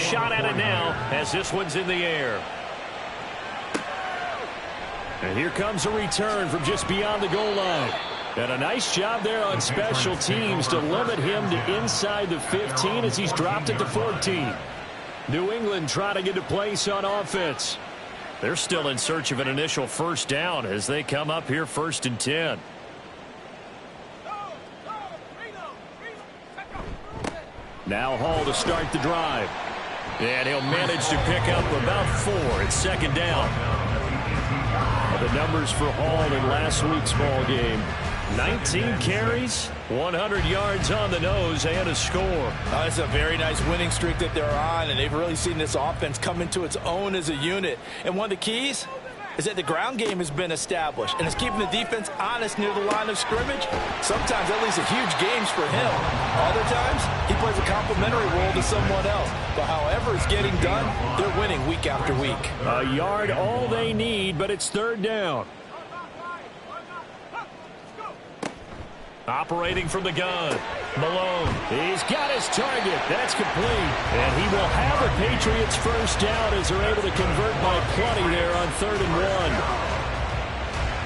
shot at it now as this one's in the air. And here comes a return from just beyond the goal line. And a nice job there on special teams to limit him to inside the 15 as he's dropped it to 14. New England trying to get a place on offense. They're still in search of an initial first down as they come up here 1st and 10. Now Hall to start the drive. And he'll manage to pick up about 4 at 2nd down. The numbers for Hall in last week's ball game. 19 carries, 100 yards on the nose, and a score. It's a very nice winning streak that they're on, and they've really seen this offense come into its own as a unit. And one of the keys is that the ground game has been established, and it's keeping the defense honest near the line of scrimmage. Sometimes that leads to huge games for him. Other times, he plays a complementary role to someone else. But however it's getting done, they're winning week after week. A yard all they need, but it's 3rd down. Operating from the gun, Malone. He's got his target. That's complete. And he will have the Patriots first down as they're able to convert by plenty there on 3rd and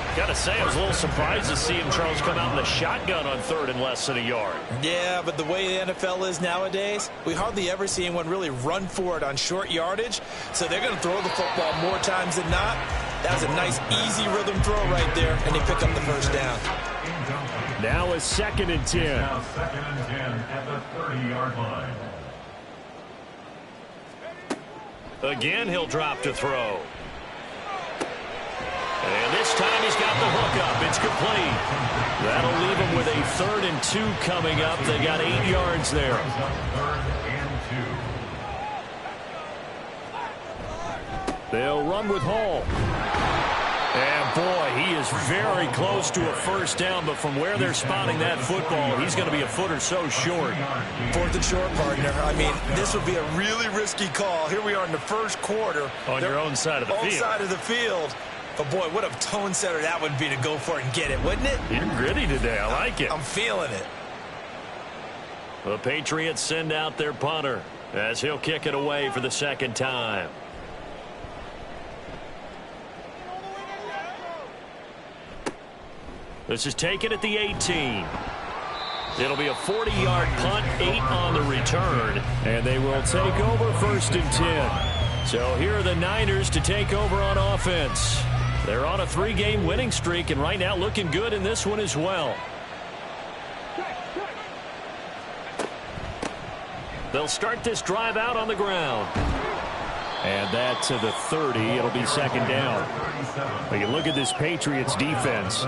1. Got to say, I was a little surprised to see him, Charles, come out in the shotgun on 3rd and less than a yard. Yeah, but the way the NFL is nowadays, we hardly ever see anyone really run for it on short yardage. So they're going to throw the football more times than not. That was a nice, easy rhythm throw right there, and they pick up the first down. Now a 2nd and 10. Now 2nd and 10 at the 30-yard line. Again, he'll drop to throw. And this time he's got the hook up. It's complete. That'll leave him with a 3rd and 2 coming up. They got 8 yards there. 3rd and 2. They'll run with Hall. And, boy, he is very close to a first down, but from where they're spotting that football, he's going to be a foot or so short. 4th and short, partner. I mean, this would be a really risky call. Here we are in the first quarter. On your own side of the field. Own side of the field. But, boy, what a tone setter that would be to go for it and get it, wouldn't it? You're gritty today. I like it. I'm feeling it. The Patriots send out their punter as he'll kick it away for the 2nd time. This is taken at the 18. It'll be a 40-yard punt, 8 on the return, and they will take over 1st and 10. So here are the Niners to take over on offense. They're on a 3-game winning streak, and right now looking good in this one as well. They'll start this drive out on the ground. And that to the 30. It'll be 2nd down. But you look at this Patriots defense.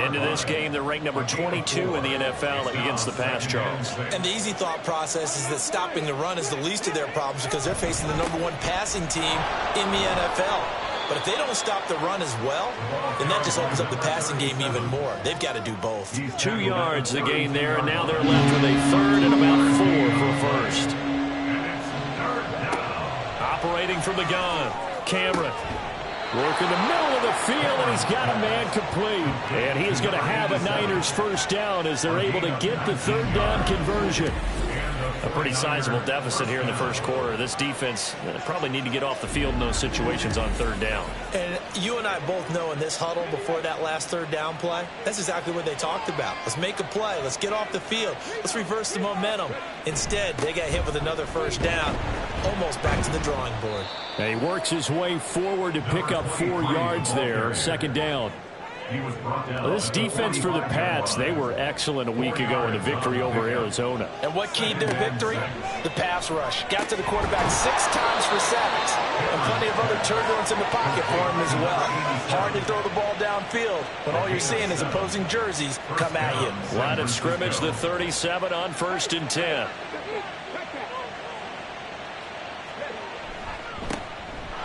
Into this game, they're ranked number 22 in the NFL against the pass, Charles. And the easy thought process is that stopping the run is the least of their problems because they're facing the #1 passing team in the NFL. But if they don't stop the run as well, then that just opens up the passing game even more. They've got to do both. 2 yards the gain there, and now they're left with a 3rd and about 4 for a first. Operating from the gun, Cameron. Working the middle of the field, and he's got a man complete. And he is going to have a Niners first down as they're able to get the 3rd down conversion. A pretty sizable deficit here in the first quarter. This defense probably need to get off the field in those situations on 3rd down. And you and I both know in this huddle before that last 3rd down play, that's exactly what they talked about. Let's make a play. Let's get off the field. Let's reverse the momentum. Instead, they got hit with another first down, almost back to the drawing board. And he works his way forward to pick up 4 yards there, 2nd down. This defense for the Pats, they were excellent a week ago in the victory over Arizona. And what keyed their victory? The pass rush. Got to the quarterback 6 times for sacks. And plenty of other turbulence in the pocket for him as well. Hard to throw the ball downfield when all you're seeing is opposing jerseys come at you. Line of scrimmage, the 37 on 1st and 10.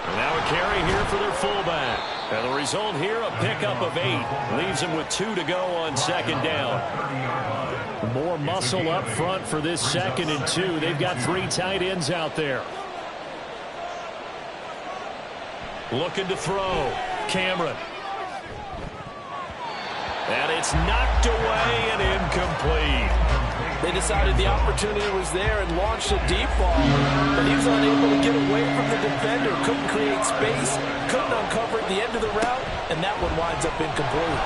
And now a carry here for their fullback. And the result here, a pickup of 8. Leaves him with 2 to go on 2nd down. More muscle up front for this 2nd and 2. They've got 3 tight ends out there. Looking to throw. Cameron. And it's knocked away and incomplete. They decided the opportunity was there and launched a deep ball, but he was unable to away from the defender, couldn't create space, couldn't uncover at the end of the route, and that one winds up incomplete.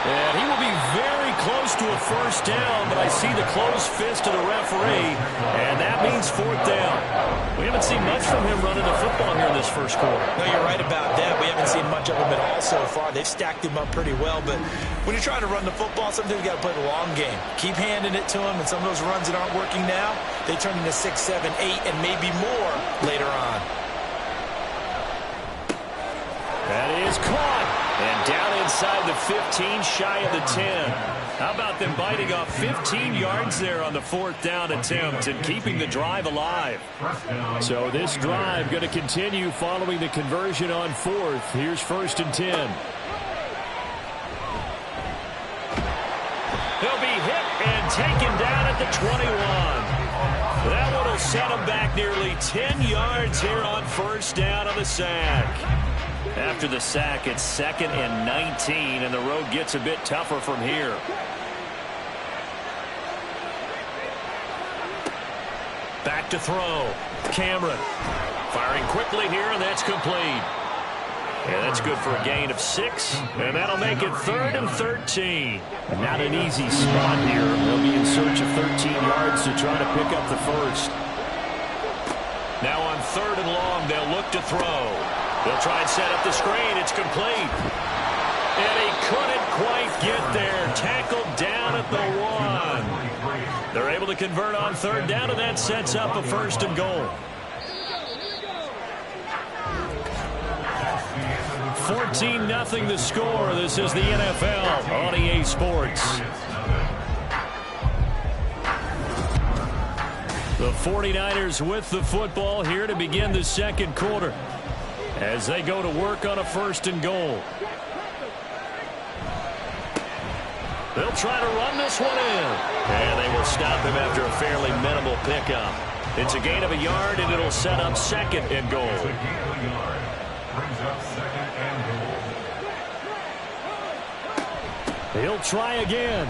And he will be very close to a first down, but I see the closed fist of the referee, and that means fourth down. We haven't seen much from him running the football here in this first quarter. No, you're right about that. We haven't seen much of him at all so far. They've stacked him up pretty well, but when you're trying to run the football, sometimes you got to play the long game. Keep handing it to him, and some of those runs that aren't working now, they turn into 6, 7, 8, and maybe more later on. That is caught. And down inside the 15, shy of the 10. How about them biting off 15 yards there on the fourth down attempt and keeping the drive alive? So this drive going to continue following the conversion on fourth. Here's 1st and 10. He'll be hit and taken down at the 21. That one will set him back nearly 10 yards here on first down on the sack. After the sack, it's 2nd and 19, and the road gets a bit tougher from here. Back to throw. Cameron firing quickly here, and that's complete. And that's good for a gain of 6, and that'll make it 3rd and 13. Not an easy spot here. They'll be in search of 13 yards to try to pick up the first. Now on 3rd and long, they'll look to throw. They'll try and set up the screen. It's complete. And he couldn't quite get there. Tackled down at the 1. They're able to convert on 3rd down, and that sets up a 1st and goal. 14-0 the score. This is the NFL on EA Sports. The 49ers with the football here to begin the second quarter as they go to work on a 1st and goal. They'll try to run this one in. And they will stop him after a fairly minimal pickup. It's a gain of a yard, and it'll set up 2nd and goal. He'll try again.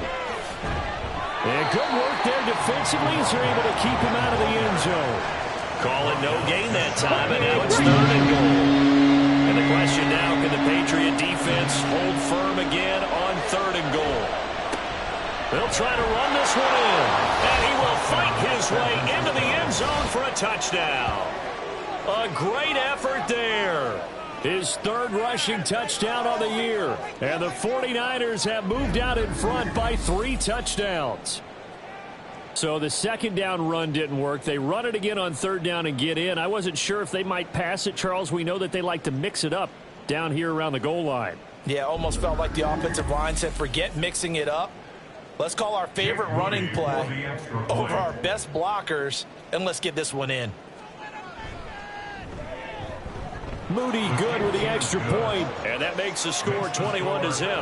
And good work there defensively as they're able to keep him out of the end zone. Call it no gain that time, and now it's 3rd and goal. And the question now, can the Patriot defense hold firm again on 3rd and goal? They'll try to run this one in, and he will fight his way into the end zone for a touchdown. A great effort there. His 3rd rushing touchdown on the year. And the 49ers have moved out in front by 3 touchdowns. So the 2nd down run didn't work. They run it again on 3rd down and get in. I wasn't sure if they might pass it, Charles. We know that they like to mix it up down here around the goal line. Yeah, almost felt like the offensive line said, forget mixing it up. Let's call our favorite running play over our best blockers, and let's get this one in. Moody good with the extra point, and that makes the score 21-0.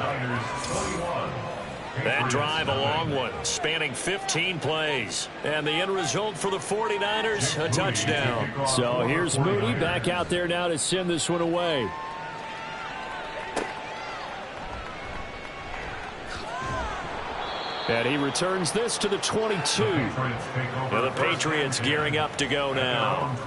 That drive, a long one, spanning 15 plays. And the end result for the 49ers, a touchdown. So here's Moody back out there now to send this one away. And he returns this to the 22. Now the Patriots gearing up to go now.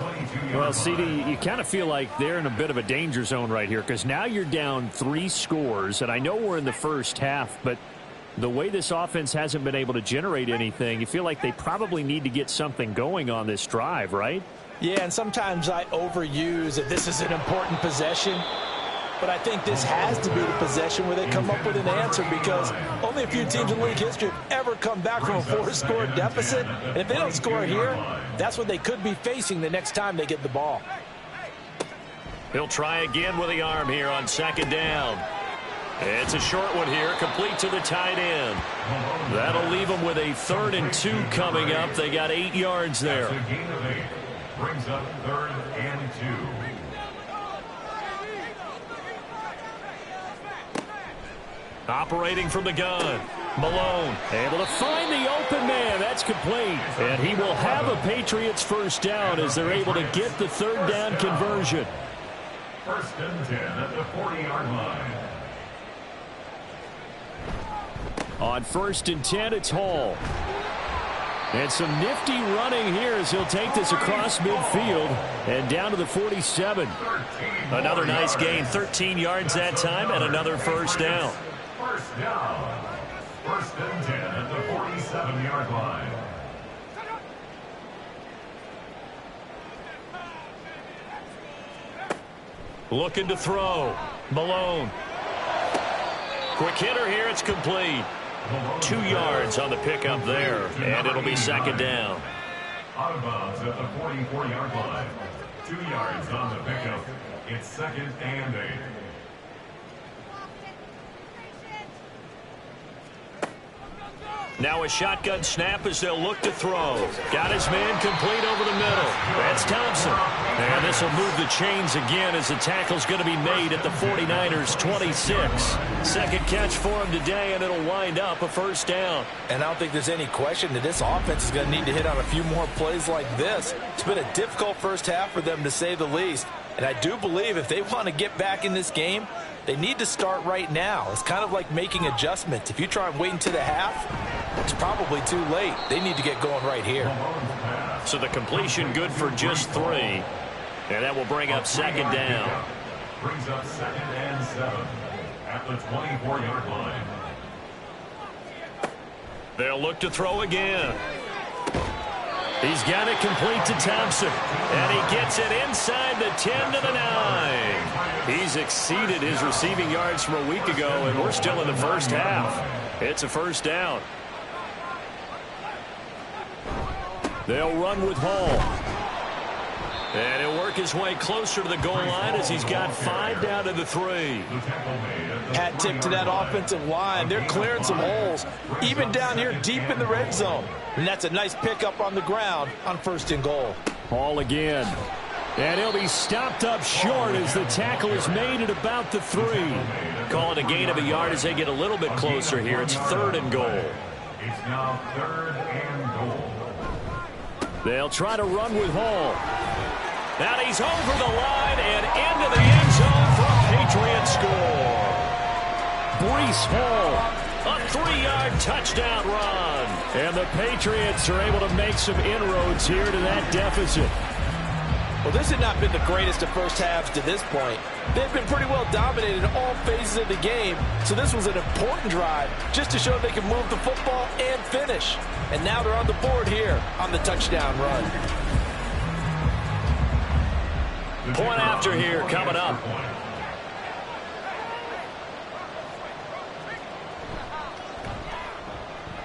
Well, CD, you kind of feel like they're in a bit of a danger zone right here because now you're down 3 scores. And I know we're in the first half, but the way this offense hasn't been able to generate anything, you feel like they probably need to get something going on this drive, right? Yeah, and sometimes I overuse that this is an important possession. But I think this has to be the possession where they come up with an answer because only a few teams in league history have ever come back from a 4-score deficit. And if they don't score here, that's what they could be facing the next time they get the ball. He'll try again with the arm here on 2nd down. It's a short one here, complete to the tight end. That'll leave them with a 3rd and 2 coming up. They got 8 yards there. Brings up 3rd and 2. Operating from the gun. Malone able to find the open man. That's complete. And he will have a Patriots first down as they're able to get the 3rd down conversion. 1st and 10 at the 40-yard line. On 1st and 10, it's Hall. And some nifty running here as he'll take this across midfield and down to the 47. Another nice gain, 13 yards that time, and another first down. First down. First and 10 at the 47-yard line. Looking to throw. Malone. Quick hitter here. It's complete. 2 yards on the pickup there, and it'll be second down. Out of bounds at the 44-yard line. 2 yards on the pickup. It's second and 8. Now a shotgun snap as they'll look to throw. Got his man complete over the middle. That's Thompson. And this will move the chains again as the tackle's going to be made at the 49ers 26. Second catch for him today, and it'll wind up a first down. And I don't think there's any question that this offense is going to need to hit on a few more plays like this. It's been a difficult first half for them, to say the least. And I do believe if they want to get back in this game, they need to start right now. It's kind of like making adjustments. If you try and wait until the half, it's probably too late. They need to get going right here. So the completion good for just 3. And that will bring up second down. Brings up second and 7 at the 24-yard line. They'll look to throw again. He's got it complete to Thompson. And he gets it inside the 10 to the 9. He's exceeded his receiving yards from a week ago, and we're still in the first half. It's a first down. They'll run with Hall. And he'll work his way closer to the goal line as he's got 5 down to the 3. Hat tip to that offensive line. They're clearing some holes, even down here deep in the red zone. And that's a nice pickup on the ground on first and goal. Hall again. And he'll be stopped up short as the tackle is made at about the 3. Calling a gain of a yard as they get a little bit closer here. It's 3rd and goal. It's now 3rd and goal. They'll try to run with Hall. Now he's over the line and into the end zone for a Patriots score. Breece Hall, a 3-yard touchdown run. And the Patriots are able to make some inroads here to that deficit. Well, this has not been the greatest of first halves to this point. They've been pretty well dominated in all phases of the game, so this was an important drive just to show they can move the football and finish. And now they're on the board here on the touchdown run. Point after here coming up.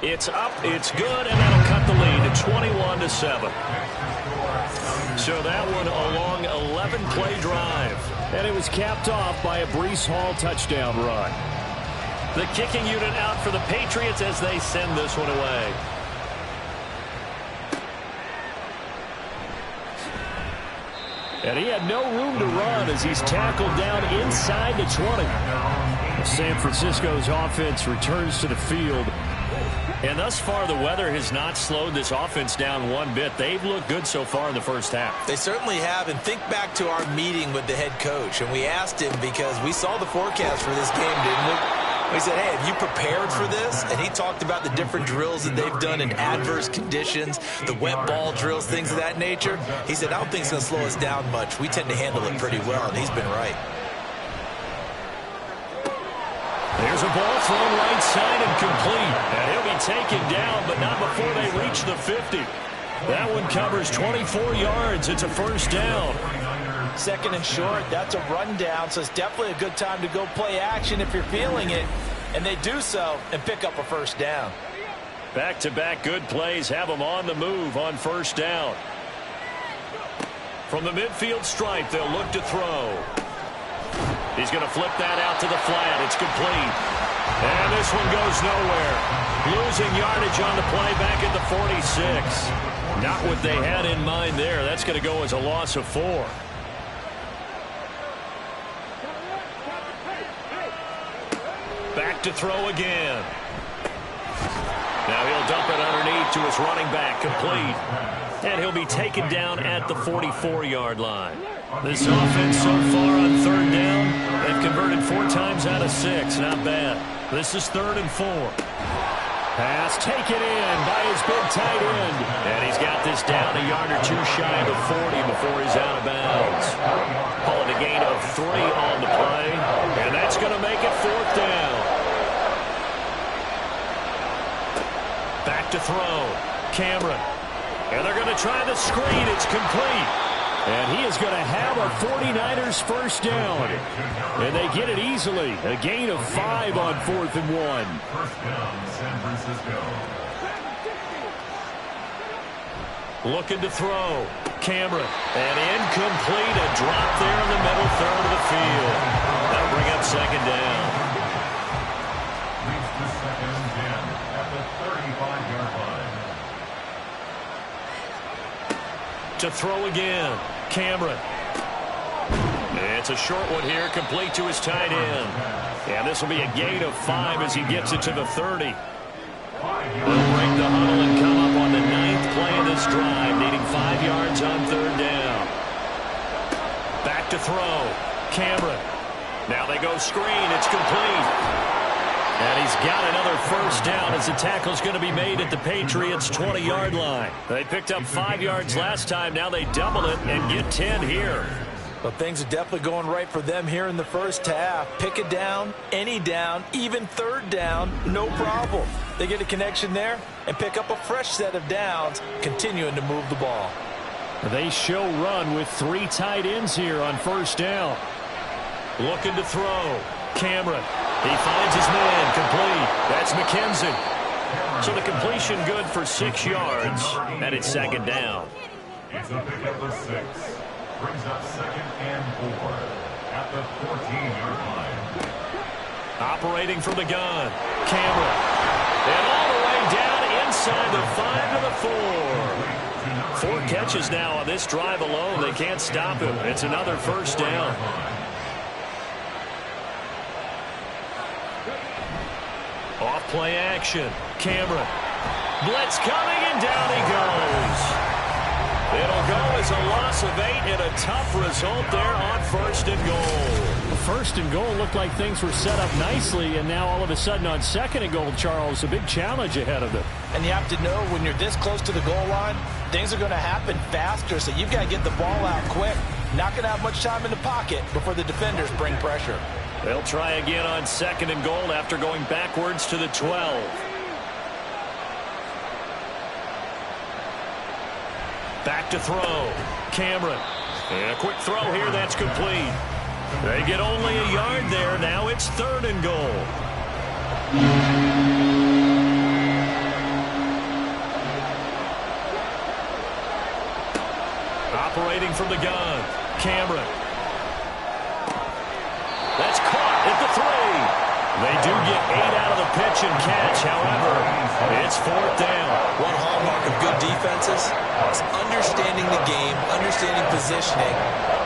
It's up, it's good, and that'll cut the lead to 21-7. So that one a long 11-play drive. And it was capped off by a Breece Hall touchdown run. The kicking unit out for the Patriots as they send this one away. And he had no room to run as he's tackled down inside the 20. San Francisco's offense returns to the field. And thus far, the weather has not slowed this offense down one bit. They've looked good so far in the first half. They certainly have. And think back to our meeting with the head coach. And we asked him because we saw the forecast for this game, didn't we? We said, hey, have you prepared for this? And he talked about the different drills that they've done in adverse conditions, the wet ball drills, things of that nature. He said, I don't think it's going to slow us down much. We tend to handle it pretty well, and he's been right. There's a ball thrown right side and complete. And he'll be taken down, but not before they reach the 50. That one covers 24 yards. It's a first down. Second and short, that's a rundown, so it's definitely a good time to go play action if you're feeling it. And they do so and pick up a first down. Back-to-back good plays have them on the move on first down. From the midfield stripe, they'll look to throw. He's going to flip that out to the flat. It's complete. And this one goes nowhere. Losing yardage on the play back at the 46. Not what they had in mind there. That's going to go as a loss of 4. Back to throw again. Now he'll dump it underneath to his running back, complete. And he'll be taken down at the 44-yard line. This offense so far on third down, they've converted 4 times out of 6. Not bad. This is 3rd and 4. Pass taken in by his big tight end. And he's got this down a yard or two shy of the 40 before he's out of bounds. Call it a gain of 3 on the play. And that's going to make it 4th down. Back to throw. Cameron. And they're going to try the screen. It's complete. And he is going to have a 49ers first down. And they get it easily. A gain of 5 on 4th and 1. First down, San Francisco. Looking to throw. Cameron. And incomplete. A drop there in the middle third of the field. That'll bring up 2nd down. Leads to 2nd and 10 at the 35-yard line. To throw again. Cameron. It's a short one here, complete to his tight end. And this will be a gain of 5 as he gets it to the 30. They'll break the huddle and come up on the 9th play of this drive, needing 5 yards on 3rd down. Back to throw. Cameron. Now they go screen. It's complete. And he's got another first down as the tackle's going to be made at the Patriots' 20-yard line. They picked up 5 yards last time. Now they double it and get 10 here. Well, things are definitely going right for them here in the first half. Pick a down, any down, even 3rd down, no problem. They get a connection there and pick up a fresh set of downs, continuing to move the ball. They show run with 3 tight ends here on first down. Looking to throw. Cameron. He finds his man, complete. That's McKenzie. So the completion good for 6 yards, and it's 2nd down. It's a pickup of 6. Brings up 2nd and 4 at the 14-yard line. Operating from the gun. Cameron. And all the way down inside the 5 to the 4. 4 catches now on this drive alone. They can't stop him. It's another first down. Off play action. Cameron. Blitz coming, and down he goes. It'll go as a loss of 8 and a tough result there on 1st and goal. 1st and goal looked like things were set up nicely, and now all of a sudden on 2nd and goal, Charles, a big challenge ahead of them. And you have to know when you're this close to the goal line, things are going to happen faster, so you've got to get the ball out quick. Not going to have much time in the pocket before the defenders bring pressure. They'll try again on 2nd and goal after going backwards to the 12. Back to throw. Cameron. And a quick throw here. That's complete. They get only a yard there. Now it's 3rd and goal. Operating from the gun. Cameron. That's caught at the 3. They do get 8 out of the pitch and catch. However, it's 4th down. One hallmark of good defenses is understanding the game, understanding positioning,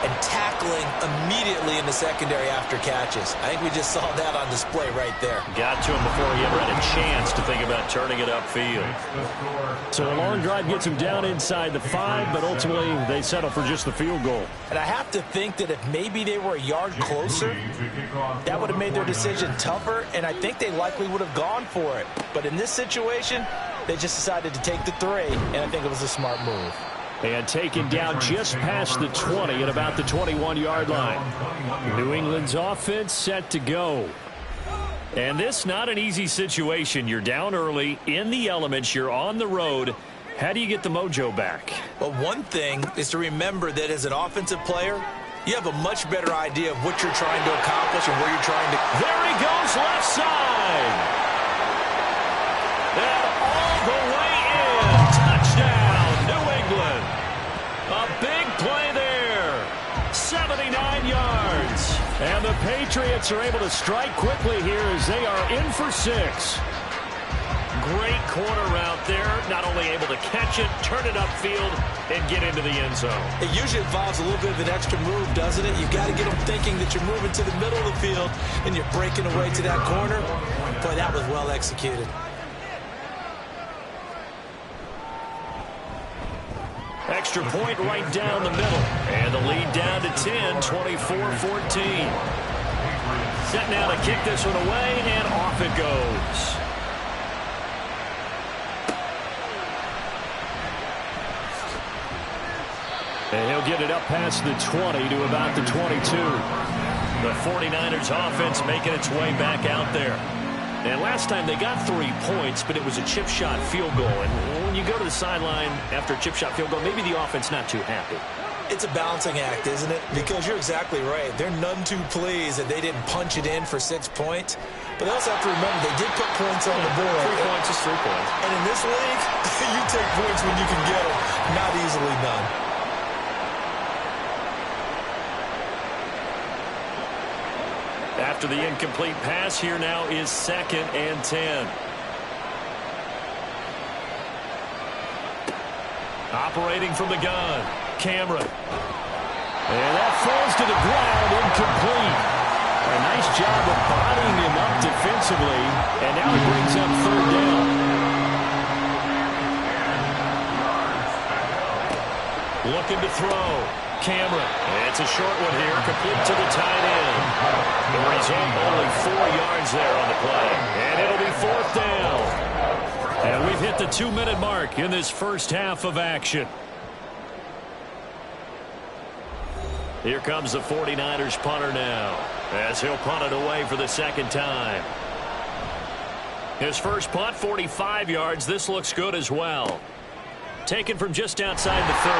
and tackling immediately in the secondary after catches. I think we just saw that on display right there. Got to him before he ever had a chance to think about turning it upfield. So a long drive gets him down inside the 5, but ultimately they settle for just the field goal. And I have to think that if maybe they were a yard closer, that would have made their decision tougher, and I think they likely would have gone for it. But in this situation, they just decided to take the 3, and I think it was a smart move. And taken down just past the 20 at about the 21-yard line. New England's offense set to go. And this not an easy situation. You're down early, in the elements, you're on the road. How do you get the mojo back? Well, one thing is to remember that as an offensive player, you have a much better idea of what you're trying to accomplish and where you're trying to... There he goes, left side. And all the way in. Touchdown, New England. A big play there. 79 yards. And the Patriots are able to strike quickly here as they are in for 6. Great corner route there. Not only able to catch it, turn it upfield, and get into the end zone. It usually involves a little bit of an extra move, doesn't it? You've got to get them thinking that you're moving to the middle of the field and you're breaking away to that corner. Boy, that was well executed. Extra point right down the middle. And the lead down to 10, 24-14. Set now to kick this one away, and off it goes. And he'll get it up past the 20 to about the 22. The 49ers offense making its way back out there. And last time they got 3 points, but it was a chip shot field goal. And when you go to the sideline after a chip shot field goal, maybe the offense not too happy. It's a balancing act, isn't it? Because you're exactly right. They're none too pleased that they didn't punch it in for 6 points. But they also have to remember they did put points on the board. 3 points is 3 points. And in this league, you take points when you can get them. Not easily done. After the incomplete pass, here now is 2nd and 10. Operating from the gun, Cameron. And that falls to the ground, incomplete. A nice job of bodying him up defensively, and now he brings up 3rd down. Looking to throw, Cameron. It's a short one here, complete to the tight end. The result, only 4 yards there on the play, and it'll be 4th down. And we've hit the 2-minute mark in this first half of action. Here comes the 49ers punter now, as he'll punt it away for the 2nd time. His first punt, 45 yards. This looks good as well. Taken from just outside the 30.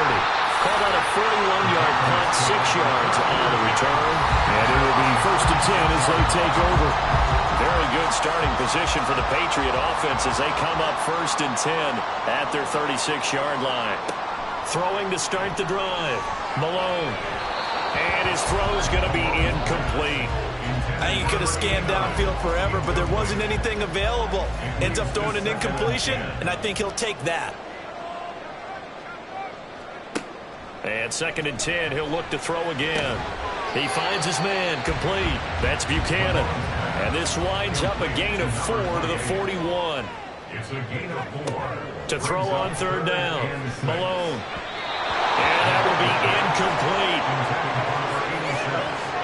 Called out a 41-yard punt, 6 yards on the return. And it will be 1st and 10 as they take over. Very good starting position for the Patriot offense as they come up 1st and 10 at their 36-yard line. Throwing to start the drive, Malone. And his throw's going to be incomplete. I think he could have scanned downfield forever, but there wasn't anything available. Ends up throwing an incompletion, and I think he'll take that. And 2nd and 10, he'll look to throw again. He finds his man, complete. That's Buchanan. And this winds up a gain of 4 to the 41. It's a gain of 4. To throw on 3rd down, Malone. And that will be incomplete.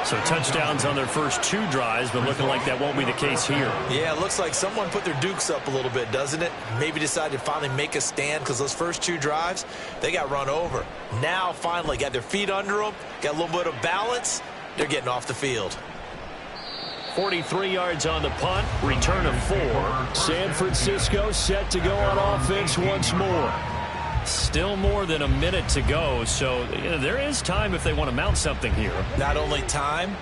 So touchdowns on their first 2 drives, but looking like that won't be the case here. Yeah, it looks like someone put their dukes up a little bit, doesn't it? Maybe decided to finally make a stand because those first 2 drives, they got run over. Now, finally, got their feet under them, got a little bit of balance. They're getting off the field. 43 yards on the punt, return of 4. San Francisco set to go on offense once more. Still more than a minute to go, so there is time if they want to mount something here. Not only time,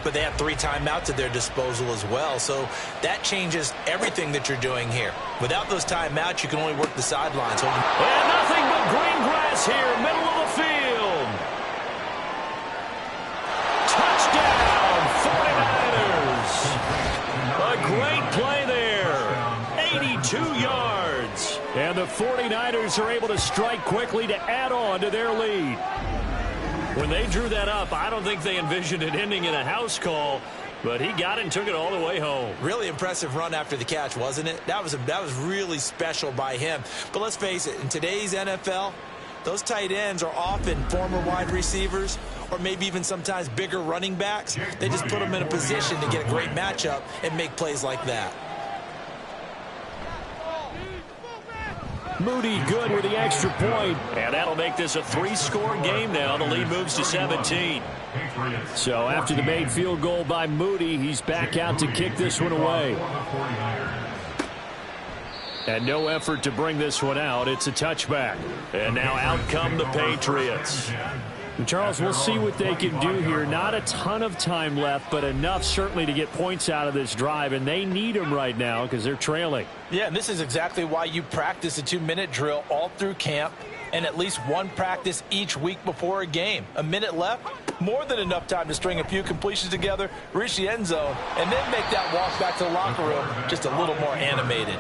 but they have 3 timeouts at their disposal as well, so that changes everything that you're doing here. Without those timeouts, you can only work the sidelines. And nothing but green grass here, middle of the field. Touchdown, 49ers. A great play there. 82 yards. And the 49ers are able to strike quickly to add on to their lead. When they drew that up, I don't think they envisioned it ending in a house call, but he got it and took it all the way home. Really impressive run after the catch, wasn't it? That was really special by him. But let's face it, in today's NFL, those tight ends are often former wide receivers or maybe even sometimes bigger running backs. They just put them in a position to get a great matchup and make plays like that. Moody good with the extra point. And that'll make this a 3-score game now. The lead moves to 17. So after the made field goal by Moody, he's back out to kick this one away. And no effort to bring this one out. It's a touchback. And now out come the Patriots. Charles, we'll see what they can do here. Not a ton of time left, but enough certainly to get points out of this drive, and they need them right now because they're trailing. Yeah, and this is exactly why you practice a 2-minute drill all through camp and at least one practice each week before a game. A minute left, more than enough time to string a few completions together, reach the end zone, and then make that walk back to the locker room just a little more animated.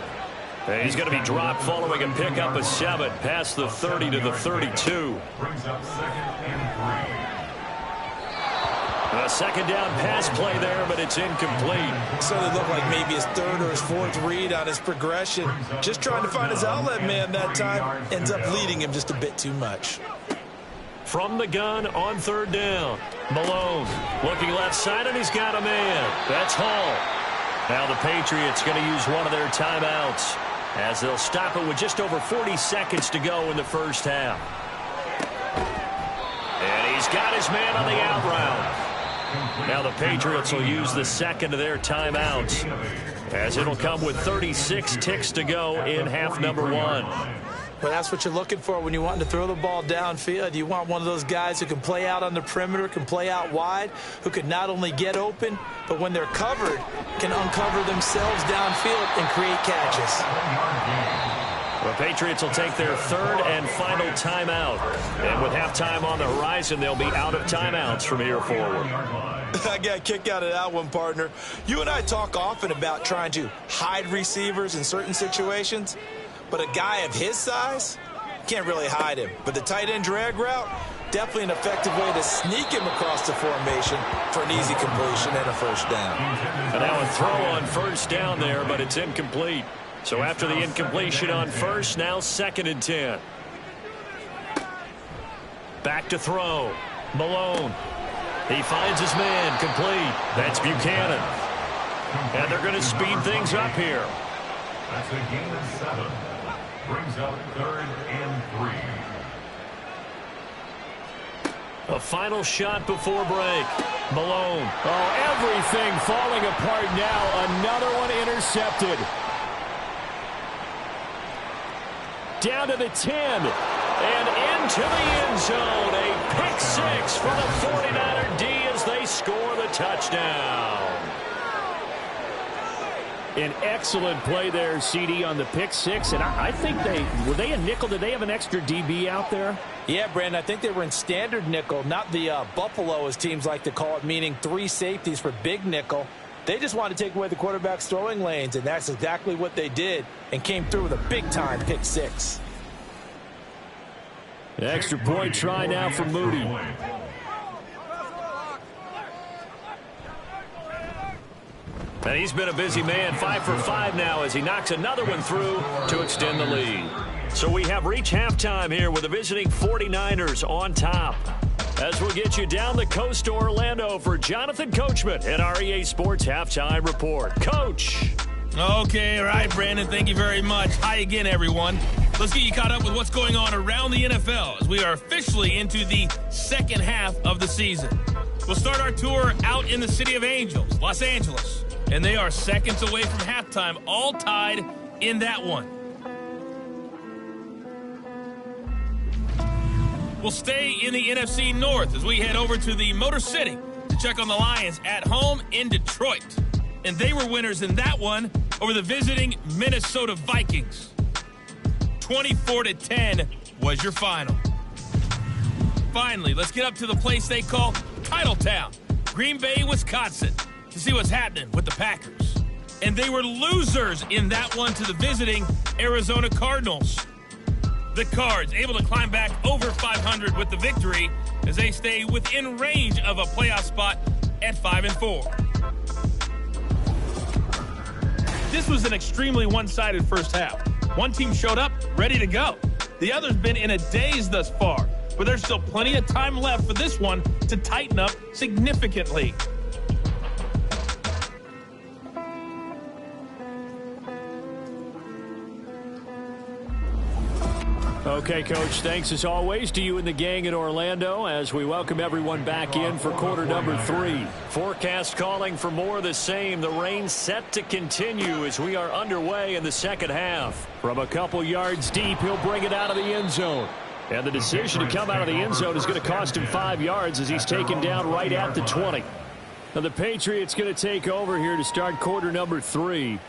And he's going to be dropped following a pickup of 7 past the 30 to the 32. Brings up 2nd and 3. A 2nd down pass play there, but it's incomplete. So it looked like maybe his 3rd or his 4th read on his progression. Just trying to find his outlet man that time. Ends up leading him just a bit too much. From the gun on 3rd down. Malone looking left side, and he's got a man. That's Hall. Now the Patriots going to use one of their timeouts as they'll stop it with just over 40 seconds to go in the first half. got his man on the out route. Now the Patriots will use the second of their timeouts, as it'll come with 36 ticks to go in half number 1. Well, that's what you're looking for when you want to throw the ball downfield. You want one of those guys who can play out on the perimeter, can play out wide, who can not only get open, but when they're covered, can uncover themselves downfield and create catches. The Patriots will take their third and final timeout. And with halftime on the horizon, they'll be out of timeouts from here forward. I got a kick out of that one, partner. You and I talk often about trying to hide receivers in certain situations, but a guy of his size can't really hide him. But the tight end drag route, definitely an effective way to sneak him across the formation for an easy completion and a first down. And now a throw on first down there, but it's incomplete. So after the incompletion on first, now 2nd and 10. Back to throw. Malone. He finds his man, complete. That's Buchanan. And they're going to speed things up here. That's a gain of 7. Brings up 3rd and 3. A final shot before break. Malone. Oh, everything falling apart now. Another one intercepted. Down to the 10. And into the end zone. A pick 6 for the 49er D as they score the touchdown. An excellent play there, CD, on the pick 6. And I think were they a nickel? Did they have an extra DB out there? Yeah, Brandon, I think they were in standard nickel, not the Buffalo, as teams like to call it, meaning 3 safeties for big nickel. They just wanted to take away the quarterback's throwing lanes, and that's exactly what they did, and came through with a big-time pick 6. The extra point try now for Moody. And he's been a busy man, 5 for 5 now as he knocks another one through to extend the lead. So we have reached halftime here with the visiting 49ers on top. As we'll get you down the coast to Orlando for Jonathan Coachman at our EA Sports Halftime Report. Coach. Okay, all right, Brandon, thank you very much. Hi again, everyone. Let's get you caught up with what's going on around the NFL as we are officially into the second half of the season. We'll start our tour out in the City of Angels, Los Angeles, and they are seconds away from halftime, all tied in that one. We'll stay in the NFC North as we head over to the Motor City to check on the Lions at home in Detroit. And they were winners in that one over the visiting Minnesota Vikings. 24-10 was your final. Finally, let's get up to the place they call Titletown, Green Bay, Wisconsin, to see what's happening with the Packers. And they were losers in that one to the visiting Arizona Cardinals. The Cards able to climb back over 500 with the victory as they stay within range of a playoff spot at 5-4. This was an extremely one-sided first half. One team showed up ready to go. The other's been in a daze thus far, but there's still plenty of time left for this one to tighten up significantly. Okay, Coach, thanks as always to you and the gang in Orlando as we welcome everyone back in for quarter number 3. Forecast calling for more of the same. The rain set to continue as we are underway in the second half. From a couple yards deep, he'll bring it out of the end zone. And the decision to come out of the end zone is going to cost him 5 yards as he's taken down right at the 20. Now the Patriots going to take over here to start quarter number 3.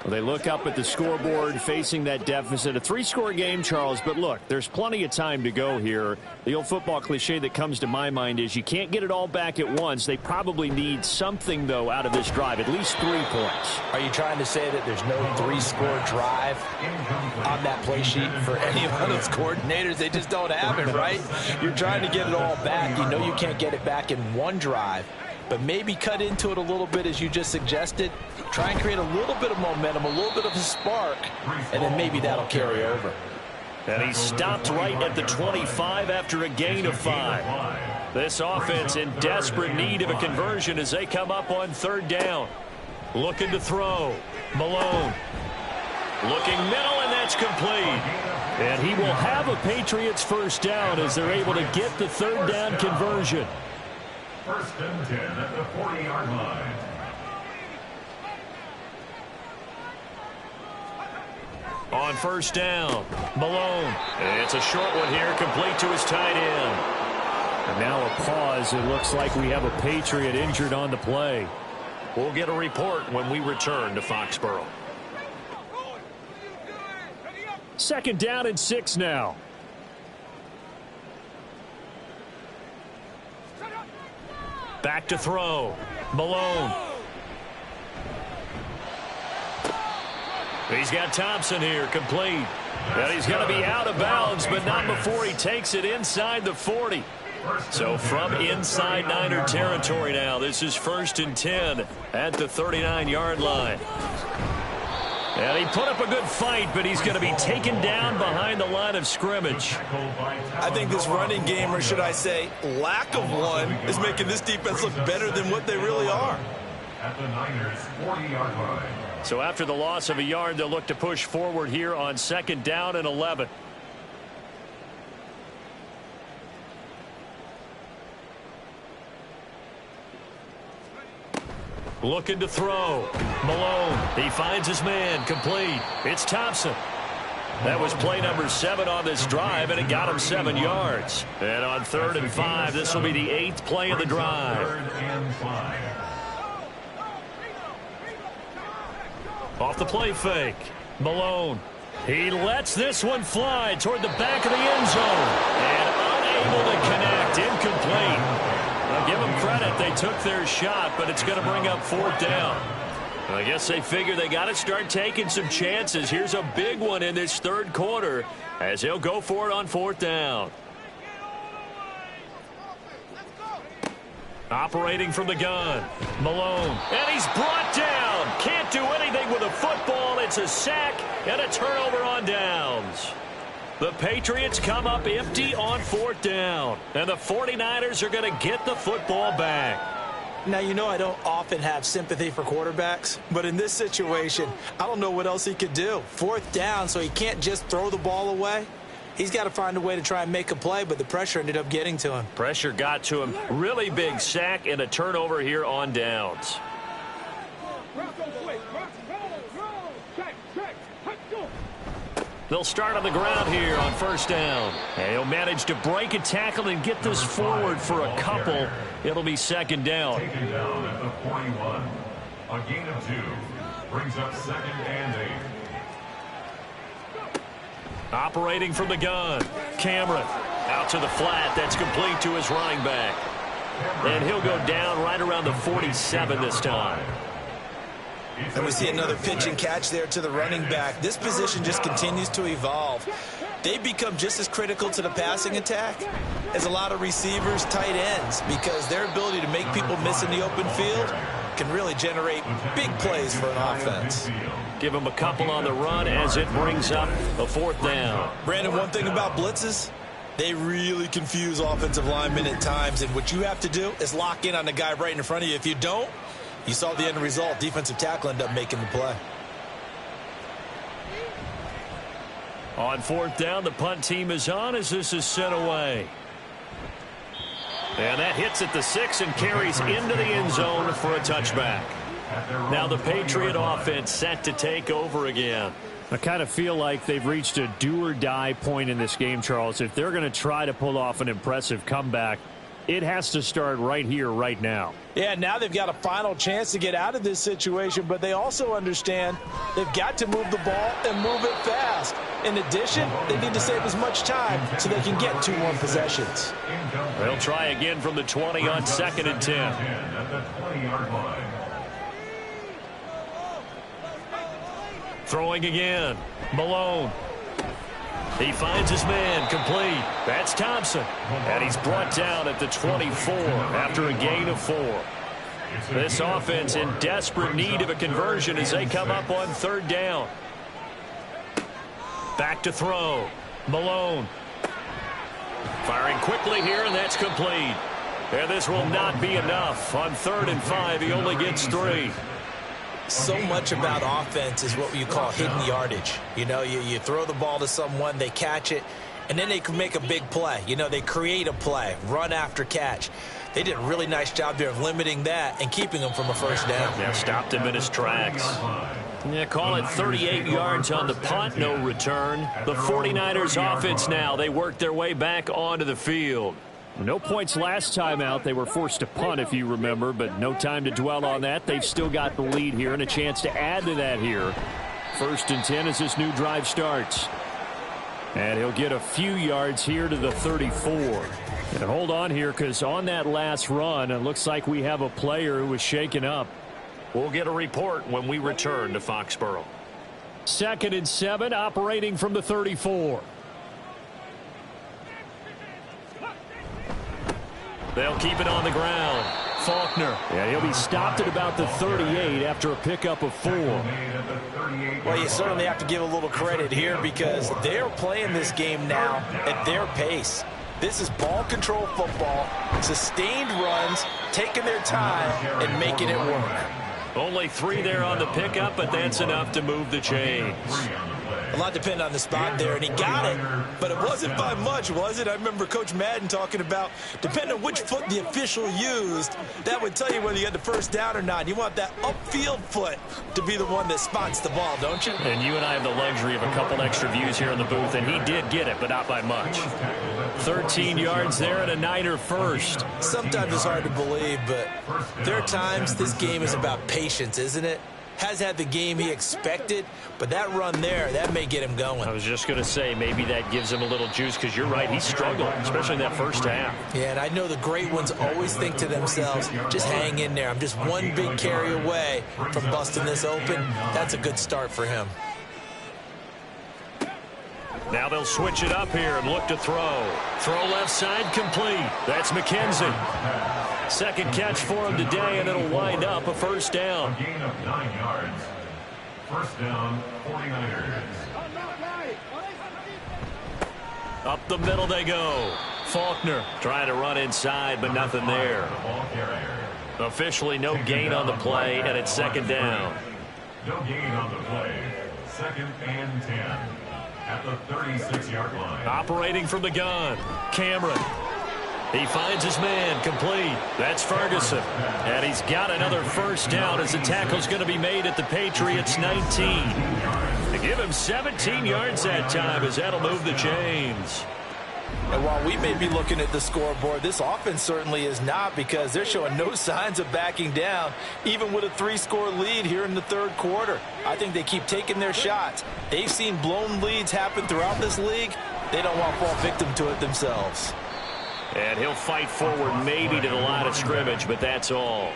Well, they look up at the scoreboard facing that deficit. A 3-score game, Charles, but look, there's plenty of time to go here. The old football cliche that comes to my mind is you can't get it all back at once. They probably need something, though, out of this drive, at least 3 points. Are you trying to say that there's no 3-score drive on that play sheet for any of those coordinators? They just don't have it, right? You're trying to get it all back. You know you can't get it back in one drive, but maybe cut into it a little bit as you just suggested. Try and create a little bit of momentum, a little bit of a spark, and then maybe that'll carry over. And he stopped right at the 25 after a gain of 5. This offense in desperate need of a conversion as they come up on 3rd down. Looking to throw. Malone. Looking middle, and that's complete. And he will have a Patriots first down as they're able to get the third down conversion. First and 10 at the 40-yard line. On first down, Malone. It's a short one here, complete to his tight end. And now a pause. It looks like we have a Patriot injured on the play. We'll get a report when we return to Foxborough. Second down and 6 now. Back to throw. Malone. He's got Thompson here, complete. And he's going to be out of bounds, but not before he takes it inside the 40. So from inside Niner territory now, this is first and 10 at the 39-yard line. And he put up a good fight, but he's going to be taken down behind the line of scrimmage. I think this running game, or should I say lack of one, is making this defense look better than what they really are. At the Niners' 40-yard line. So after the loss of a yard, they'll look to push forward here on second down and 11. Looking to throw. Malone. He finds his man. Complete. It's Thompson. That was play number 7 on this drive, and it got him 7 yards. And on 3rd and 5, this will be the 8th play of the drive. 3rd and 5. Off the play fake. Malone. He lets this one fly toward the back of the end zone. And unable to connect. Incomplete. I'll give them credit. They took their shot, but it's going to bring up 4th down. I guess they figure they got to start taking some chances. Here's a big one in this 3rd quarter as he'll go for it on 4th down. Operating from the gun. Malone. And he's brought down. Can't do anything with a football. It's a sack and a turnover on downs. The Patriots come up empty on 4th down. And the 49ers are going to get the football back. Now, you know I don't often have sympathy for quarterbacks, but in this situation, I don't know what else he could do. 4th down, so he can't just throw the ball away. He's got to find a way to try and make a play, but the pressure ended up getting to him. Pressure got to him. Really big sack and a turnover here on downs. They'll start on the ground here on 1st down. And he'll manage to break a tackle and get this forward for a couple. It'll be 2nd down. Taken down at the 41. A gain of 2. Brings up 2nd and 8. Operating from the gun. Cameron out to the flat. That's complete to his running back. And he'll go down right around the 47 this time. And we see another pitch and catch there to the running back. This position just continues to evolve. They become just as critical to the passing attack as a lot of receivers, tight ends, because their ability to make people miss in the open field can really generate big plays for an offense. Give them a couple on the run as it brings up a 4th down. Brandon, one thing about blitzes, they really confuse offensive linemen at times, and what you have to do is lock in on the guy right in front of you. If you don't, you saw the end result. Defensive tackle ended up making the play. On 4th down, the punt team is on as this is sent away. And that hits at the 6 and carries into the end zone for a touchback. Now the Patriot offense set to take over again. I kind of feel like they've reached a do-or-die point in this game, Charles. If they're going to try to pull off an impressive comeback, it has to start right here, right now. Yeah, now they've got a final chance to get out of this situation, but they also understand they've got to move the ball and move it fast. In addition, they need to save as much time so they can get 2 more possessions. They'll try again from the 20 on 2nd and 10. At the 20-yard line. Throwing again. Malone. He finds his man, complete. That's Thompson. And he's brought down at the 24 after a gain of 4. This offense in desperate need of a conversion as they come up on 3rd down. Back to throw. Malone. Firing quickly here, and that's complete. And this will not be enough. On 3rd and 5, he only gets 3. So much about offense is what you call hidden yardage. You know, you throw the ball to someone, they catch it, and then they can make a big play. You know, they create a play, run after catch. They did a really nice job there of limiting that and keeping him from a first down. Yeah, stopped him in his tracks. Yeah, call it 38 yards on the punt, no return. The 49ers offense now, they work their way back onto the field. No points last time out. They were forced to punt, if you remember, but no time to dwell on that. They've still got the lead here and a chance to add to that here. 1st and 10 as this new drive starts. And he'll get a few yards here to the 34. And hold on here, because on that last run, it looks like we have a player who was shaken up. We'll get a report when we return to Foxborough. 2nd and 7, operating from the 34. They'll keep it on the ground. Faulkner. Yeah, he'll be stopped at about the 38 after a pickup of 4. Well, you certainly have to give a little credit here because they're playing this game now at their pace. This is ball control football, sustained runs, taking their time and making it work. Only 3 there on the pickup, but that's enough to move the chains. A lot depended on the spot there, and he got it, but it wasn't by much, was it? I remember Coach Madden talking about, depending on which foot the official used, that would tell you whether you had the first down or not. You want that upfield foot to be the one that spots the ball, don't you? And you and I have the luxury of a couple extra views here in the booth, and he did get it, but not by much. 13 yards there and a Niner first. Sometimes it's hard to believe, but there are times this game is about patience, isn't it? Has had the game he expected, but that run there, that may get him going. I was just going to say, maybe that gives him a little juice, because you're right, he struggled, especially in that first half. Yeah, and I know the great ones always think to themselves, just hang in there. I'm just one big carry away from busting this open. That's a good start for him. Now they'll switch it up here and look to throw. Throw left side complete. That's McKenzie. Second catch for him today, and it'll wind up a first down. A gain of 9 yards. First down, 49ers. Up the middle they go. Faulkner trying to run inside, but nothing there. Officially no gain on the play, and it's second down. No gain on the play. 2nd and 10. At the 36-yard line. Operating from the gun, Cameron. He finds his man, complete. That's Ferguson. And he's got another first down as the tackle's going to be made at the Patriots' 19. They give him 17 yards that time as that'll move the chains. And while we may be looking at the scoreboard, this offense certainly is not, because they're showing no signs of backing down, even with a 3-score lead here in the third quarter. I think they keep taking their shots. They've seen blown leads happen throughout this league. They don't want to fall victim to it themselves. And he'll fight forward maybe to the line of scrimmage, but that's all.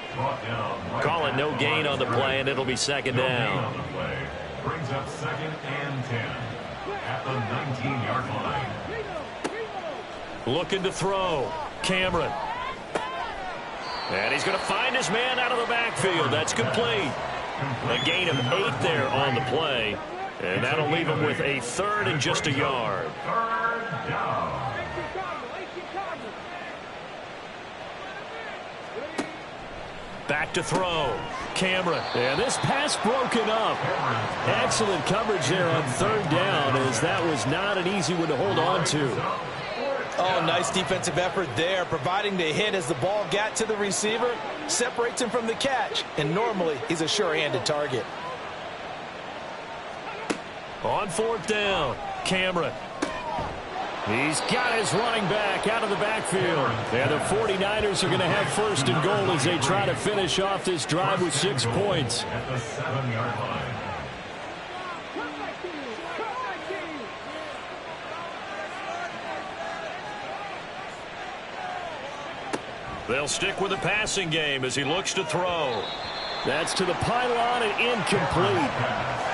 Call it no gain on the play, and it'll be second down. Brings up 2nd and 10 at the 19-yard line. Looking to throw. Cameron. And he's going to find his man out of the backfield. That's complete. A gain of 8 there on the play. And that'll leave him with a 3rd and just a yard. Third down. Back to throw. Cameron. Yeah, this pass broken up. Excellent coverage there on 3rd down, as that was not an easy one to hold on to. Oh, nice defensive effort there, providing the hit as the ball got to the receiver, separates him from the catch, and normally he's a sure-handed target. On 4th down, Cameron. He's got his running back out of the backfield. And the 49ers are going to have 1st and goal as they try to finish off this drive with 6 points. At the 7-yard line. They'll stick with the passing game as he looks to throw. That's to the pylon and incomplete.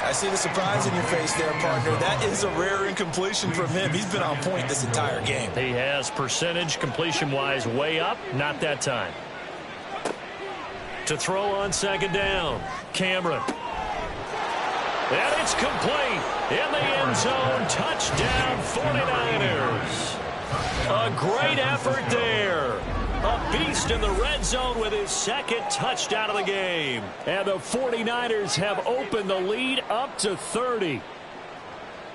I see the surprise in your face there, partner. That is a rare incompletion from him. He's been on point this entire game. He has percentage completion-wise way up. Not that time. To throw on 2nd down. Cameron. And it's complete. In the end zone. Touchdown 49ers. A great effort there. A beast in the red zone with his second touchdown of the game. And the 49ers have opened the lead up to 30.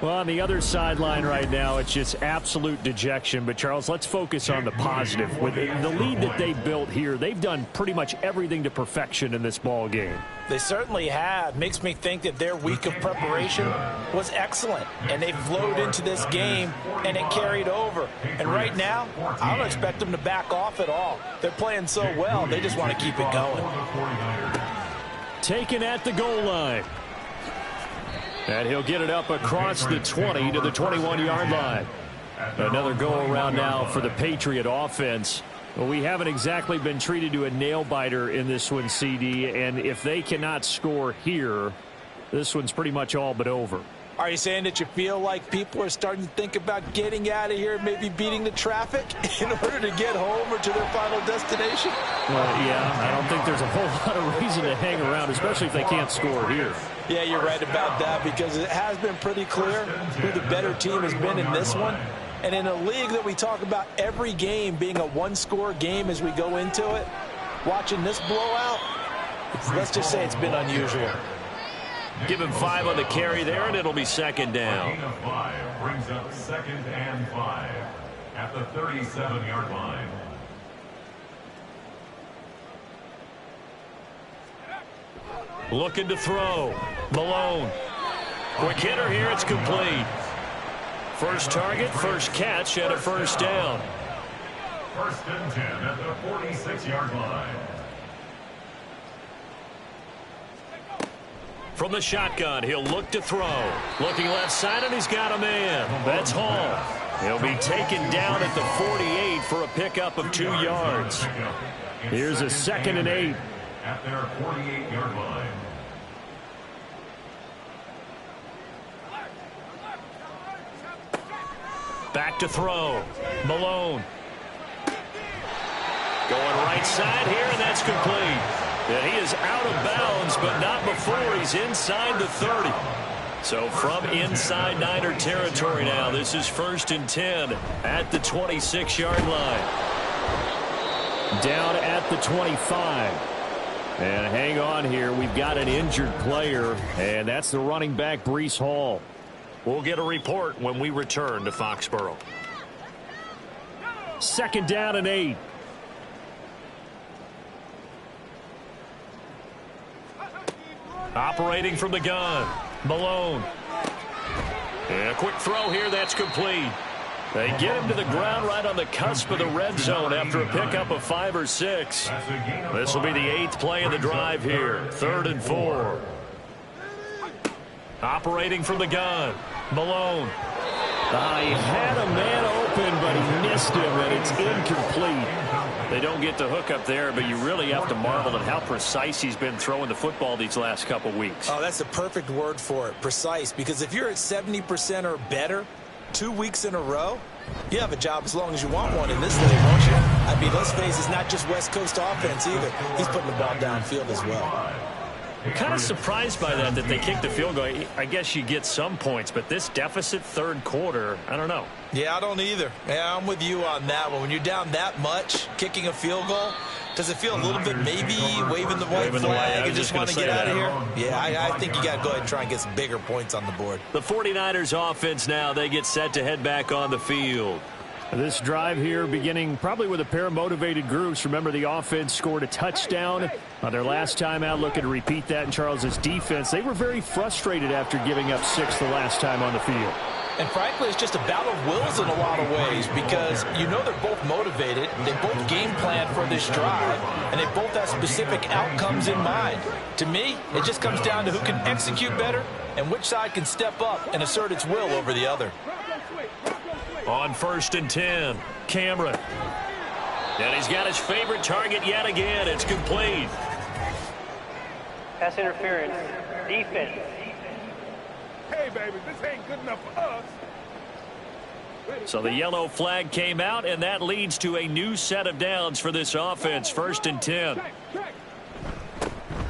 Well, on the other sideline right now, it's just absolute dejection. But, Charles, let's focus on the positive. With the lead that they built here, they've done pretty much everything to perfection in this ball game. They certainly have. Makes me think that their week of preparation was excellent. And they flowed into this game, and it carried over. And right now, I don't expect them to back off at all. They're playing so well, they just want to keep it going. Taken at the goal line. And he'll get it up across the 20 to the 21-yard line. Another go-around now for the Patriot offense. Well, we haven't exactly been treated to a nail-biter in this one, CD. And if they cannot score here, this one's pretty much all but over. Are you saying that you feel like people are starting to think about getting out of here, maybe beating the traffic in order to get home or to their final destination? Well, yeah, I don't think there's a whole lot of reason to hang around, especially if they can't score here. Yeah, you're right about that, because it has been pretty clear who the better team has been in this one. And in a league that we talk about every game being a one-score game as we go into it, watching this blowout, let's just say it's been unusual. Give him 5 on the carry there, and it'll be second down. Gain of 5 brings up 2nd and 5 at the 37-yard line. Looking to throw. Malone. Quick hitter here. It's complete. First target, first catch, and a first down. 1st and 10 at the 46-yard line. From the shotgun, he'll look to throw. Looking left side, and he's got a man. That's Hall. He'll be taken down at the 48 for a pickup of 2 yards. Here's a 2nd and 8. At their 48-yard line. Back to throw. Malone. Going right side here, and that's complete. And he is out of bounds, but not before he's inside the 30. So from inside Niner territory now, this is 1st and 10 at the 26-yard line. Down at the 25. And hang on here. We've got an injured player, and that's the running back, Breece Hall. We'll get a report when we return to Foxborough. 2nd down and 8. Operating from the gun, Malone. And a quick throw here, that's complete. They get him to the ground right on the cusp of the red zone after a pickup of 5 or 6. This will be the 8th play of the drive here. 3rd and 4. Operating from the gun, Malone. He had a man open, but he missed him, and it's incomplete. They don't get the hook up there, but you really have to marvel at how precise he's been throwing the football these last couple weeks. Oh, that's the perfect word for it, precise, because if you're at 70% or better 2 weeks in a row, you have a job as long as you want one in this league, won't you? I mean, let's face it, it's not just West Coast offense either. He's putting the ball downfield as well. I'm kind of surprised by that they kicked the field goal. I guess you get some points, but this deficit 3rd quarter, I don't know. Yeah, I don't either. Yeah, I'm with you on that one. When you're down that much, kicking a field goal, does it feel a little bit maybe waving the white flag and just want to get out of here? Yeah, I think you got to go ahead and try and get some bigger points on the board. The 49ers offense now, they get set to head back on the field. This drive here beginning probably with a pair of motivated groups. Remember, the offense scored a touchdown on their last time out. Looking to repeat that in Charles's defense. They were very frustrated after giving up 6 the last time on the field. And frankly, it's just a battle of wills in a lot of ways, because you know they're both motivated, they both game plan for this drive, and they both have specific outcomes in mind. To me, it just comes down to who can execute better and which side can step up and assert its will over the other. On 1st and 10, Cameron. And he's got his favorite target yet again. It's complete. Pass interference. Defense. Hey, baby, this ain't good enough for us. So the yellow flag came out, and that leads to a new set of downs for this offense. 1st and 10.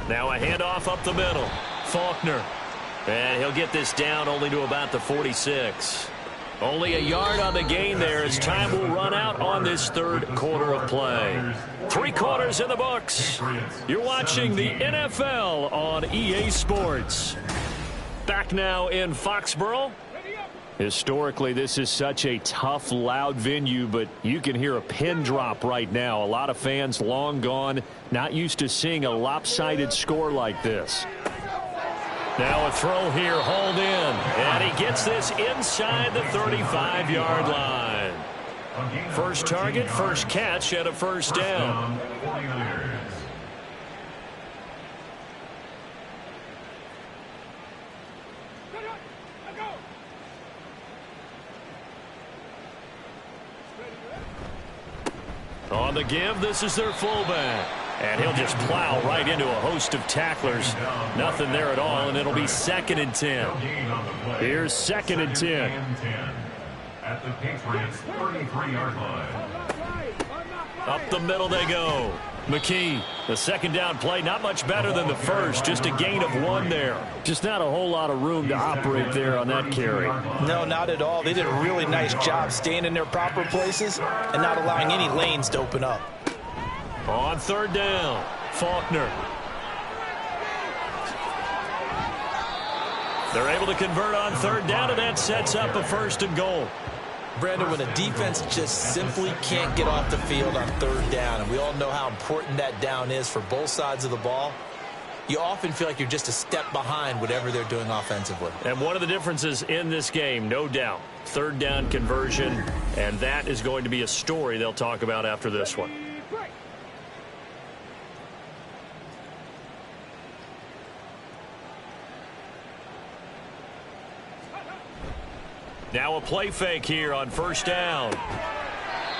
Now a handoff up the middle. Faulkner. And he'll get this down only to about the 46. Only a yard on the gain there as time will run out on this third quarter of play. 3 quarters in the books. You're watching the NFL on EA Sports. Back now in Foxborough. Historically, this is such a tough, loud venue, but you can hear a pin drop right now. A lot of fans long gone, not used to seeing a lopsided score like this. Now a throw here, hauled in, and he gets this inside the 35-yard line. First target, first catch, and a first down. On the give, this is their fullback. And he'll just plow right into a host of tacklers. Nothing there at all, and it'll be 2nd and 10. Here's 2nd and 10. At the Patriots' 33-yard line. Up the middle they go. McKee, the second down play, not much better than the first. Just a gain of 1 there. Just not a whole lot of room to operate there on that carry. No, not at all. They did a really nice job staying in their proper places and not allowing any lanes to open up. On 3rd down, Faulkner. They're able to convert on 3rd down, and that sets up a 1st and goal. Brandon, when a defense just simply can't get off the field on 3rd down, and we all know how important that down is for both sides of the ball, you often feel like you're just a step behind whatever they're doing offensively. And one of the differences in this game, no doubt, 3rd down conversion, and that is going to be a story they'll talk about after this one. Now a play fake here on 1st down.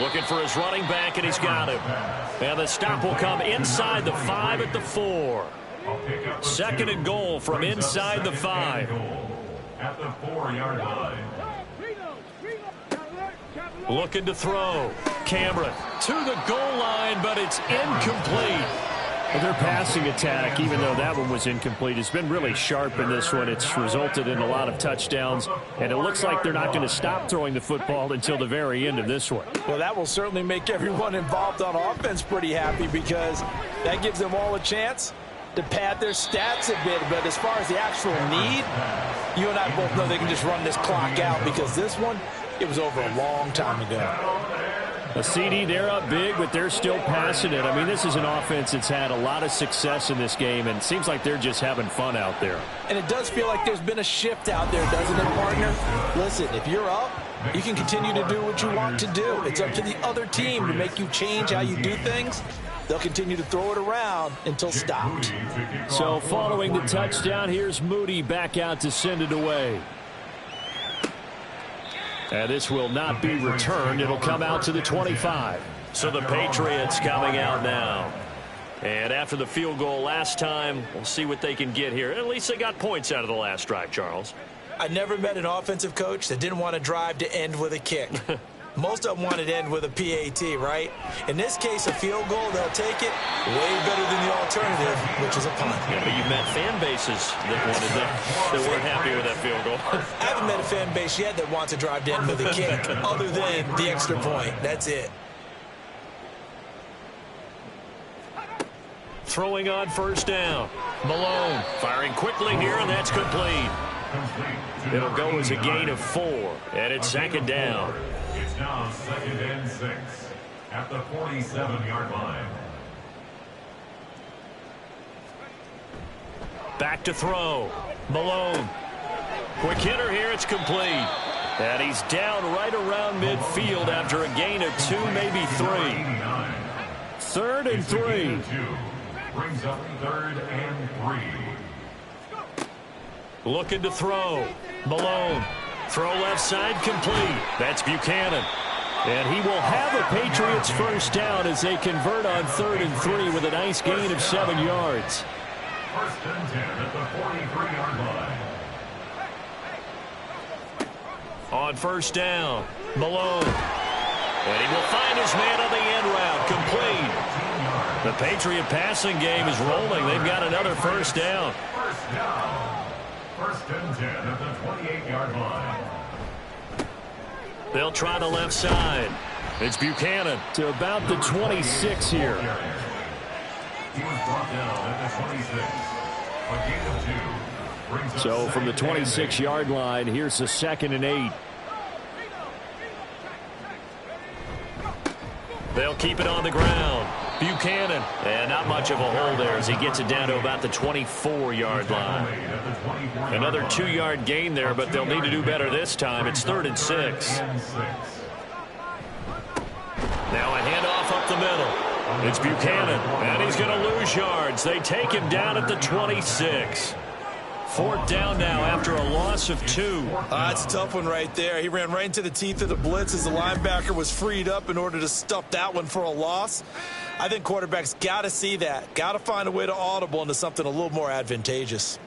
Looking for his running back, and he's got him. And the stop will come inside the 5 at the 4. 2nd and goal from inside the 5. At the 4-yard line. Looking to throw. Cameron to the goal line, but it's incomplete. Well, their passing attack, even though that one was incomplete, has been really sharp in this one. It's resulted in a lot of touchdowns, and it looks like they're not going to stop throwing the football until the very end of this one. Well, that will certainly make everyone involved on offense pretty happy because that gives them all a chance to pad their stats a bit. But as far as the actual need, you and I both know they can just run this clock out because this one, it was over a long time ago. A CD, they're up big, but they're still passing it. I mean, this is an offense that's had a lot of success in this game, and it seems like they're just having fun out there. And it does feel like there's been a shift out there, doesn't it, partner? Listen, if you're up, you can continue to do what you want to do. It's up to the other team to make you change how you do things. They'll continue to throw it around until stopped. So following the touchdown, here's Moody back out to send it away. And this will not be returned. It'll come out to the 25. So the Patriots coming out now. And after the field goal last time, we'll see what they can get here. At least they got points out of the last drive, Charles. I never met an offensive coach that didn't want to drive to end with a kick. Most of them wanted to end with a PAT, right? In this case, a field goal, they'll take it way better than the alternative, which is a punt. Yeah, but you've met fan bases that wanted that weren't happy with that field goal. I haven't met a fan base yet that wants to drive to end with a kick, other than the extra point. That's it. Throwing on 1st down. Malone firing quickly here, and that's complete. It'll go as a gain of 4, and it's 2nd down. It's now 2nd and 6 at the 47-yard line. Back to throw. Malone. Quick hitter here. It's complete. And he's down right around midfield after a gain of 2, maybe 3. 3rd and 3. Brings up 3rd and 3. Looking to throw. Malone. Throw left side complete. That's Buchanan. And he will have a Patriots 1st down as they convert on 3rd and 3 with a nice gain of 7 yards. 1st and 10 at the 43-yard line. On 1st down, Malone. And he will find his man on the end route, complete. The Patriot passing game is rolling. They've got another 1st down. 1st down. 1st and 10 at the 28-yard line. They'll try the left side. It's Buchanan to about the 26 here. He was brought down at the 26. A gain of 2. Brings up So from the second and 26-yard line, here's the 2nd and 8. They'll keep it on the ground. Buchanan. And not much of a hole there as he gets it down to about the 24-yard line. Another 2-yard gain there, but they'll need to do better this time. It's 3rd and 6. Now a handoff up the middle. It's Buchanan, and he's going to lose yards. They take him down at the 26. 4th down now after a loss of 2. That's a tough one right there. He ran right into the teeth of the blitz as the linebacker was freed up in order to stuff that one for a loss. I think quarterbacks got to see that. Got to find a way to audible into something a little more advantageous.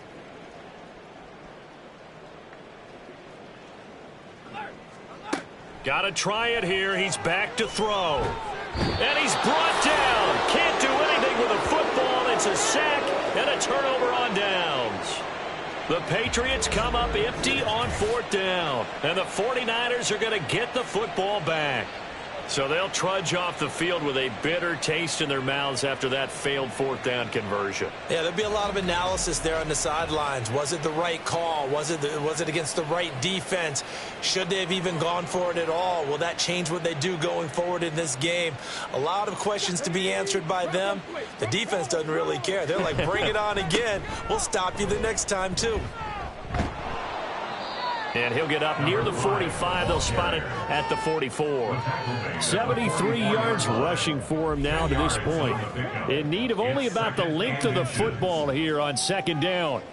Got to try it here. He's back to throw. And he's brought down. Can't do anything with a football. It's a sack and a turnover on downs. The Patriots come up empty on 4th down. And the 49ers are going to get the football back. So they'll trudge off the field with a bitter taste in their mouths after that failed 4th down conversion. Yeah, there'll be a lot of analysis there on the sidelines. Was it the right call? Was it against the right defense? Should they have even gone for it at all? Will that change what they do going forward in this game? A lot of questions to be answered by them. The defense doesn't really care. They're like, bring it on again. We'll stop you the next time, too. And he'll get up near the 45. They'll spot it at the 44. 73 yards rushing for him now to this point. In need of only about the length of the football here on 2nd down.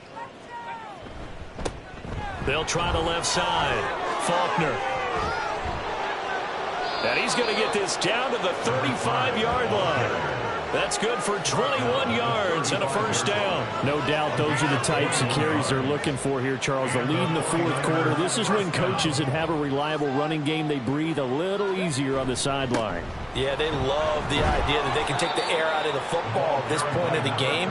They'll try the left side. Faulkner. And he's going to get this down to the 35-yard line. That's good for 21 yards and a 1st down. No doubt those are the types of carries they're looking for here, Charles. The lead in the 4th quarter. This is when coaches that have a reliable running game, they breathe a little easier on the sideline. Yeah, they love the idea that they can take the air out of the football at this point of the game.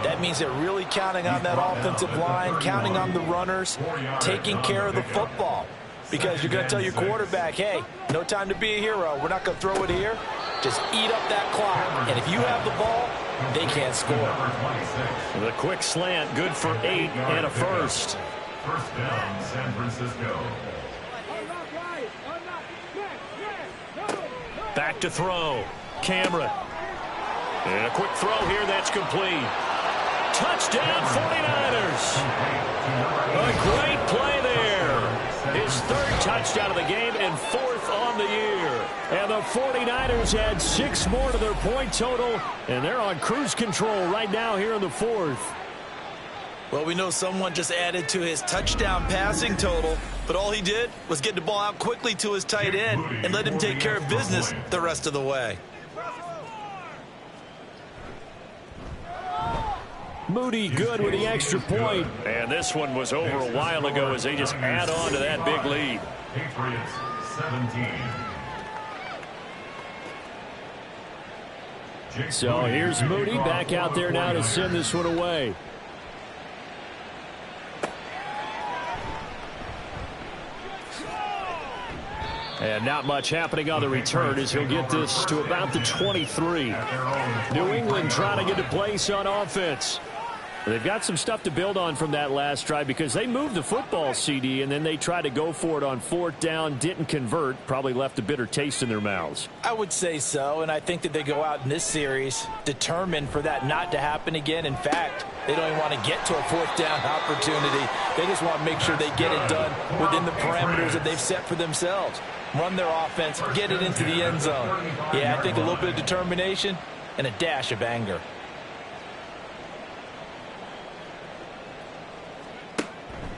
That means they're really counting on that offensive line, counting on the runners, taking care of the football. Because you're going to tell your quarterback, hey, no time to be a hero. We're not going to throw it here. Just eat up that clock. And if you have the ball, they can't score. The quick slant, good for 8 and a 1st. 1st down, San Francisco. Back to throw. Cameron. And a quick throw here. That's complete. Touchdown, 49ers. A great play there. His 3rd touchdown of the game and 4th on the year. And the 49ers had 6 more to their point total, and they're on cruise control right now here in the 4th. Well, we know someone just added to his touchdown passing total, but all he did was get the ball out quickly to his tight end and let him take care of business the rest of the way. Moody good with the extra point. And this one was over a while ago as they just add on to that big lead. Patriots 17. So here's Moody back out there now to send this one away. And not much happening on the return as he'll get this to about the 23. New England trying to get a place on offense. They've got some stuff to build on from that last drive because they moved the football, CD, and then they tried to go for it on 4th down, didn't convert, probably left a bitter taste in their mouths. I would say so, and I think that they go out in this series determined for that not to happen again. In fact, they don't even want to get to a 4th down opportunity. They just want to make sure they get it done within the parameters that they've set for themselves. Run their offense, get it into the end zone. Yeah, I think a little bit of determination and a dash of anger.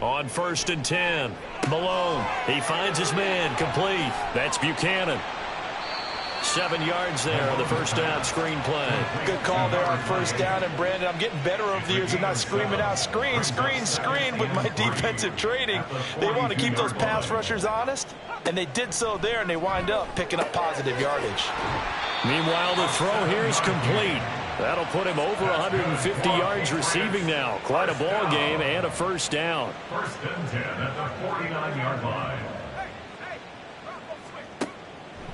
On 1st and 10, Malone. He finds his man, complete. That's Buchanan. 7 yards there on the 1st down screen play. Good call there on 1st down. And, Brandon, I'm getting better over the years of not screaming out, screen, screen, screen with my defensive training. They want to keep those pass rushers honest, and they did so there, and they wind up picking up positive yardage. Meanwhile, the throw here is complete. That'll put him over 150 yards receiving now. Quite a ball game and a 1st down. 1st and 10 at the 49-yard line.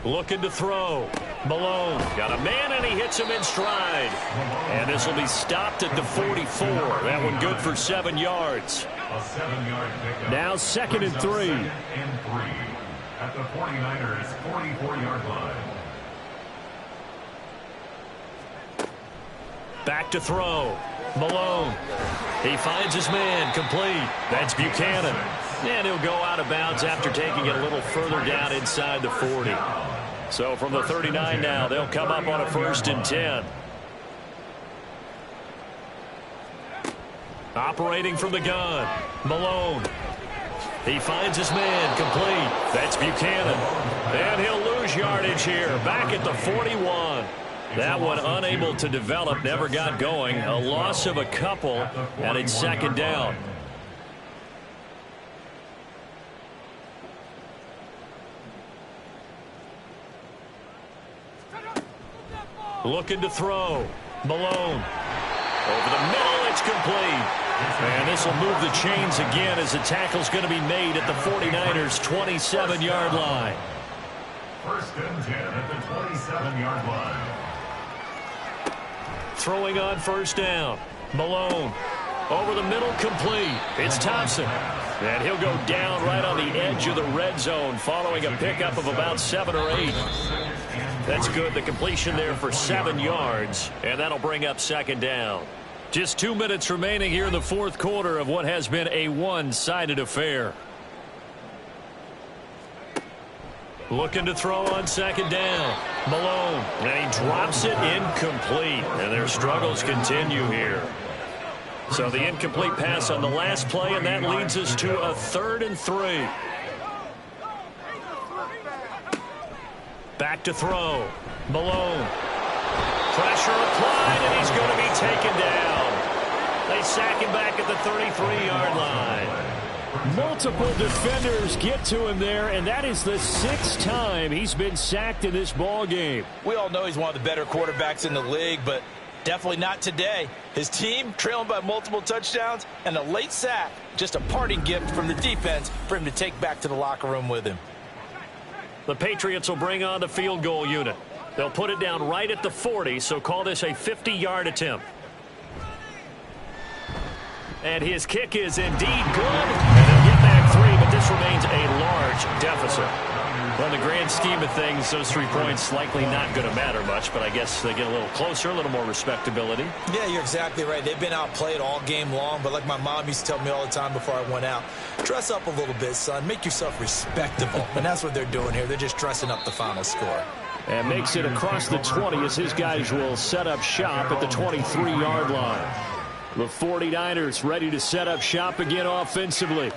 Looking to throw. Malone got a man, and he hits him in stride. And this will be stopped at the 44. That one good for 7 yards. A 7-yard pickup. Now 2nd and 3. 2nd and 3 at the 49ers 44-yard line. Back to throw. Malone. He finds his man. Complete. That's Buchanan. And he'll go out of bounds after taking it a little further down inside the 40. So from the 39 now, they'll come up on a 1st and 10. Operating from the gun. Malone. He finds his man. Complete. That's Buchanan. And he'll lose yardage here. Back at the 41. That one unable to develop, never got going. A loss of a couple, and it's 2nd down. Looking to throw. Malone. Over the middle, it's complete. And this will move the chains again as the tackle's going to be made at the 49ers' 27-yard line. 1st and 10 at the 27-yard line. Throwing on 1st down. Malone. Over the middle, complete. It's Thompson. And he'll go down right on the edge of the red zone following a pickup of about 7 or 8. That's good. The completion there for 7 yards. And that'll bring up 2nd down. Just 2 minutes remaining here in the 4th quarter of what has been a one-sided affair. Looking to throw on 2nd down. Malone. And he drops it incomplete. And their struggles continue here. So the incomplete pass on the last play, and that leads us to a 3rd and 3. Back to throw. Malone. Pressure applied, and he's going to be taken down. They sack him back at the 33-yard line. Multiple defenders get to him there, and that is the 6th time he's been sacked in this ball game. We all know he's one of the better quarterbacks in the league, but definitely not today. His team trailing by multiple touchdowns, and a late sack, just a parting gift from the defense for him to take back to the locker room with him. The Patriots will bring on the field goal unit. They'll put it down right at the 40, so call this a 50-yard attempt. And his kick is indeed good. And they'll get back 3, but this remains a large deficit. Well, in the grand scheme of things, those 3 points likely not going to matter much, but I guess they get a little closer, a little more respectability. Yeah, you're exactly right. They've been outplayed all game long, but like my mom used to tell me all the time before I went out, dress up a little bit, son. Make yourself respectable. And that's what they're doing here. They're just dressing up the final score. And makes it across the 20 as his guys will set up shop at the 23-yard line. The 49ers ready to set up shop again offensively.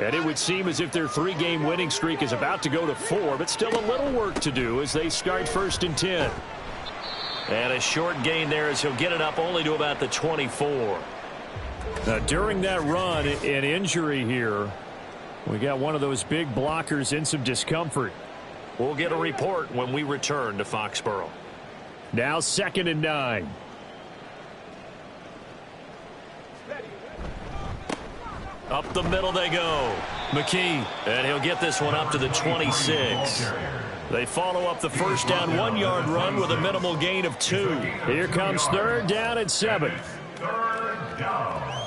And it would seem as if their 3-game winning streak is about to go to 4, but still a little work to do as they start 1st and 10. And a short gain there as he'll get it up only to about the 24. Now, during that run, an injury here. We got one of those big blockers in some discomfort. We'll get a report when we return to Foxborough. Now 2nd and 9. Up the middle they go. McKee, and he'll get this one up to the 26. They follow up the 1st down 1-yard run with a minimal gain of 2. Here comes 3rd down and 7. 3rd down.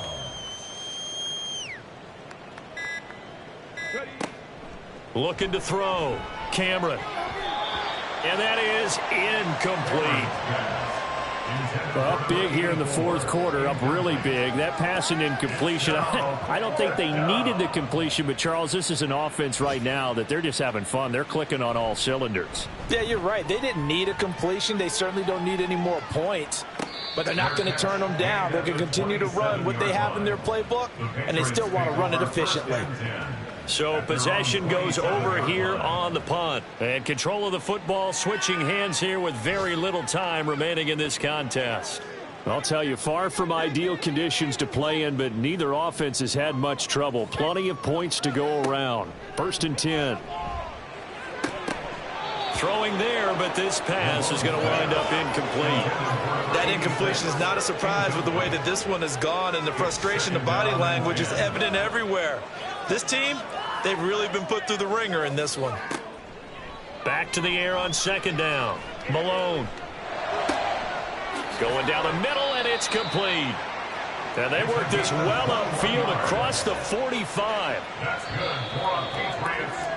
Looking to throw. Cameron. And that is incomplete. Up big here in the 4th quarter, up really big. That pass and incompletion, I don't think they needed the completion, but Charles, this is an offense right now that they're just having fun. They're clicking on all cylinders. Yeah, you're right. They didn't need a completion. They certainly don't need any more points, but they're not going to turn them down. They're going to continue to run what they have in their playbook, and they still want to run it efficiently. So possession goes over here on the punt. And control of the football switching hands here with very little time remaining in this contest. I'll tell you, far from ideal conditions to play in, but neither offense has had much trouble. Plenty of points to go around. 1st and 10. Throwing there, but this pass is going to wind up incomplete. That incompletion is not a surprise with the way that this one has gone, and the frustration, the body language is evident everywhere. This team, they've really been put through the ringer in this one. Back to the air on second down. Malone. Going down the middle, and it's complete. And they work this well upfield across the 45. That's good for a Patriots.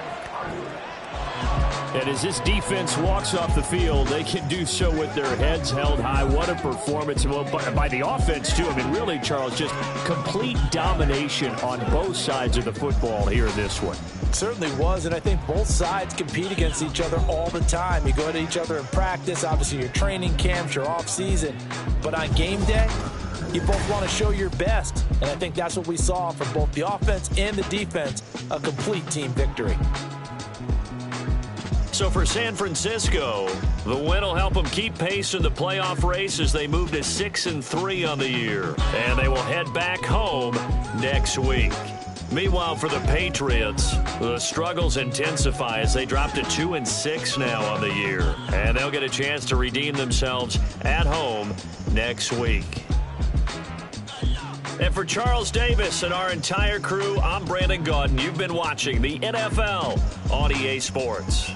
And as this defense walks off the field, they can do so with their heads held high. What a performance by the offense, too. I mean, really, Charles, just complete domination on both sides of the football here in this one. Certainly was, and I think both sides compete against each other all the time. You go to each other in practice, obviously your training camps, your off-season. But on game day, you both want to show your best. And I think that's what we saw from both the offense and the defense, a complete team victory. So for San Francisco, the win will help them keep pace in the playoff race as they move to 6-3 on the year. And they will head back home next week. Meanwhile, for the Patriots, the struggles intensify as they drop to 2-6 now on the year. And they'll get a chance to redeem themselves at home next week. And for Charles Davis and our entire crew, I'm Brandon Gaudin. You've been watching the NFL on EA Sports.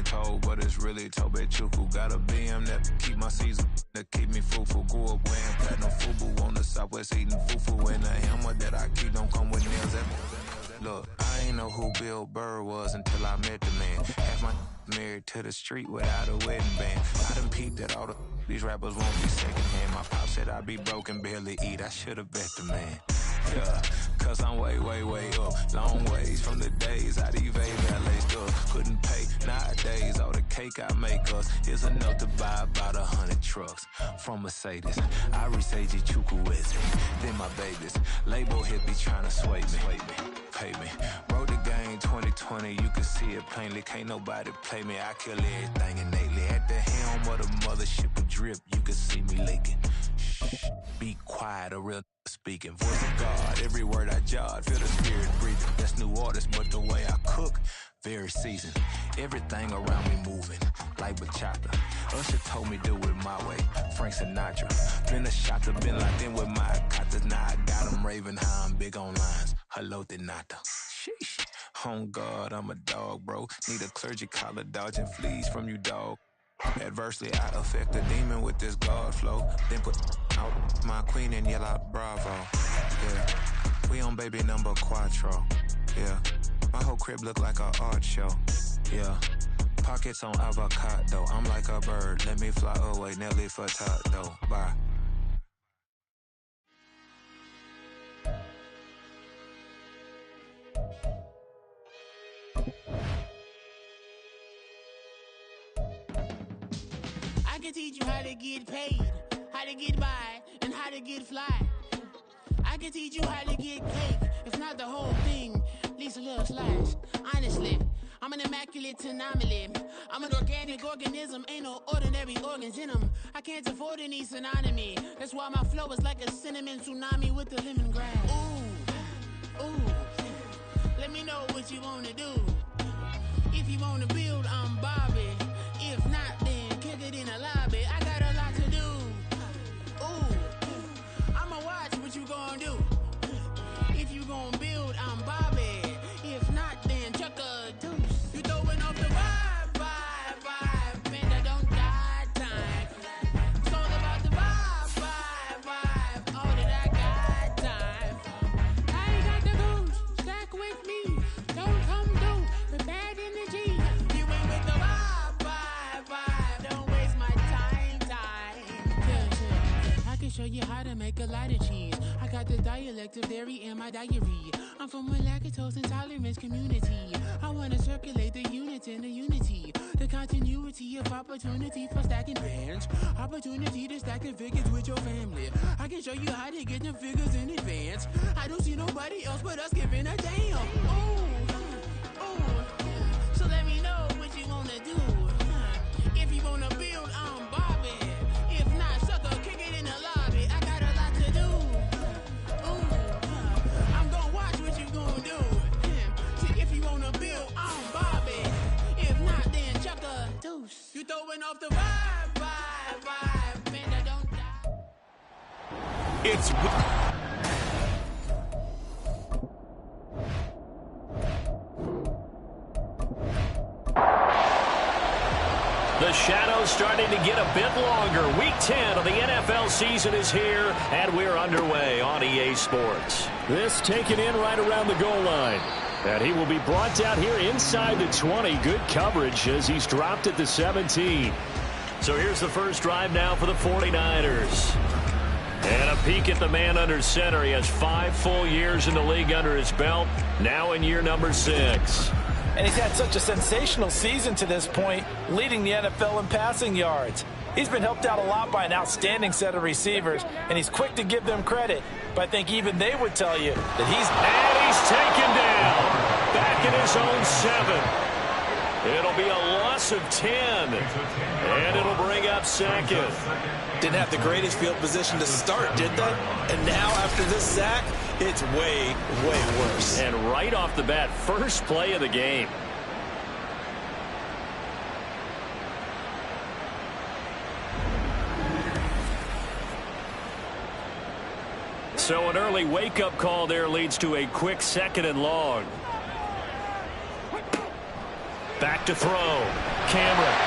told, but it's really Tobe Chuku. Got a BM that keep my season, that keep me fruitful. Grew up wearing platinum FUBU on the Southwest eating fufu. And the hammer that I keep don't come with nails. Look, I ain't know who Bill Burr was until I met the man. Half my married to the street without a wedding band. I done peeped that all these rappers won't be secondhand. My pop said I'd be broke and barely eat. I should've bet the man. Yeah, cause I'm way, way, way up. Long ways from the days I evade valet stuff. Couldn't pay nowadays. All the cake I make us is enough to buy about 100 trucks from Mercedes. I resage Chukwueze, then my babies. Label hippie trying to sway me. Pay me. Wrote the game 2020, you can see it plainly. Can't nobody play me. I kill everything innately. At the helm of the mothership of drip, you can see me leaking. Shh, be quiet, a real speaking. Voice of God, every word I jot, feel the spirit breathing. That's new artist, but the way I cook, very seasoned. Everything around me moving, like bachata. Usher told me do it my way, Frank Sinatra. Been a shot to been locked in with my katas. Now I got them raving how I'm big on lines. Hello, Denata. Sheesh. On God, I'm a dog, bro. Need a clergy collar, dodging fleas from you, dog. Adversely, I affect the demon with this God flow. Then put out my queen and yell out bravo. Yeah, we on baby number quattro. Yeah, my whole crib look like a art show. Yeah, pockets on avocado. I'm like a bird, let me fly away. Nelly Furtado, bye. I can teach you how to get paid, how to get by, and how to get fly. I can teach you how to get cake, if not the whole thing, at least a little slice. Honestly, I'm an immaculate anomaly. I'm an organic organism, ain't no ordinary organs in them. I can't afford any synonymy. That's why my flow is like a cinnamon tsunami with the lemongrass. Ooh, ooh, let me know what you wanna do. If you wanna build, I'm Bobby. If not, then kick it in the lobby. I got a lot to do. Ooh, I'ma watch what you gonna do. If you gonna build, I'm Bobby. If not, then chuck a deuce. You throwing off the vibe, man, I don't got time. It's all about the vibe, all that I got time. I ain't got the goose, stack with me. Don't come through with bad energy. You ain't with the vibe, don't waste my time. Yeah, I can show you how to make a lot of cheese. I got the dialect of dairy in my diary. I'm from a lactose intolerance community. I wanna circulate the units in the unity. The continuity of opportunity for stacking bands. Opportunity to stack the figures with your family. I can show you how to get the figures in advance. I don't see nobody else but us giving a damn. Ooh, so let me know what you wanna do. If you wanna build, I'm Bobby. If not, sucker, kick it in the lobby. I got a lot to do. Ooh, I'm gonna watch what you gonna do. See, if you wanna build, I'm Bobby. If not, then chuck a deuce. You throwing off the vibe, man, I don't die. It's... The shadow's starting to get a bit longer. Week 10 of the NFL season is here, and we're underway on EA Sports. This taken in right around the goal line. And he will be brought down here inside the 20. Good coverage as he's dropped at the 17. So here's the first drive now for the 49ers. And a peek at the man under center. He has 5 full years in the league under his belt, now in year number 6. And he's had such a sensational season to this point, leading the NFL in passing yards. He's been helped out a lot by an outstanding set of receivers, and he's quick to give them credit. But I think even they would tell you that he's taken down. Back in his own 7. It'll be a loss of 10. And it'll bring up second. Didn't have the greatest field position to start, did they? And now after this sack, it's way, way worse. And right off the bat, first play of the game. So an early wake-up call there leads to a quick 2nd and long. Back to throw. Cameron.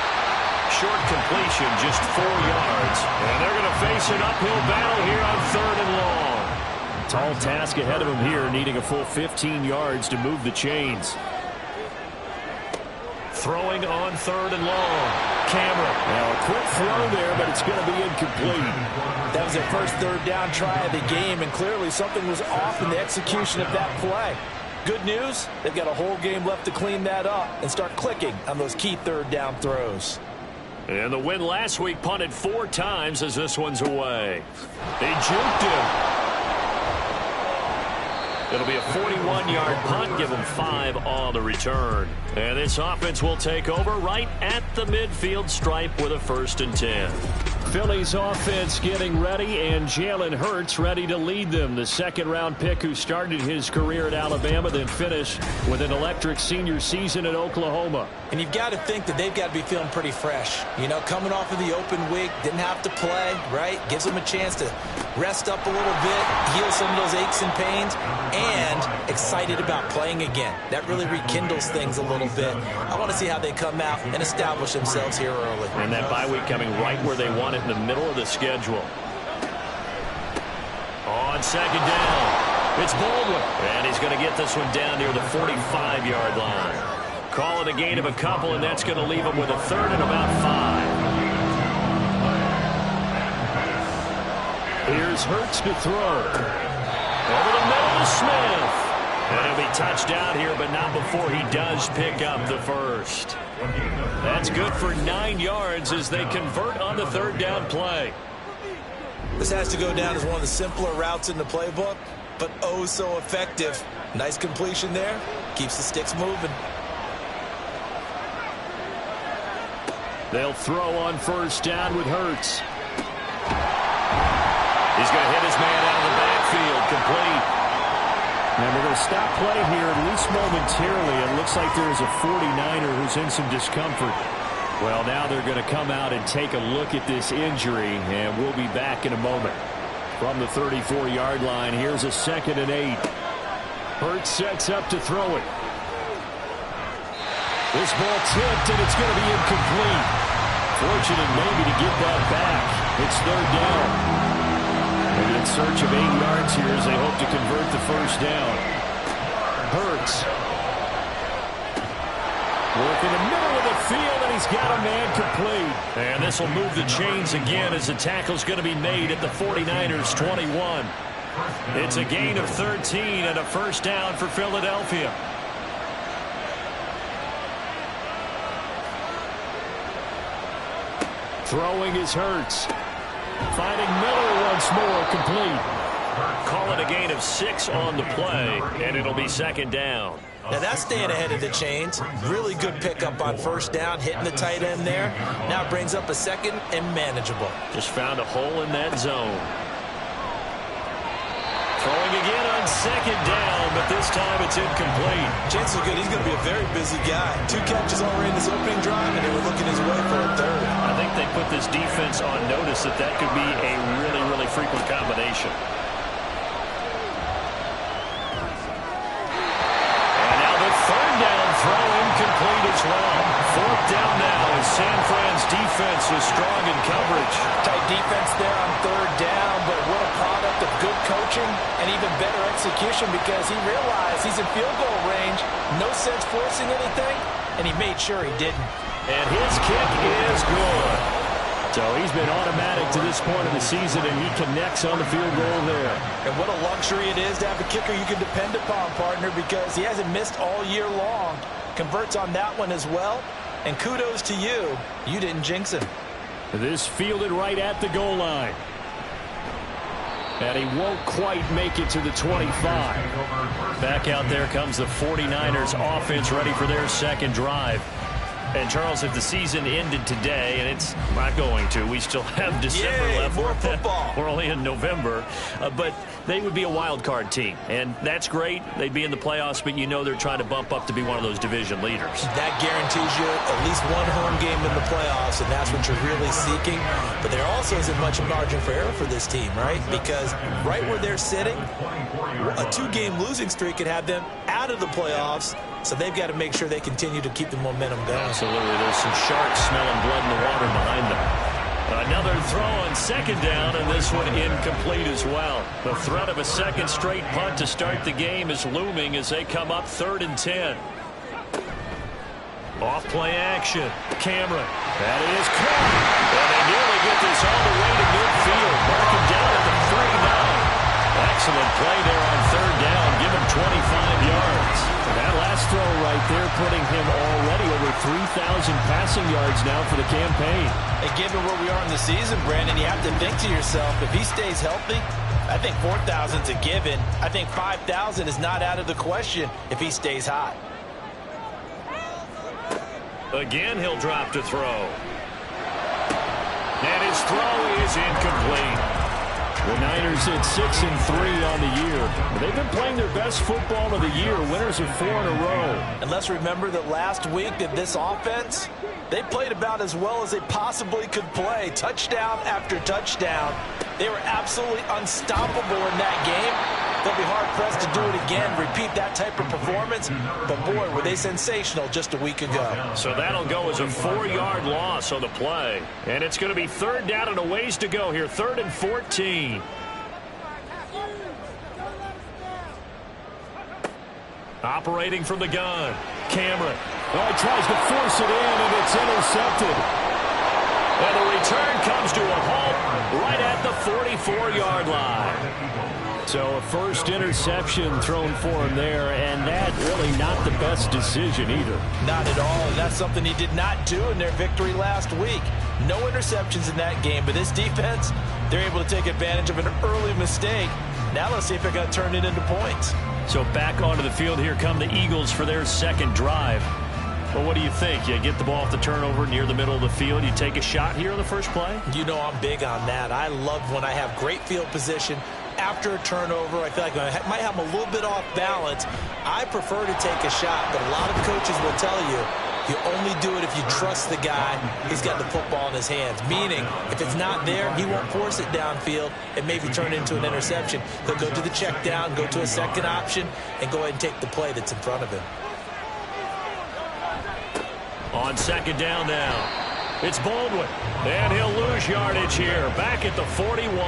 Short completion, just 4 yards. And they're going to face an uphill battle here on 3rd and long. Tall task ahead of him here, needing a full 15 yards to move the chains. Throwing on 3rd and long. Cameron. Now a quick throw there, but it's going to be incomplete. That was their first 3rd down try of the game, and clearly something was off in the execution of that play. Good news, they've got a whole game left to clean that up and start clicking on those key 3rd down throws. And the win last week punted 4 times as this one's away. They juked him. It'll be a 41-yard punt, give them 5 on the return. And this offense will take over right at the midfield stripe with a 1st and 10. Philly's offense getting ready, and Jalen Hurts ready to lead them. The 2nd-round pick who started his career at Alabama, then finished with an electric senior season at Oklahoma. And you've got to think that they've got to be feeling pretty fresh. You know, coming off of the open week, didn't have to play, right? Gives them a chance to rest up a little bit, heal some of those aches and pains, and excited about playing again. That really rekindles things a little bit. I want to see how they come out and establish themselves here early. And that bye week coming right where they want it, in the middle of the schedule. On 2nd down, it's Baldwin. And he's going to get this one down near the 45-yard line. Call it a gain of a couple, and that's going to leave him with a 3rd and about 5. Here's Hurts to throw. Over the middle to Smith. And he'll be touched out here, but not before he does pick up the 1st. That's good for 9 yards as they convert on the 3rd down play. This has to go down as one of the simpler routes in the playbook, but oh so effective. Nice completion there. Keeps the sticks moving. They'll throw on 1st down with Hurts. He's going to hit his man out of the backfield. Complete. And we're going to stop play here, at least momentarily. It looks like there is a 49er who's in some discomfort. Well, now they're going to come out and take a look at this injury, and we'll be back in a moment. From the 34-yard line, here's a 2nd and 8. Hurts sets up to throw it. This ball tipped, and it's going to be incomplete. Fortunate maybe to get that back. It's 3rd down. And in search of 8 yards here as they hope to convert the 1st down. Hurts. Work in the middle of the field, and he's got a man complete. And this will move the chains again as the tackle's going to be made at the 49ers' 21. It's a gain of 13 and a 1st down for Philadelphia. Throwing is Hurts. Finding Miller once more, complete. Call it a gain of 6 on the play, and it'll be 2nd down. Now that's staying ahead of the chains. Really good pickup on 1st down, hitting the tight end there. Now brings up a 2nd and manageable. Just found a hole in that zone. Throwing again on 2nd down, but this time it's incomplete. Chances are good he's going to be a very busy guy. 2 catches already in this opening drive, and they were looking his way for a 3rd. I think they put this defense on notice that that could be a really, really frequent combination. And now the 3rd down throw incomplete as well. 4th down now as San Fran's defense is strong in coverage. Tight defense there on 3rd down, but what a product of good coaching and even better execution, because he realized he's in field goal range. No sense forcing anything, and he made sure he didn't. And his kick is good. So he's been automatic to this point of the season, and he connects on the field goal there. And what a luxury it is to have a kicker you can depend upon, partner, because he hasn't missed all year long. Converts on that one as well. And kudos to you. You didn't jinx him. This fielded right at the goal line. And he won't quite make it to the 25. Back out there comes the 49ers offense ready for their 2nd drive. And, Charles, if the season ended today, and it's not going to, we still have December left. More football. We're only in November. But they would be a wild card team. And that's great. They'd be in the playoffs, but you know they're trying to bump up to be one of those division leaders. That guarantees you at least one home game in the playoffs, and that's what you're really seeking. But there also isn't much margin for error for this team, right? Because right where they're sitting, a 2-game losing streak could have them out of the playoffs, so they've got to make sure they continue to keep the momentum going. Absolutely. There's some sharks smelling blood in the water behind them. Another throw on second down, and this one incomplete as well. The threat of a second straight punt to start the game is looming as they come up 3rd and 10. Off play action. Cameron. That is caught. And they nearly get this all the way to midfield. Marking down at the 3-9. Excellent play there on 3rd down. Give him 25 yards. And that last throw right there putting him already over 3,000 passing yards now for the campaign. And given where we are in the season, Brandon, you have to think to yourself, if he stays healthy, I think 4,000's a given. I think 5,000 is not out of the question if he stays hot. Again, he'll drop to throw. And his throw is incomplete. The Niners at 6-3 on the year. They've been playing their best football of the year. Winners of 4 in a row. And let's remember that last week that this offense, they played about as well as they possibly could play. Touchdown after touchdown. They were absolutely unstoppable in that game. They'll be hard-pressed to do it again, repeat that type of performance. But, boy, were they sensational just a week ago. So that'll go as a 4-yard loss on the play. And it's going to be 3rd down and a ways to go here. 3rd and 14. Operating from the gun. Cameron. Oh, he tries to force it in, and it's intercepted. And the return comes to a halt right at the 44-yard line. So a first interception thrown for him there, and that really not the best decision either. Not at all, and that's something he did not do in their victory last week. No interceptions in that game, but this defense, they're able to take advantage of an early mistake. Now let's see if they're going to turn it into points. So back onto the field, here come the Eagles for their second drive. Well, what do you think? You get the ball off the turnover near the middle of the field. You take a shot here on the first play? You know I'm big on that. I love when I have great field position. After a turnover, I feel like I might have them a little bit off balance. I prefer to take a shot, but a lot of coaches will tell you, you only do it if you trust the guy who's got the football in his hands. Meaning, if it's not there, he won't force it downfield and maybe turn it into an interception. He'll go to the check down, go to a second option, and go ahead and take the play that's in front of him. On second down now. It's Baldwin, and he'll lose yardage here, back at the 41.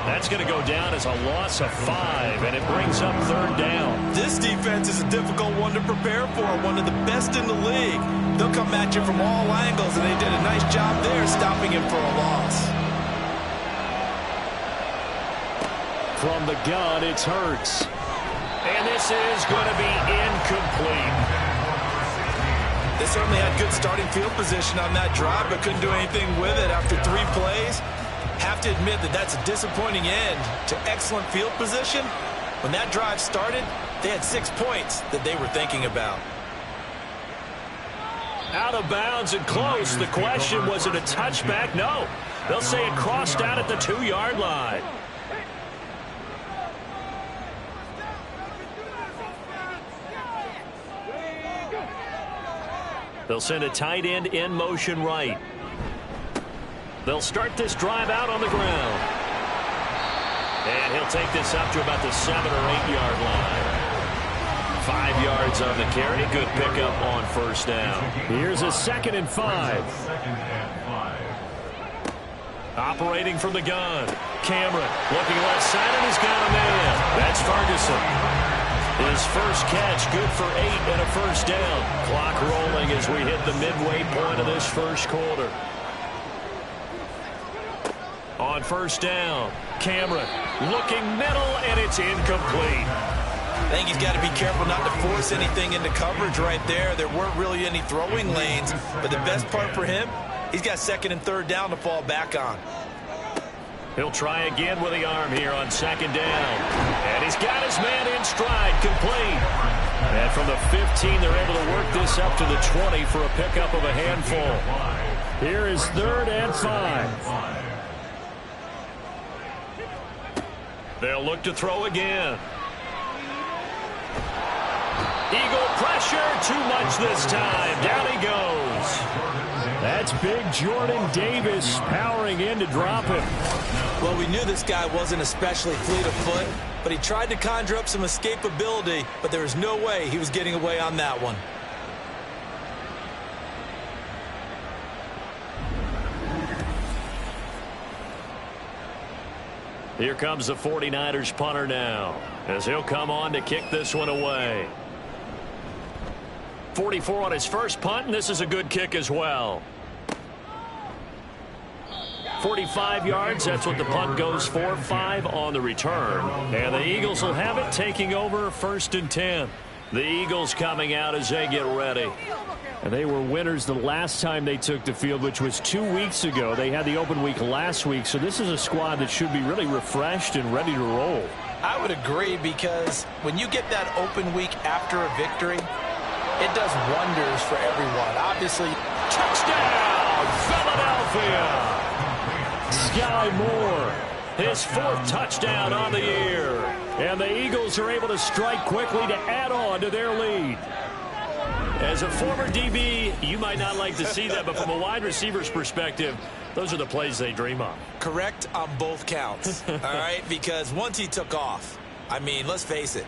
That's going to go down as a loss of 5, and it brings up 3rd down. This defense is a difficult one to prepare for, one of the best in the league. They'll come at you from all angles, and they did a nice job there stopping him for a loss. From the gun, it's Hurts. And this is going to be incomplete. They certainly had good starting field position on that drive, but couldn't do anything with it after 3 plays. Have to admit that that's a disappointing end to excellent field position. When that drive started, they had 6 points that they were thinking about. Out of bounds and close. The question, was it a touchback? No. They'll say it crossed out at the 2-yard line. They'll send a tight end in motion right. They'll start this drive out on the ground. And he'll take this up to about the 7 or 8-yard line. 5 yards on the carry. Good pickup on first down. Here's a 2nd and 5. Operating from the gun. Cameron looking left side, and he's got a man. That's Ferguson. His first catch, good for 8 and a first down. Clock rolling as we hit the midway point of this first quarter. On first down, Cameron looking middle, and it's incomplete. I think he's got to be careful not to force anything into coverage right there. There weren't really any throwing lanes, but the best part for him, he's got 2nd and 3rd down to fall back on. He'll try again with the arm here on 2nd down. And he's got his man in stride, complete. And from the 15, they're able to work this up to the 20 for a pickup of a handful. Here is 3rd and 5. They'll look to throw again. Eagle pressure, too much this time. Down he goes. That's big Jordan Davis powering in to drop him. Well, we knew this guy wasn't especially fleet of foot, but he tried to conjure up some escapability, but there was no way he was getting away on that one. Here comes the 49ers punter now, as he'll come on to kick this one away. 44 on his first punt, and this is a good kick as well. 45 yards, that's what the punt goes for. 5 on the return. And the Eagles will have it, taking over 1st and 10. The Eagles coming out as they get ready. And they were winners the last time they took the field, which was 2 weeks ago. They had the open week last week, so this is a squad that should be really refreshed and ready to roll. I would agree, because when you get that open week after a victory, it does wonders for everyone. Obviously, touchdown, Philadelphia! Sky Moore, his 4th touchdown on the year. And the Eagles are able to strike quickly to add on to their lead. As a former DB, you might not like to see that, but from a wide receiver's perspective, those are the plays they dream of. Correct on both counts, all right? Because once he took off, I mean, let's face it,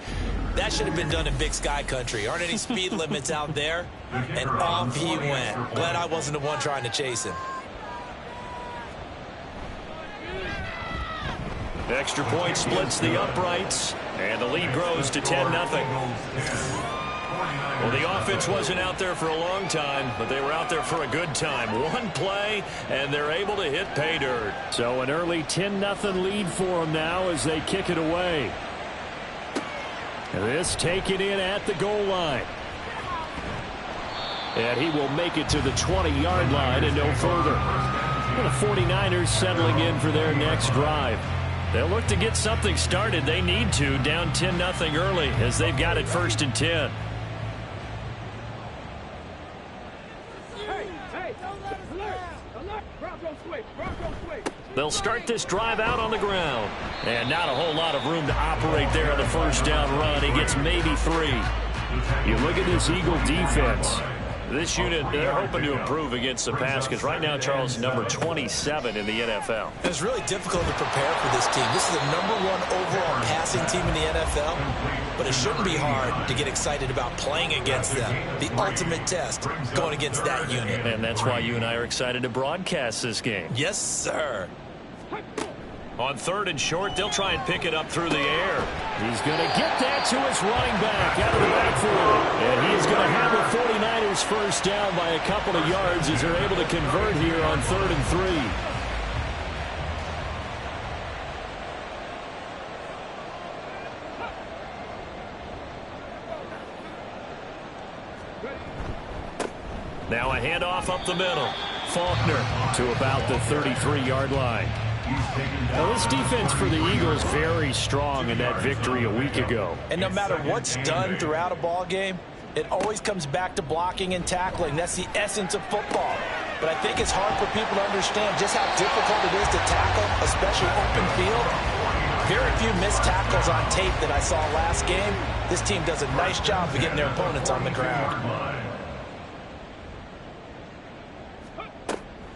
that should have been done in Big Sky country. Aren't any speed limits out there? And off he went. Glad I wasn't the one trying to chase him. Extra point splits the uprights, and the lead grows to 10-0. Well, the offense wasn't out there for a long time, but they were out there for a good time. One play, and they're able to hit pay dirt. So an early 10-0 lead for them now as they kick it away. This taken in at the goal line. And he will make it to the 20-yard line and no further. The 49ers settling in for their next drive. They'll look to get something started. They need to, down 10-0 early, as they've got it 1st and 10. They'll start this drive out on the ground. And not a whole lot of room to operate there on the first down run. He gets maybe 3. You look at this Eagle defense. This unit, they're hoping to improve against the pass, because right now, Charles, number 27 in the NFL. It's really difficult to prepare for this team. This is the #1 overall passing team in the NFL, but it shouldn't be hard to get excited about playing against them. The ultimate test, going against that unit. And that's why you and I are excited to broadcast this game. Yes, sir. On 3rd and short, they'll try and pick it up through the air. He's going to get that to his running back out of the backfield. And he is going to have the 49ers first down by a couple of yards as they're able to convert here on 3rd and 3. Now a handoff up the middle. Faulkner to about the 33-yard line. Now this defense for the Eagles very strong in that victory a week ago. And no matter what's done throughout a ball game, it always comes back to blocking and tackling. That's the essence of football. But I think it's hard for people to understand just how difficult it is to tackle, especially open field. Very few missed tackles on tape that I saw last game. This team does a nice job of getting their opponents on the ground.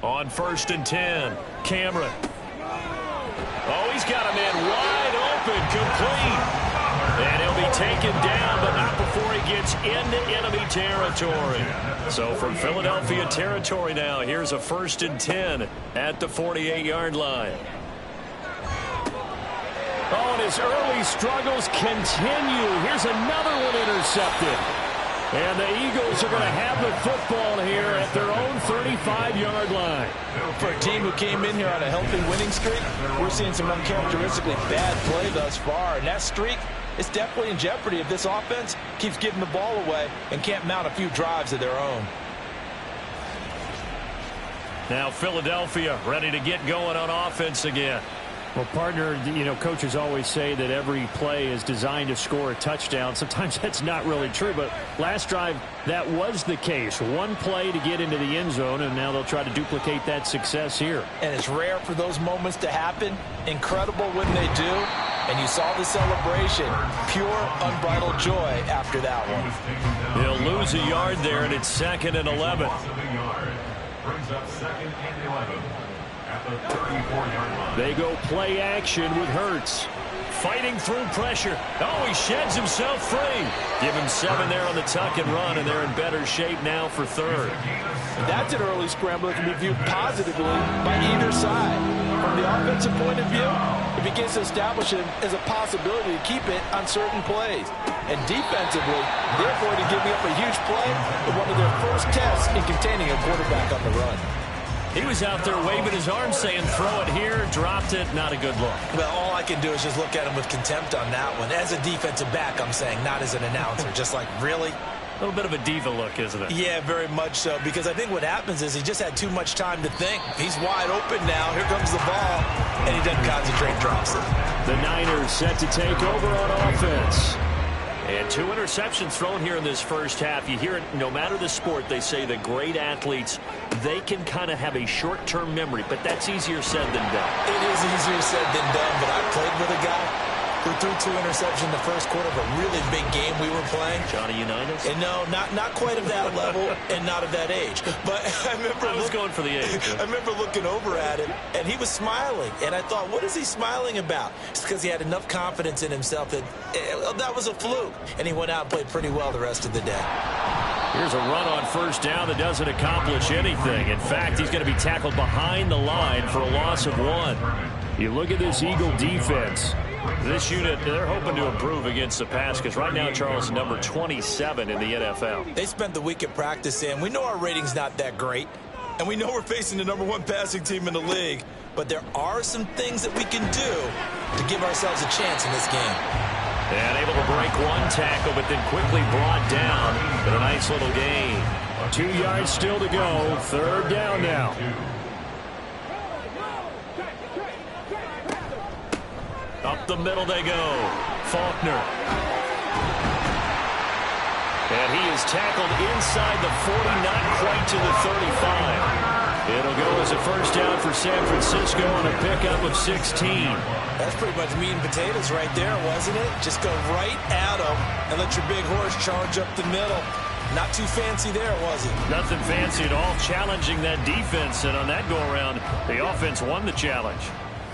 On 1st and 10, Cameron. Oh, he's got him in wide open, complete. And he'll be taken down, but not before he gets into enemy territory. So from Philadelphia territory now, here's a 1st and 10 at the 48-yard line. Oh, and his early struggles continue. Here's another one intercepted. And the Eagles are going to have the football here at their own 35-yard line. For a team who came in here on a healthy winning streak, we're seeing some uncharacteristically bad play thus far. And that streak is definitely in jeopardy if this offense keeps giving the ball away and can't mount a few drives of their own. Now Philadelphia ready to get going on offense again. Well, partner, you know, coaches always say that every play is designed to score a touchdown. Sometimes that's not really true, but last drive, that was the case. One play to get into the end zone, and now they'll try to duplicate that success here. And it's rare for those moments to happen. Incredible when they do. And you saw the celebration. Pure, unbridled joy after that one. He'll lose a yard there, and it's 2nd and 11. Brings up 2nd and 11 at the 34-yard line. They go play action with Hurts. Fighting through pressure. Oh, he sheds himself free. Give him 7 there on the tuck and run, and they're in better shape now for 3rd. That's an early scramble that can be viewed positively by either side. From the offensive point of view, it begins to establish it as a possibility to keep it on certain plays. And defensively, they're going to give up a huge play in one of their first tests in containing a quarterback on the run. He was out there waving his arm saying, throw it here, dropped it, not a good look. Well, all I can do is just look at him with contempt on that one. As a defensive back, I'm saying, not as an announcer. Just like, really? A little bit of a diva look, isn't it? Yeah, very much so, because I think what happens is he just had too much time to think. He's wide open now. Here comes the ball, and he doesn't concentrate, drops it. The Niners set to take over on offense. And 2 interceptions thrown here in this first half. You hear it, no matter the sport, they say the great athletes, they can kind of have a short-term memory, but that's easier said than done. It is easier said than done, but I played with a guy who threw 2 interceptions in the first quarter of a really big game we were playing. Johnny Unitas? And no, not quite of that level and not of that age. But I was going for the age. I remember looking over at him, and he was smiling. And I thought, what is he smiling about? It's because he had enough confidence in himself that that was a fluke. And he went out and played pretty well the rest of the day. Here's a run on first down that doesn't accomplish anything. In fact, he's going to be tackled behind the line for a loss of 1. You look at this Eagle defense. This unit, they're hoping to improve against the pass because right now Charles is number 27 in the NFL. They spent the week at practice in. We know our rating's not that great, and we know we're facing the #1 passing team in the league, but there are some things that we can do to give ourselves a chance in this game. And able to break 1 tackle, but then quickly brought down with a nice little gain. 2 yards still to go. 3rd down now. Up the middle they go. Faulkner. And he is tackled inside the 40, not quite to the 35. It'll go as a first down for San Francisco on a pickup of 16. That's pretty much meat and potatoes right there, wasn't it? Just go right at them and let your big horse charge up the middle. Not too fancy there, was it? Nothing fancy at all, challenging that defense. And on that go-around, the offense won the challenge.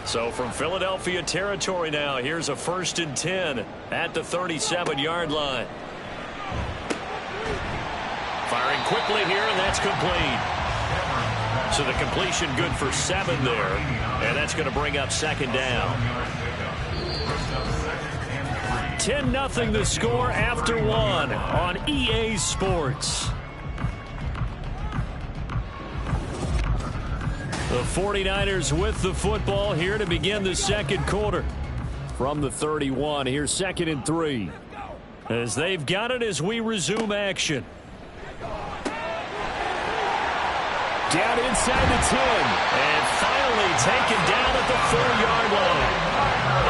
So from Philadelphia territory now, here's a 1st and 10 at the 37-yard line. Firing quickly here, and that's complete. So the completion good for 7 there, and that's going to bring up 2nd down. 10-0 the score after 1 on EA Sports. The 49ers with the football here to begin the 2nd quarter. From the 31, here's 2nd and 3. As they've got it as we resume action. Down inside the 10. And finally taken down at the 4-yard line.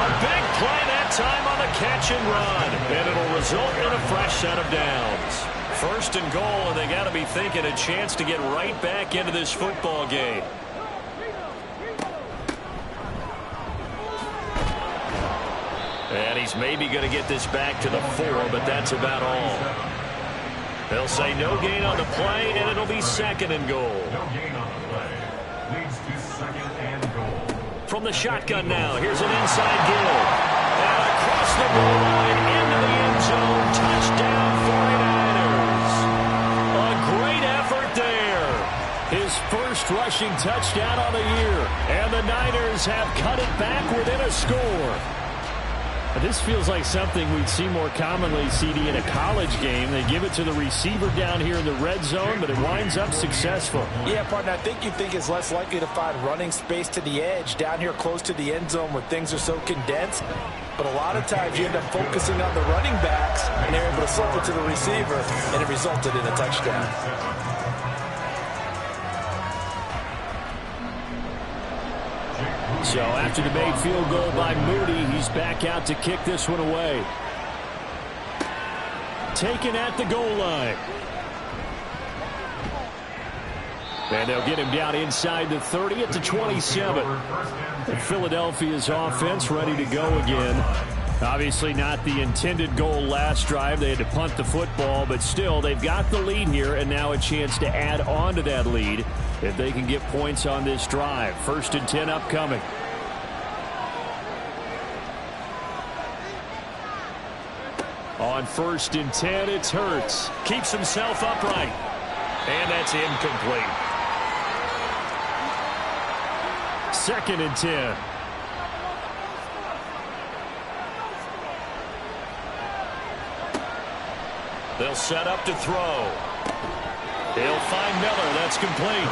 A big play that time on the catch and run. And it'll result in a fresh set of downs. 1st and goal, and they got to be thinking a chance to get right back into this football game. And he's maybe going to get this back to the 4, but that's about all. They'll say no gain on the play, and it'll be 2nd and goal. No gain on the play. Leads to 2nd and goal. From the shotgun now, here's an inside Gill. And across the goal line into the end zone. Touchdown 49ers. A great effort there. His first rushing touchdown on the year. And the Niners have cut it back within a score. This feels like something we'd see more commonly, CD, in a college game. They give it to the receiver down here in the red zone, but it winds up successful. Yeah, partner, I think you think it's less likely to find running space to the edge down here close to the end zone where things are so condensed. But a lot of times you end up focusing on the running backs, and they're able to slip it to the receiver, and it resulted in a touchdown. So after the made field goal by Moody, he's back out to kick this one away. Taken at the goal line. And they'll get him down inside the 30 at the 27. And Philadelphia's offense ready to go again. Obviously not the intended goal last drive. They had to punt the football, but still they've got the lead here and now a chance to add on to that lead if they can get points on this drive. 1st and 10 upcoming. On 1st and 10, it's Hurts. Keeps himself upright. And that's incomplete. 2nd and 10. They'll set up to throw. He'll find Miller. That's complete.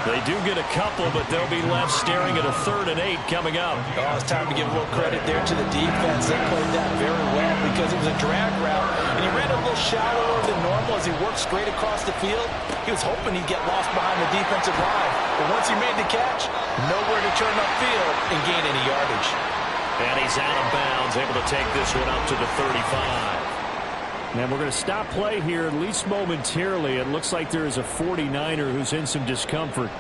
They do get a couple, but they'll be left staring at a 3rd and 8 coming up. Oh, it's time to give a little credit there to the defense. They played that very well because it was a drag route, and he ran a little shallower than normal as he worked straight across the field. He was hoping he'd get lost behind the defensive line, but once he made the catch, nowhere to turn upfield and gain any yardage. And he's out of bounds, able to take this one up to the 35. And we're going to stop play here, at least momentarily. It looks like there is a 49er who's in some discomfort.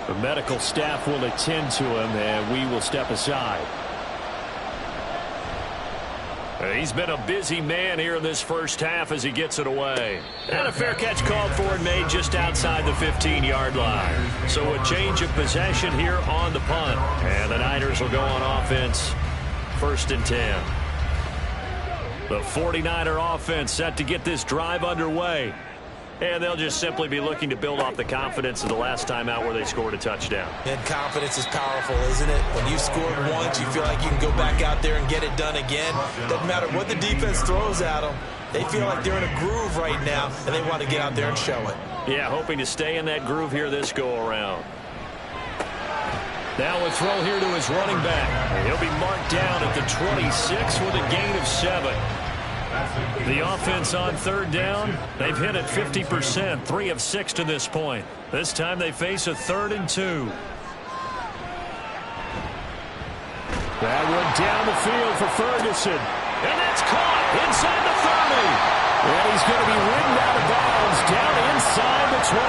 The medical staff will attend to him, and we will step aside. He's been a busy man here in this first half as he gets it away. And a fair catch called for and made just outside the 15-yard line. So a change of possession here on the punt. And the Niners will go on offense. 1st and 10. The 49er offense set to get this drive underway. And they'll just simply be looking to build off the confidence of the last time out where they scored a touchdown. And confidence is powerful, isn't it? When you've scored once, you feel like you can go back out there and get it done again. Doesn't matter what the defense throws at them. They feel like they're in a groove right now, and they want to get out there and show it. Yeah, hoping to stay in that groove here this go-around. Now a throw here to his running back. He'll be marked down at the 26 with a gain of 7. The offense on 3rd down, they've hit it 50%, 3 of 6 to this point. This time they face a 3rd and 2. That one down the field for Ferguson. And that's caught inside the 30. And he's going to be ridden out of bounds down inside the 25.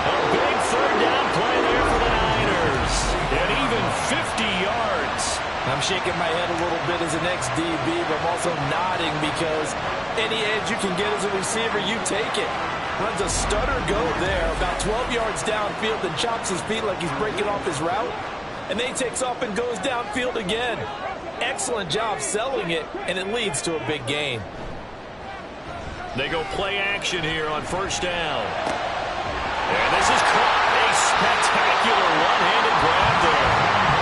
A big 3rd down play there for the Niners. And even 50 yards. I'm shaking my head a little bit as an ex-DB, but I'm also nodding because any edge you can get as a receiver, you take it. Runs a stutter go there, about 12 yards downfield, and chops his feet like he's breaking off his route. And then he takes off and goes downfield again. Excellent job selling it, and it leads to a big gain. They go play action here on 1st down. And this is caught. A spectacular one-handed grab there.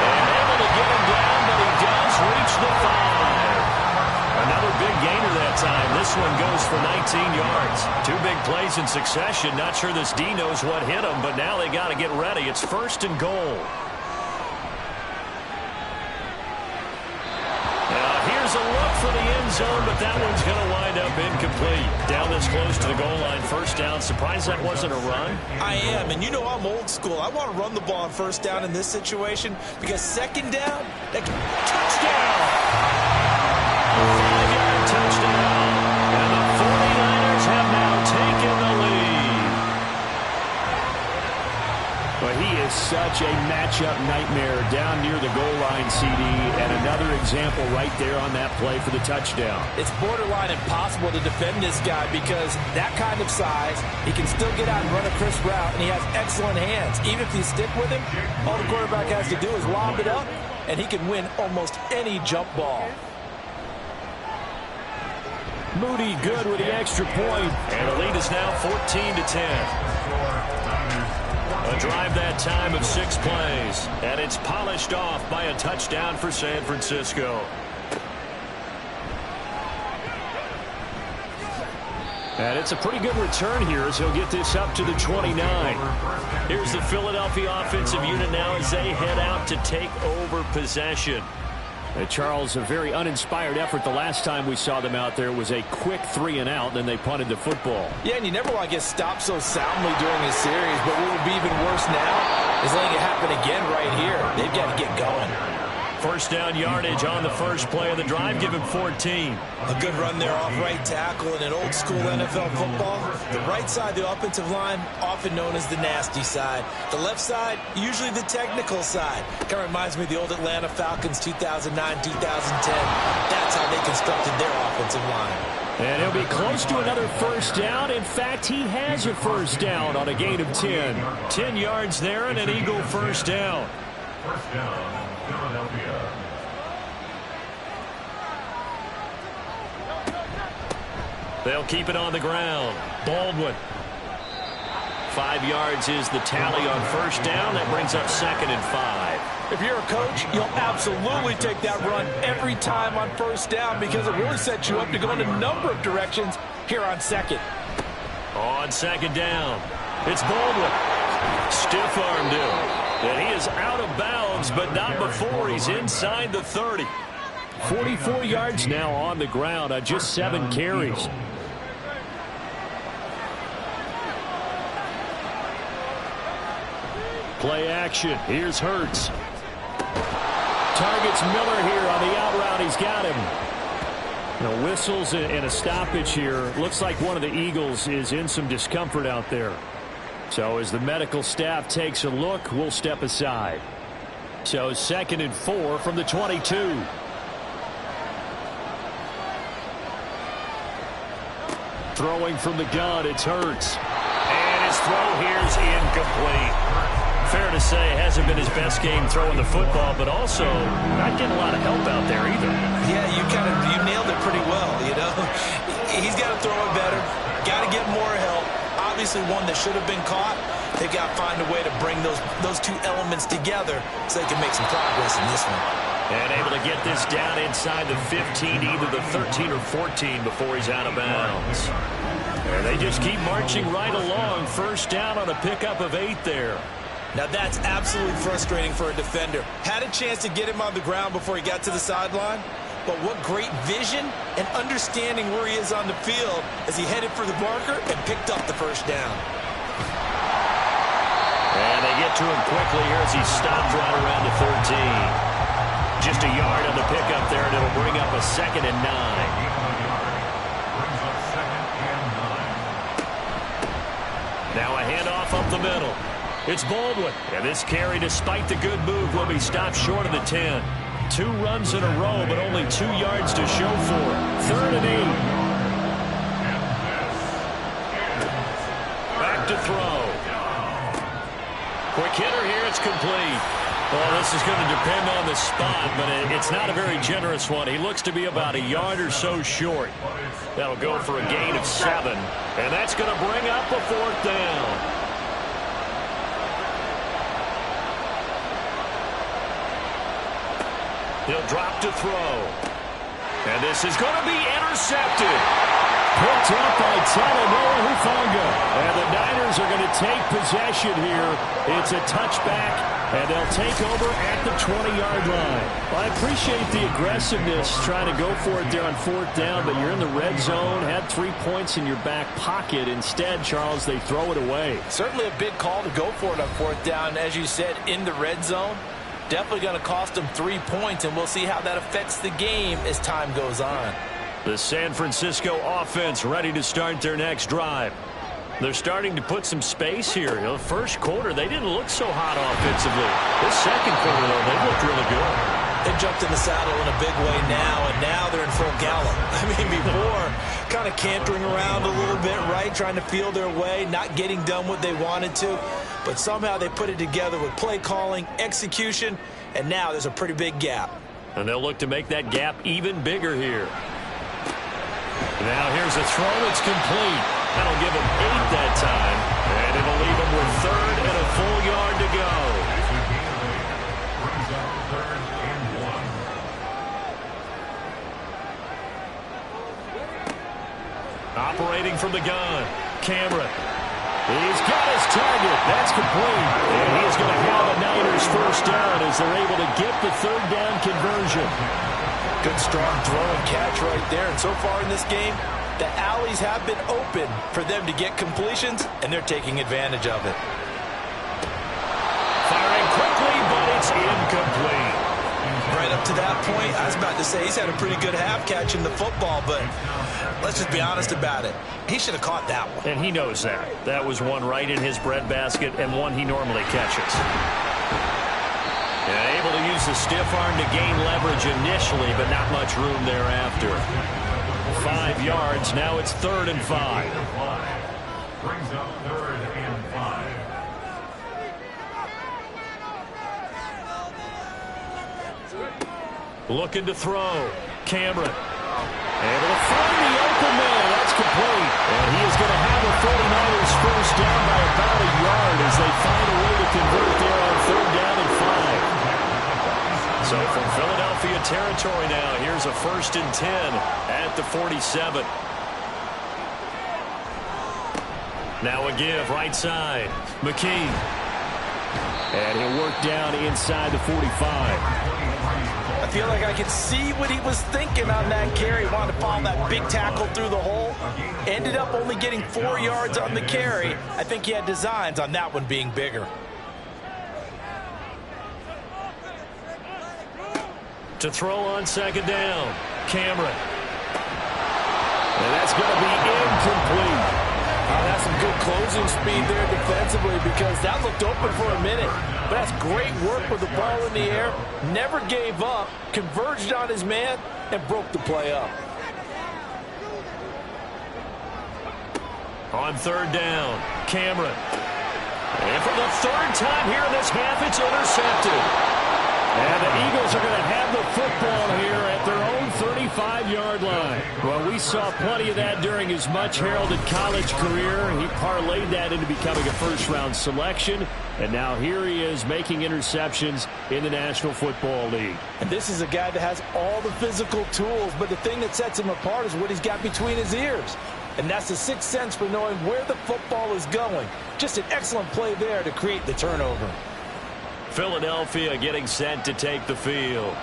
And able to get him down, but he does reach the 5. Another big gainer that time. This one goes for 19 yards. 2 big plays in succession. Not sure this D knows what hit him, but now they got to get ready. It's 1st and goal. Here's a look for the end zone, but that one's going to wind up incomplete. Down this close to the goal line, 1st down. Surprised that wasn't a run? I am, and you know I'm old school. I want to run the ball on 1st down in this situation because 2nd down, touchdown! 5-yard touchdown, and the 49ers have now taken the lead. But he is such a matchup nightmare down near the goal line, CD, and another example right there on that play for the touchdown. It's borderline impossible to defend this guy because that kind of size, he can still get out and run a crisp route, and he has excellent hands. Even if you stick with him, all the quarterback has to do is lob it up, and he can win almost any jump ball. Moody good with the extra point, and the lead is now 14-10. A drive that time of 6 plays, and it's polished off by a touchdown for San Francisco. And it's a pretty good return here as he'll get this up to the 29. Here's the Philadelphia offensive unit now as they head out to take over possession. Charles, a very uninspired effort the last time we saw them out there was a quick 3 and out, then they punted the football. Yeah, and you never want to get stopped so soundly during a series, but what would be even worse now is letting it happen again right here. They've got to get going. First down yardage on the first play of the drive. Give him 14. A good run there off right tackle in an old-school NFL football. The right side, the offensive line, often known as the nasty side. The left side, usually the technical side. Kind of reminds me of the old Atlanta Falcons 2009, 2010. That's how they constructed their offensive line. And he'll be close to another first down. In fact, he has a first down on a gain of 10. 10 yards there and an Eagle first down. First down, Philadelphia. They'll keep it on the ground. Baldwin. 5 yards is the tally on first down. That brings up 2nd and 5. If you're a coach, you'll absolutely take that run every time on first down because it really sets you up to go in a number of directions here on second. On second down, it's Baldwin. Stiff-armed him. And he is out of bounds, but not before he's inside the 30. 44 yards now on the ground on just 7 carries. Play action. Here's Hurts. Targets Miller here on the out route. He's got him. Now whistles and a stoppage here. Looks like one of the Eagles is in some discomfort out there. So as the medical staff takes a look, we'll step aside. So 2nd and 4 from the 22. Throwing from the gun, it's Hurts. And his throw here's incomplete. Fair to say, hasn't been his best game throwing the football, but also not getting a lot of help out there either. Yeah, you nailed it pretty well, you know. He's got to throw it better. Got to get more help. Obviously one that should have been caught. They've got to find a way to bring those two elements together so they can make some progress in this one. And able to get this down inside the 15, either the 13 or 14 before he's out of bounds. And they just keep marching right along. First down on a pickup of 8 there. Now that's absolutely frustrating for a defender. Had a chance to get him on the ground before he got to the sideline, but what great vision and understanding where he is on the field as he headed for the marker and picked up the first down. And they get to him quickly here as he stopped right around the 13. Just a yard on the pickup there, and it'll bring up a 2nd and 9. Now a handoff up the middle. It's Baldwin. And this carry, despite the good move, will be stopped short of the 10. 2 runs in a row, but only 2 yards to show for it. 3rd and 8. Back to throw. Quick hitter here. It's complete. Well, this is going to depend on the spot, but it's not a very generous one. He looks to be about a yard or so short. That'll go for a gain of 7. And that's going to bring up a 4th down. He'll drop to throw. And this is going to be intercepted. Picked up by Talanoa Hufanga. And the Niners are going to take possession here. It's a touchback, and they'll take over at the 20-yard line. Well, I appreciate the aggressiveness trying to go for it there on 4th down, but you're in the red zone, had 3 points in your back pocket. Instead, Charles, they throw it away. Certainly a big call to go for it on 4th down. As you said, in the red zone. Definitely going to cost them 3 points, and we'll see how that affects the game as time goes on. The San Francisco offense ready to start their next drive. They're starting to put some space here. The first quarter, they didn't look so hot offensively. This second quarter, though, they looked really good. They jumped in the saddle in a big way now, and now they're in full gallop. I mean, before, kind of cantering around a little bit, right, trying to feel their way, not getting done what they wanted to. But somehow they put it together with play calling, execution, and now there's a pretty big gap. And they'll look to make that gap even bigger here. Now here's a throw. It's complete. That'll give him 8 that time. And it'll leave him with 3rd and a full yard to go. Operating from the gun, Cameron. He's got his target. That's complete. And he is going to have the Niners first down as they're able to get the 3rd down conversion. Good strong throw and catch right there. And so far in this game, the alleys have been open for them to get completions, and they're taking advantage of it. Firing quickly, but it's incomplete. Right up to that point, I was about to say he's had a pretty good half catching the football, but let's just be honest about it. He should have caught that one. And he knows that. That was one right in his breadbasket and one he normally catches. And able to use the stiff arm to gain leverage initially, but not much room thereafter. 5 yards. Now it's 3rd and 5. Brings up 3rd and 5. Looking to throw. Cameron. Able to find the open man. That's complete. And he is going to have the 49ers first down by about a yard as they find a way to convert there on 3rd down and 5. So from Philadelphia territory now, here's a 1st and 10 at the 47. Now a give right side. McKee. And he'll work down inside the 45. I feel like I could see what he was thinking on that carry. Wanted to follow that big tackle through the hole. Ended up only getting 4 yards on the carry. I think he had designs on that one being bigger. To throw on 2nd down. Cameron. And that's going to be incomplete. That's some good closing speed there defensively because that looked open for a minute. But that's great work with the ball in the air. Never gave up, converged on his man, and broke the play up. On 3rd down, Cameron. And for the 3rd time here in this half, it's intercepted. And the Eagles are going to have the football here at their own 35-yard line. Well, we saw plenty of that during his much-heralded college career. He parlayed that into becoming a first-round selection. And now here he is making interceptions in the National Football League. And this is a guy that has all the physical tools, but the thing that sets him apart is what he's got between his ears. And that's the sixth sense for knowing where the football is going. Just an excellent play there to create the turnover. Philadelphia getting set to take the field.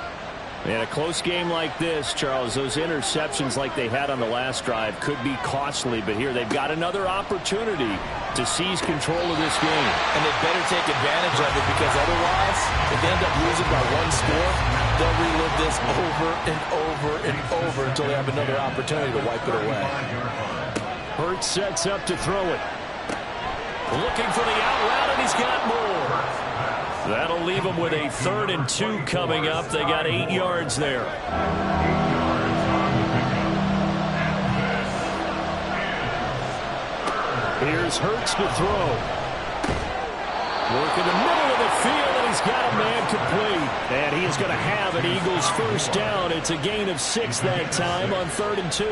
In a close game like this, Charles, those interceptions like they had on the last drive could be costly, but here they've got another opportunity to seize control of this game. And they better take advantage of it because otherwise, if they end up losing by 1 score, they'll relive this over and over and over until they have another opportunity to wipe it away. Hurts sets up to throw it. Looking for the out route, and he's got more. That'll leave them with a 3rd and 2 coming up. They got 8 yards there. Here's Hurts to throw. Work in the middle of the field, and he's got a man complete. And he is going to have an Eagles first down. It's a gain of 6 that time on 3rd and 2.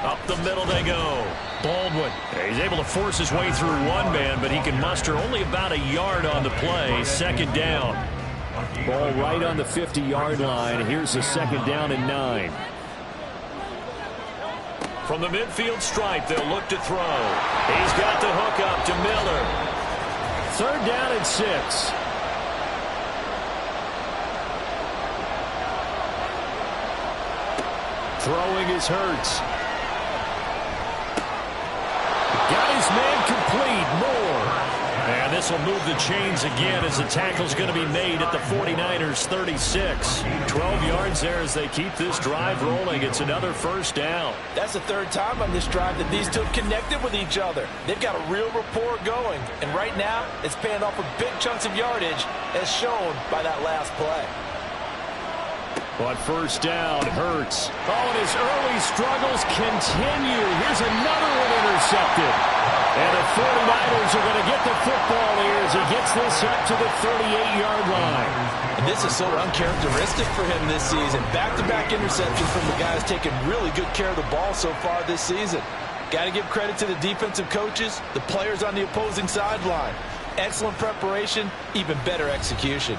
Up the middle they go. Baldwin. He's able to force his way through one man, but he can muster only about a yard on the play. 2nd down. Ball right on the 50-yard line. Here's the 2nd down and 9. From the midfield stripe, they'll look to throw. He's got the hook up to Miller. 3rd down and 6. Throwing is Hurts. Got his man complete. More. And this will move the chains again as the tackle's going to be made at the 49ers 36. 12 yards there as they keep this drive rolling. It's another first down. That's the 3rd time on this drive that these two have connected with each other. They've got a real rapport going. And right now, it's paying off with big chunks of yardage as shown by that last play. But first down, Hurts. Oh, and his early struggles continue. Here's another one intercepted. And the 49ers are going to get the football here as he gets this up to the 38-yard line. And this is so uncharacteristic for him this season. Back-to-back interceptions from the guys taking really good care of the ball so far this season. Got to give credit to the defensive coaches, the players on the opposing sideline. Excellent preparation, even better execution.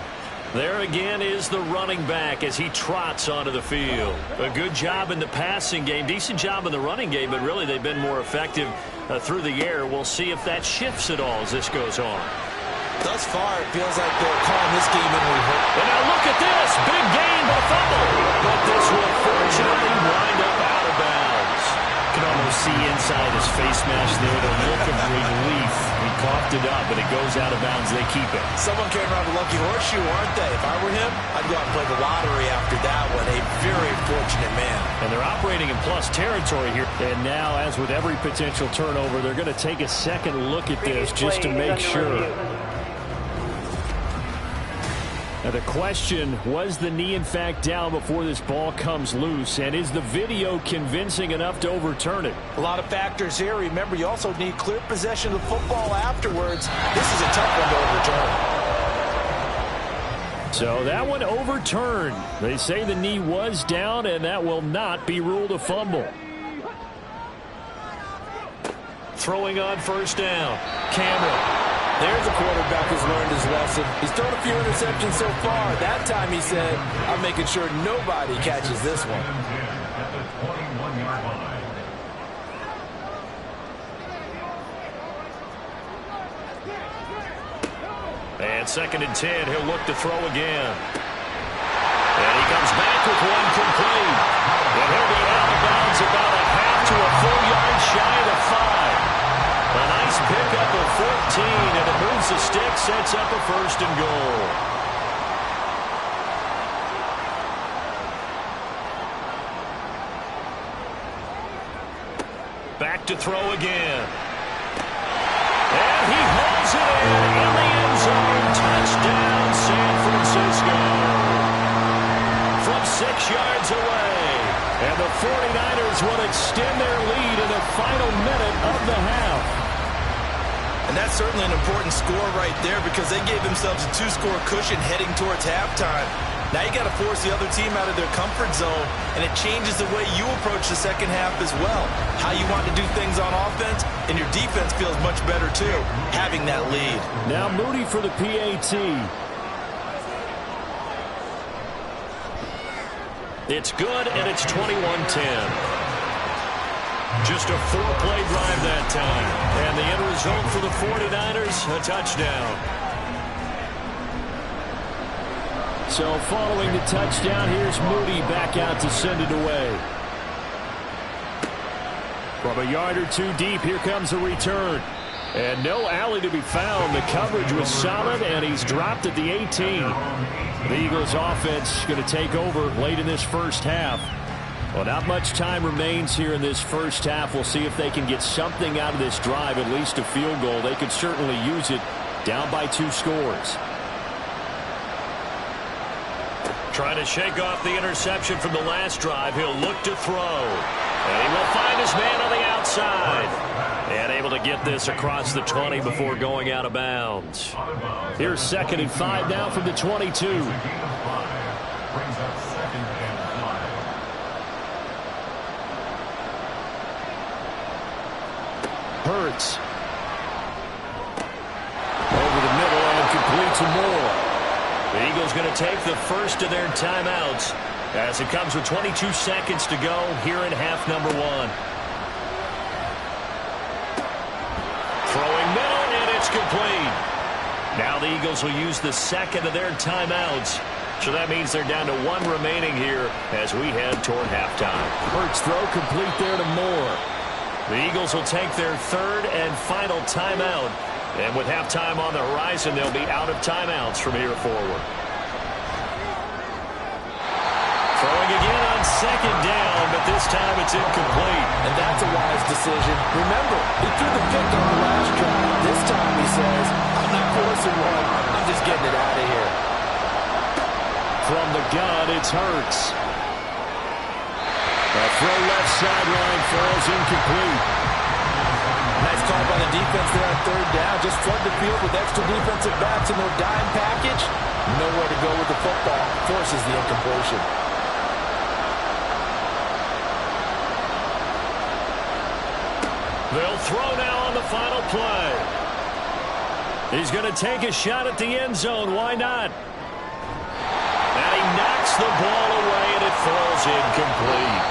There again is the running back as he trots onto the field. A good job in the passing game, decent job in the running game, but really they've been more effective through the air. We'll see if that shifts at all as this goes on. Thus far, it feels like they're calling this game in reverse. And now look at this. Big gain, but a fumble. But this will fortunately wind up out of bounds. Can almost You'll see inside his face mask there the look of relief. He coughed it up, but it goes out of bounds. They keep it. Someone came around the lucky horseshoe, aren't they? If I were him, I'd go out and play the lottery after that one. A very fortunate man. And they're operating in plus territory here. And now, as with every potential turnover, they're going to take a second look at this just to make sure. Now the question, was the knee in fact down before this ball comes loose? And is the video convincing enough to overturn it? A lot of factors here. Remember, you also need clear possession of the football afterwards. This is a tough one to overturn. So that one overturned. They say the knee was down, and that will not be ruled a fumble. Throwing on first down. Cameron. There's a quarterback who's learned his lesson. He's thrown a few interceptions so far. That time he said, I'm making sure nobody catches this one. And 2nd and 10, he'll look to throw again. And he comes back with one complete. And he'll be out of bounds about a half to a full yard shy of the 5. A nice pickup of 14, and it moves the stick, sets up a 1st and goal. Back to throw again. And he hauls it in the end zone. Touchdown, San Francisco. From 6 yards away. And the 49ers will extend their lead in the final minute of the half. And that's certainly an important score right there because they gave themselves a 2-score cushion heading towards halftime. Now you got to force the other team out of their comfort zone, and it changes the way you approach the second half as well. How you want to do things on offense, and your defense feels much better too, having that lead. Now Moody for the PAT. It's good, and it's 21-10. Just a 4-play drive that time. And the end result for the 49ers, a touchdown. So following the touchdown, here's Moody back out to send it away. From a yard or two deep, here comes the return. And no alley to be found. The coverage was solid, and he's dropped at the 18. The Eagles offense going to take over late in this first half. Well, not much time remains here in this first half. We'll see if they can get something out of this drive, at least a field goal. They could certainly use it down by 2 scores. Trying to shake off the interception from the last drive. He'll look to throw. And he will find his man on the outside. And able to get this across the 20 before going out of bounds. Here's 2nd and 5 now from the 22. Hurts. Over the middle and complete to Moore. The Eagles going to take the first of their timeouts as it comes with 22 seconds to go here in half number 1. Throwing middle, and it's complete. Now the Eagles will use the second of their timeouts. So that means they're down to 1 remaining here as we head toward halftime. Hurts throw complete there to Moore. The Eagles will take their 3rd and final timeout. And with halftime on the horizon, they'll be out of timeouts from here forward. Throwing again on 2nd down, but this time it's incomplete. And that's a wise decision. Remember, he threw the pick on the last drive. This time he says, I'm not forcing one. I'm just getting it out of here. From the gun, it's Hurts. A throw left sideline falls incomplete. Nice call by the defense there on 3rd down. Just flood the field with extra defensive backs in their dime package. Nowhere to go with the football. Forces the incompletion. They'll throw now on the final play. He's going to take a shot at the end zone. Why not? And he knocks the ball away, and it falls incomplete.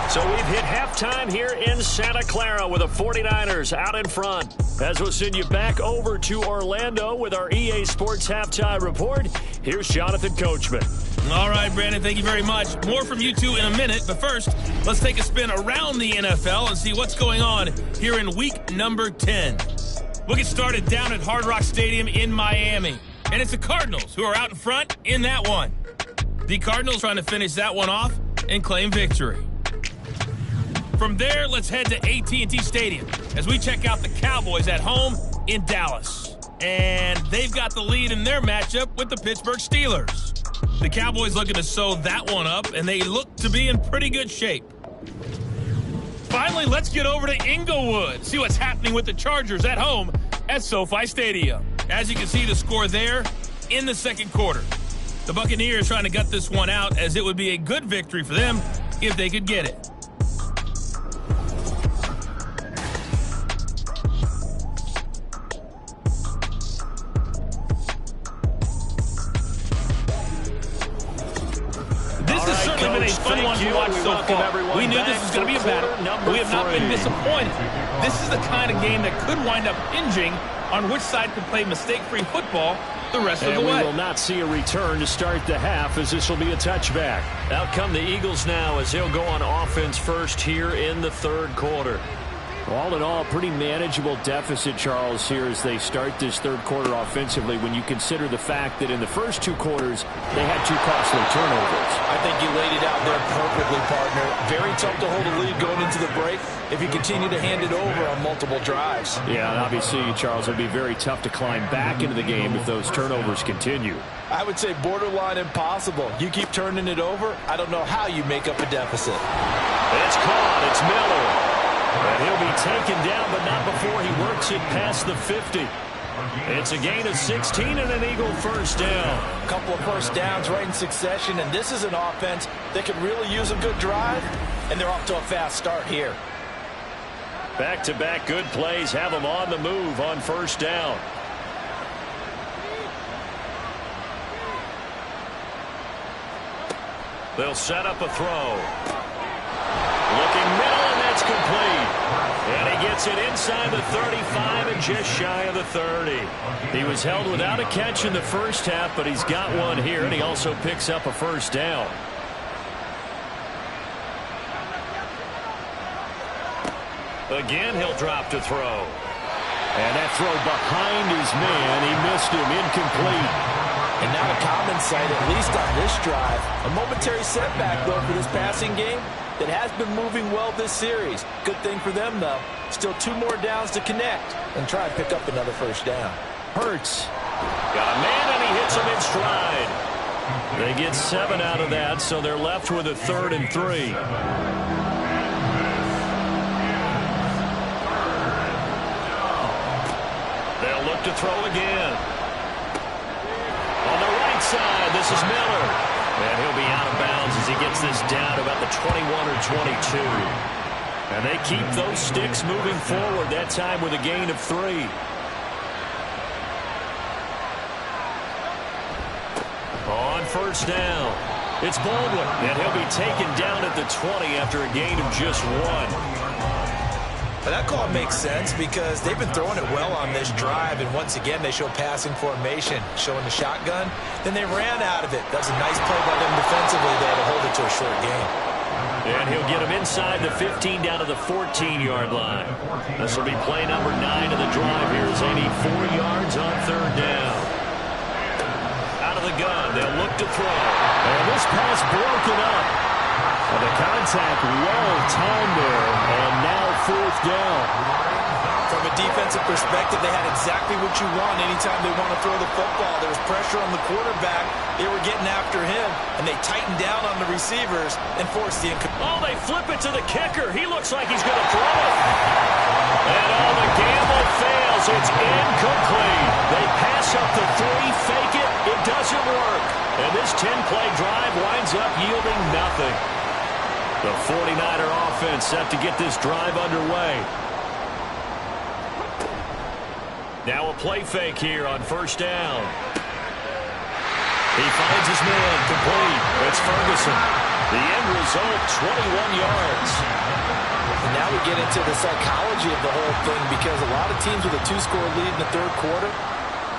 So we've hit halftime here in Santa Clara with the 49ers out in front. As we'll send you back over to Orlando with our EA Sports Halftime Report, here's Jonathan Coachman. All right, Brandon, thank you very much. More from you two in a minute, but first, let's take a spin around the NFL and see what's going on here in week number 10. We'll get started down at Hard Rock Stadium in Miami, and it's the Cardinals who are out in front in that one. The Cardinals trying to finish that one off and claim victory. From there, let's head to AT&T Stadium as we check out the Cowboys at home in Dallas. And they've got the lead in their matchup with the Pittsburgh Steelers. The Cowboys looking to sew that one up, and they look to be in pretty good shape. Finally, let's get over to Inglewood, see what's happening with the Chargers at home at SoFi Stadium. As you can see, the score there in the second quarter. The Buccaneers trying to gut this one out, as it would be a good victory for them if they could get it. Been a fun one to watch so far. We knew this was going to be a battle. We have not been disappointed. This is the kind of game that could wind up hinging on which side can play mistake-free football the rest of the way. We will not see a return to start the half, as this will be a touchback. Out come the Eagles now as he'll go on offense first here in the third quarter. All in all, pretty manageable deficit, Charles, here as they start this third quarter offensively when you consider the fact that in the first two quarters, they had two costly turnovers. I think you laid it out there perfectly, partner. Very tough to hold a lead going into the break if you continue to hand it over on multiple drives. Yeah, and obviously, Charles, it would be very tough to climb back into the game if those turnovers continue. I would say borderline impossible. You keep turning it over, I don't know how you make up a deficit. It's caught. It's Miller. And he'll be taken down, but not before he works it past the 50. It's a gain of 16 and an Eagle first down. A couple of first downs right in succession, and this is an offense that could really use a good drive, and they're off to a fast start here. Back-to-back good plays have them on the move on first down. They'll set up a throw. Looking middle, and that's complete. And he gets it inside the 35 and just shy of the 30. He was held without a catch in the first half, but he's got one here, and he also picks up a first down. Again, he'll drop to throw. And that throw behind his man, he missed him, incomplete. And now a common sight, at least on this drive. A momentary setback, though, for this passing game that has been moving well this series. Good thing for them, though. Still 2 more downs to connect and try and pick up another first down. Hurts. Got a man, and he hits him in stride. They get 7 out of that, so they're left with a 3rd and 3. They'll look to throw again. On the right side, this is Miller. And he'll be out of bounds as he gets this down about the 21 or 22. And they keep those sticks moving forward, that time with a gain of 3. On first down, it's Baldwin. And he'll be taken down at the 20 after a gain of just 1. But that call makes sense because they've been throwing it well on this drive, and once again they show passing formation, showing the shotgun. Then they ran out of it. That's a nice play by them defensively there to hold it to a short gain. And he'll get him inside the 15 down to the 14-yard line. This will be play number 9 of the drive here as they need 4 yards on 3rd down. Out of the gun, they'll look to throw. And this pass broken up. And the contact well timed there, and now 4th down. From a defensive perspective, they had exactly what you want anytime they want to throw the football. There was pressure on the quarterback. They were getting after him, and they tightened down on the receivers and forced the incomplete. Oh, they flip it to the kicker. He looks like he's going to throw it. And the gamble fails. It's incomplete. They pass up the 3, fake it. It doesn't work. And this 10-play drive winds up yielding nothing. The 49er offense set to get this drive underway. Now a play fake here on first down. He finds his man complete. It's Ferguson. The end result, 21 yards. And now we get into the psychology of the whole thing because a lot of teams with a 2-score lead in the third quarter,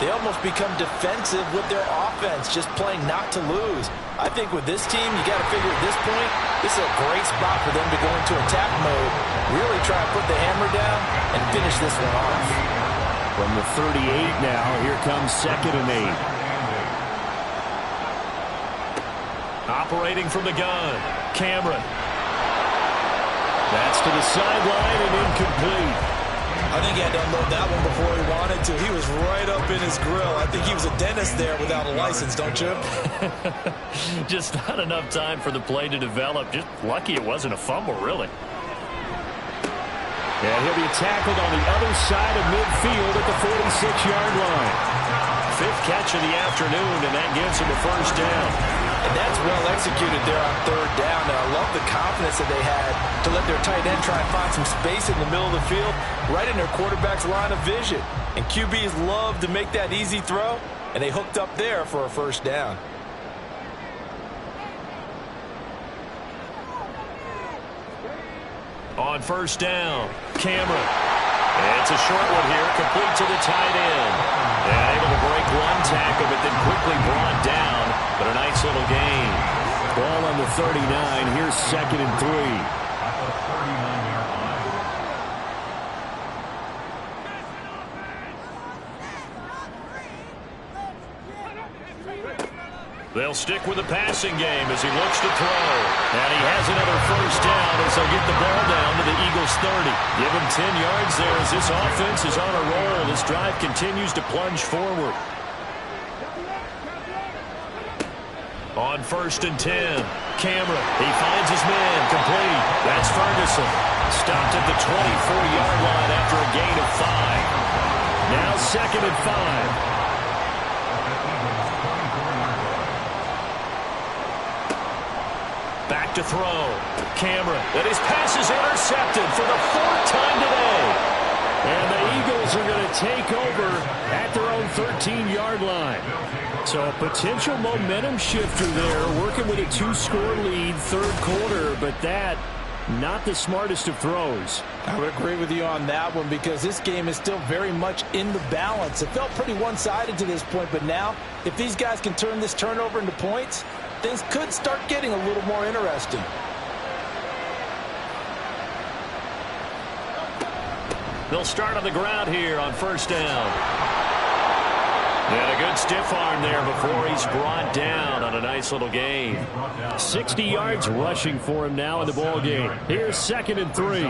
They almost become defensive with their offense, just playing not to lose. I think with this team, you got to figure at this point, this is a great spot for them to go into attack mode, really try and put the hammer down and finish this one off. From the 38 now, here comes 2nd and 8. Operating from the gun, Cameron. That's to the sideline and incomplete. I think he had to unload that one before he wanted to. He was right up in his grill. I think he was a dentist there without a license, don't you? Just not enough time for the play to develop. Just lucky it wasn't a fumble, really. And he'll be tackled on the other side of midfield at the 46-yard line. 5th catch of the afternoon, and that gives him a first down. And that's well executed there on 3rd down. And I love the confidence that they had to let their tight end try and find some space in the middle of the field, right in their quarterback's line of vision. And QBs love to make that easy throw, and they hooked up there for a first down. On 1st down, Cameron. And it's a short one here, complete to the tight end. And able to break one tackle, but then quickly brought down. But a nice little gain. Ball on the 39. Here's 2nd and 3. They'll stick with the passing game as he looks to throw. And he has another first down as they'll get the ball down to the Eagles' 30. Give him 10 yards there as this offense is on a roll. This drive continues to plunge forward. On 1st and 10, Cameron. He finds his man, complete. That's Ferguson. Stopped at the 24-yard line after a gain of 5. Now 2nd and 5. Back to throw. Cameron. And his pass is intercepted for the 4th time today. And the Eagles are going to take over at their own 13-yard line. So a potential momentum shifter there, working with a 2-score lead, 3rd quarter, but that, not the smartest of throws. I would agree with you on that one because this game is still very much in the balance. It felt pretty one-sided to this point, but now, if these guys can turn this turnover into points, things could start getting a little more interesting. They'll start on the ground here on 1st down. And a good stiff arm there before he's brought down on a nice little gain. 60 yards rushing for him now in the ball game. Here's 2nd and 3.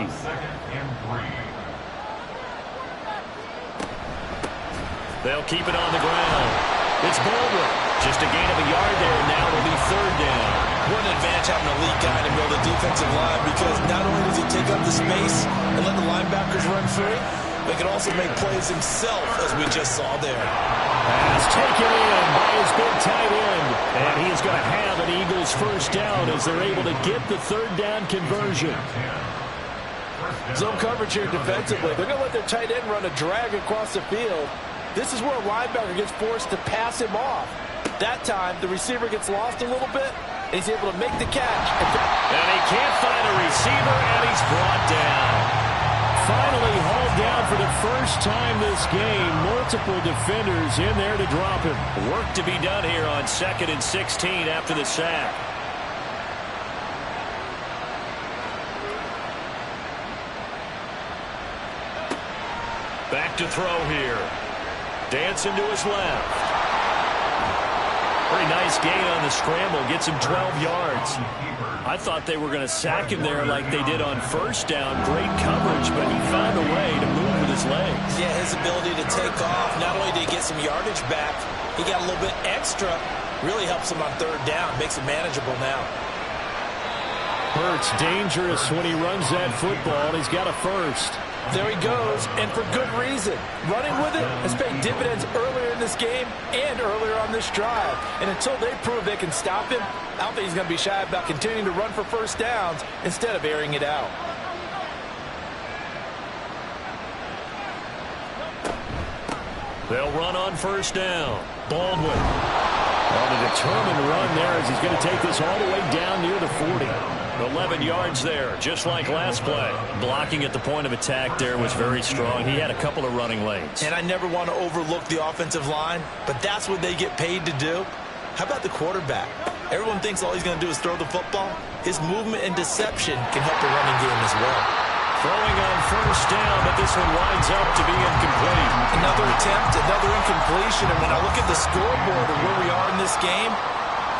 They'll keep it on the ground. It's Baldwin. Just a gain of a yard there, and now it'll be 3rd down. What an advantage having an elite guy in the middle of the defensive line, because not only does he take up the space and let the linebackers run free, but he can also make plays himself, as we just saw there. Pass taken in by his big tight end. And he is going to have an Eagles first down as they're able to get the 3rd down conversion. Zone coverage here defensively. They're going to let their tight end run a drag across the field. This is where a linebacker gets forced to pass him off. That time, the receiver gets lost a little bit, and he's able to make the catch. And he can't find a receiver, and he's brought down. Finally hauled down for the first time this game. Multiple defenders in there to drop him. Work to be done here on 2nd and 16 after the sack. Back to throw here. Dancing to his left. Pretty nice gain on the scramble. Gets him 12 yards. I thought they were going to sack him there like they did on 1st down. Great coverage, but he found a way to move with his legs. Yeah, his ability to take off, not only did he get some yardage back, he got a little bit extra. Really helps him on 3rd down. Makes it manageable now. Hurts dangerous when he runs that football. He's got a first. There he goes, and for good reason. Running with it has paid dividends earlier in this game and earlier on this drive. And until they prove they can stop him, I don't think he's going to be shy about continuing to run for first downs instead of airing it out. They'll run on 1st down. Baldwin. On a determined run there as he's going to take this all the way down near the 40. 11 yards there, just like last play. Blocking at the point of attack there was very strong. He had a couple of running lanes. And I never want to overlook the offensive line, but that's what they get paid to do. How about the quarterback? Everyone thinks all he's going to do is throw the football. His movement and deception can help the running game as well. Throwing on first down, but this one winds up to be incomplete. Another attempt, another incompletion, and when I look at the scoreboard and where we are in this game,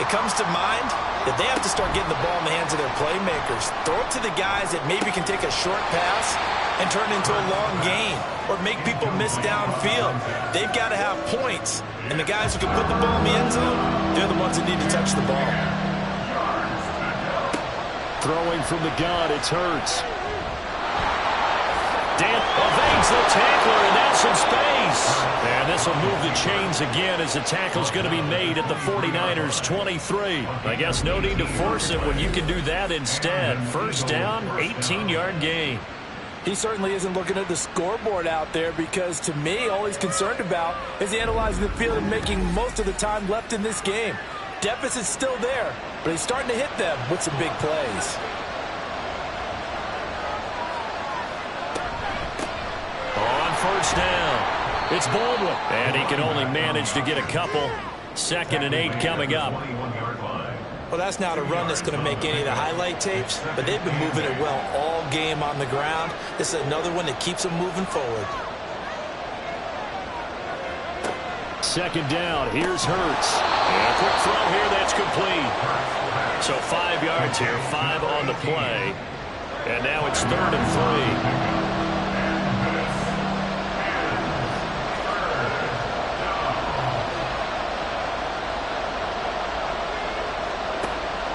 it comes to mind that they have to start getting the ball in the hands of their playmakers. Throw it to the guys that maybe can take a short pass and turn it into a long gain or make people miss downfield. They've got to have points, and the guys who can put the ball in the end zone, they're the ones that need to touch the ball. Throwing from the gun, it's Hurts. Dan evades the tackler, and that's some space. And this will move the chains again as the tackle's going to be made at the 49ers 23. I guess no need to force it when you can do that instead. First down, 18-yard gain. He certainly isn't looking at the scoreboard out there because, to me, all he's concerned about is analyzing the field and making most of the time left in this game. Deficit's still there, but he's starting to hit them with some big plays. First down. It's Baldwin. And he can only manage to get a couple. 2nd and 8 coming up. Well, that's not a run that's going to make any of the highlight tapes, but they've been moving it well all game on the ground. This is another one that keeps them moving forward. 2nd down. Here's Hurts. And a quick throw here that's complete. So 5 yards here, 5 on the play. And now it's 3rd and 3.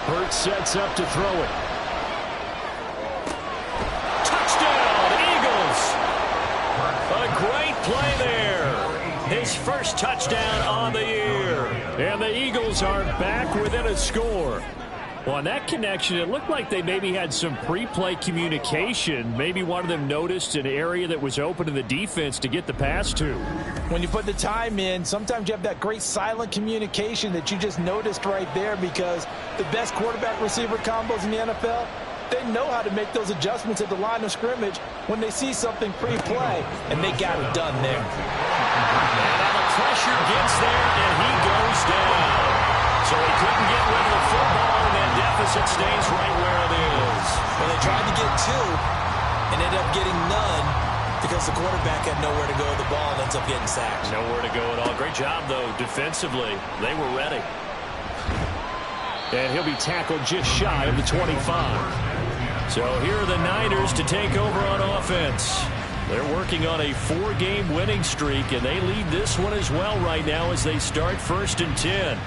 Hurts sets up to throw it. Touchdown, Eagles! A great play there. His first touchdown on the year. And the Eagles are back within a score. Well, on that connection, it looked like they maybe had some pre-play communication. Maybe one of them noticed an area that was open to the defense to get the pass to. When you put the time in, sometimes you have that great silent communication that you just noticed right there because the best quarterback-receiver combos in the NFL, they know how to make those adjustments at the line of scrimmage when they see something pre-play, and they got it done there. And the pressure gets there, and he goes down. So he couldn't get rid of the football, and that deficit stays right where it is. Well, they tried to get 2 and ended up getting none because the quarterback had nowhere to go with the ball and ends up getting sacked. Nowhere to go at all. Great job, though, defensively. They were ready. And he'll be tackled just shy of the 25. So here are the Niners to take over on offense. They're working on a 4-game winning streak, and they lead this one as well right now as they start 1st and 10.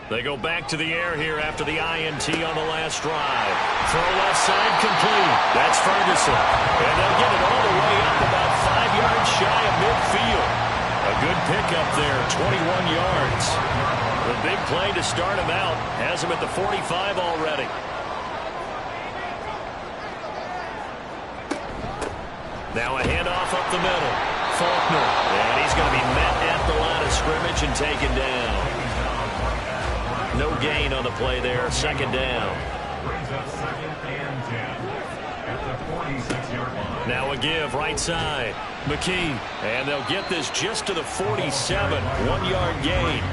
They go back to the air here after the INT on the last drive. Throw left side complete. That's Ferguson. And they'll get it all the way up about 5 yards shy of midfield. A good pickup there, 21 yards. The big play to start him out has him at the 45 already. Now a handoff up the middle. Faulkner. And he's going to be met at the line of scrimmage and taken down. No gain on the play there. 2nd down. Brings up 2nd and 10 at the 46-yard line. Now a give right side. McKee. And they'll get this just to the 47. 1-yard gain.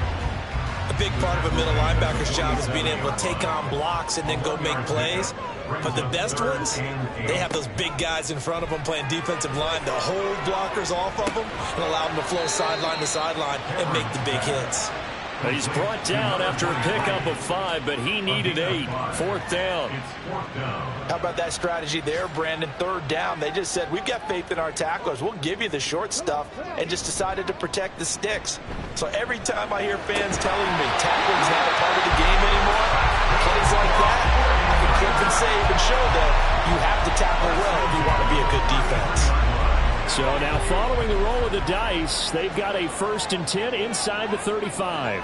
A big part of a middle linebacker's job is being able to take on blocks and then go make plays. But the best ones, they have those big guys in front of them playing defensive line to hold blockers off of them and allow them to flow sideline to sideline and make the big hits. He's brought down after a pickup of 5, but he needed 8. 4th down. How about that strategy there, Brandon? 3rd down. They just said, we've got faith in our tacklers. We'll give you the short stuff, and just decided to protect the sticks. So every time I hear fans telling me tackling's not a part of the game anymore, plays like that, I can clip and save and show them you have to tackle well if you want to be a good defense. So now following the roll of the dice, they've got a 1st and 10 inside the 35.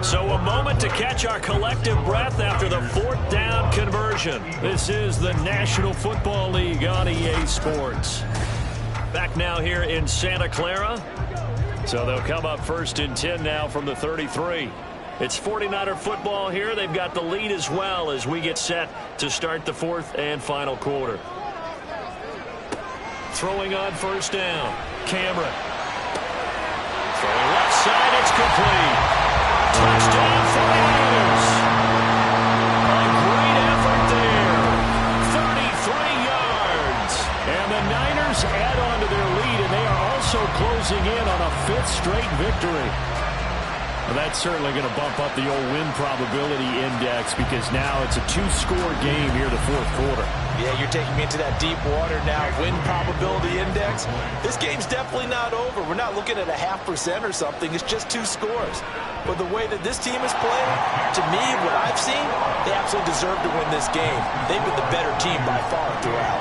So a moment to catch our collective breath after the 4th down conversion. This is the National Football League on EA Sports. Back now here in Santa Clara. So they'll come up 1st and 10 now from the 33. It's 49er football here. They've got the lead as well as we get set to start the 4th and final quarter. Throwing on 1st down. Cameron. Throwing left side. It's complete. Touchdown 49ers. A great effort there. 33 yards. And the Niners add on to their lead, and they are also closing in on a 5th straight victory. Well, that's certainly going to bump up the old win probability index because now it's a 2-score game here the 4th quarter. Yeah, you're taking me into that deep water now. Win probability index. This game's definitely not over. We're not looking at a 0.5% or something. It's just 2 scores. But the way that this team is playing, to me, what I've seen, they absolutely deserve to win this game. They've been the better team by far throughout.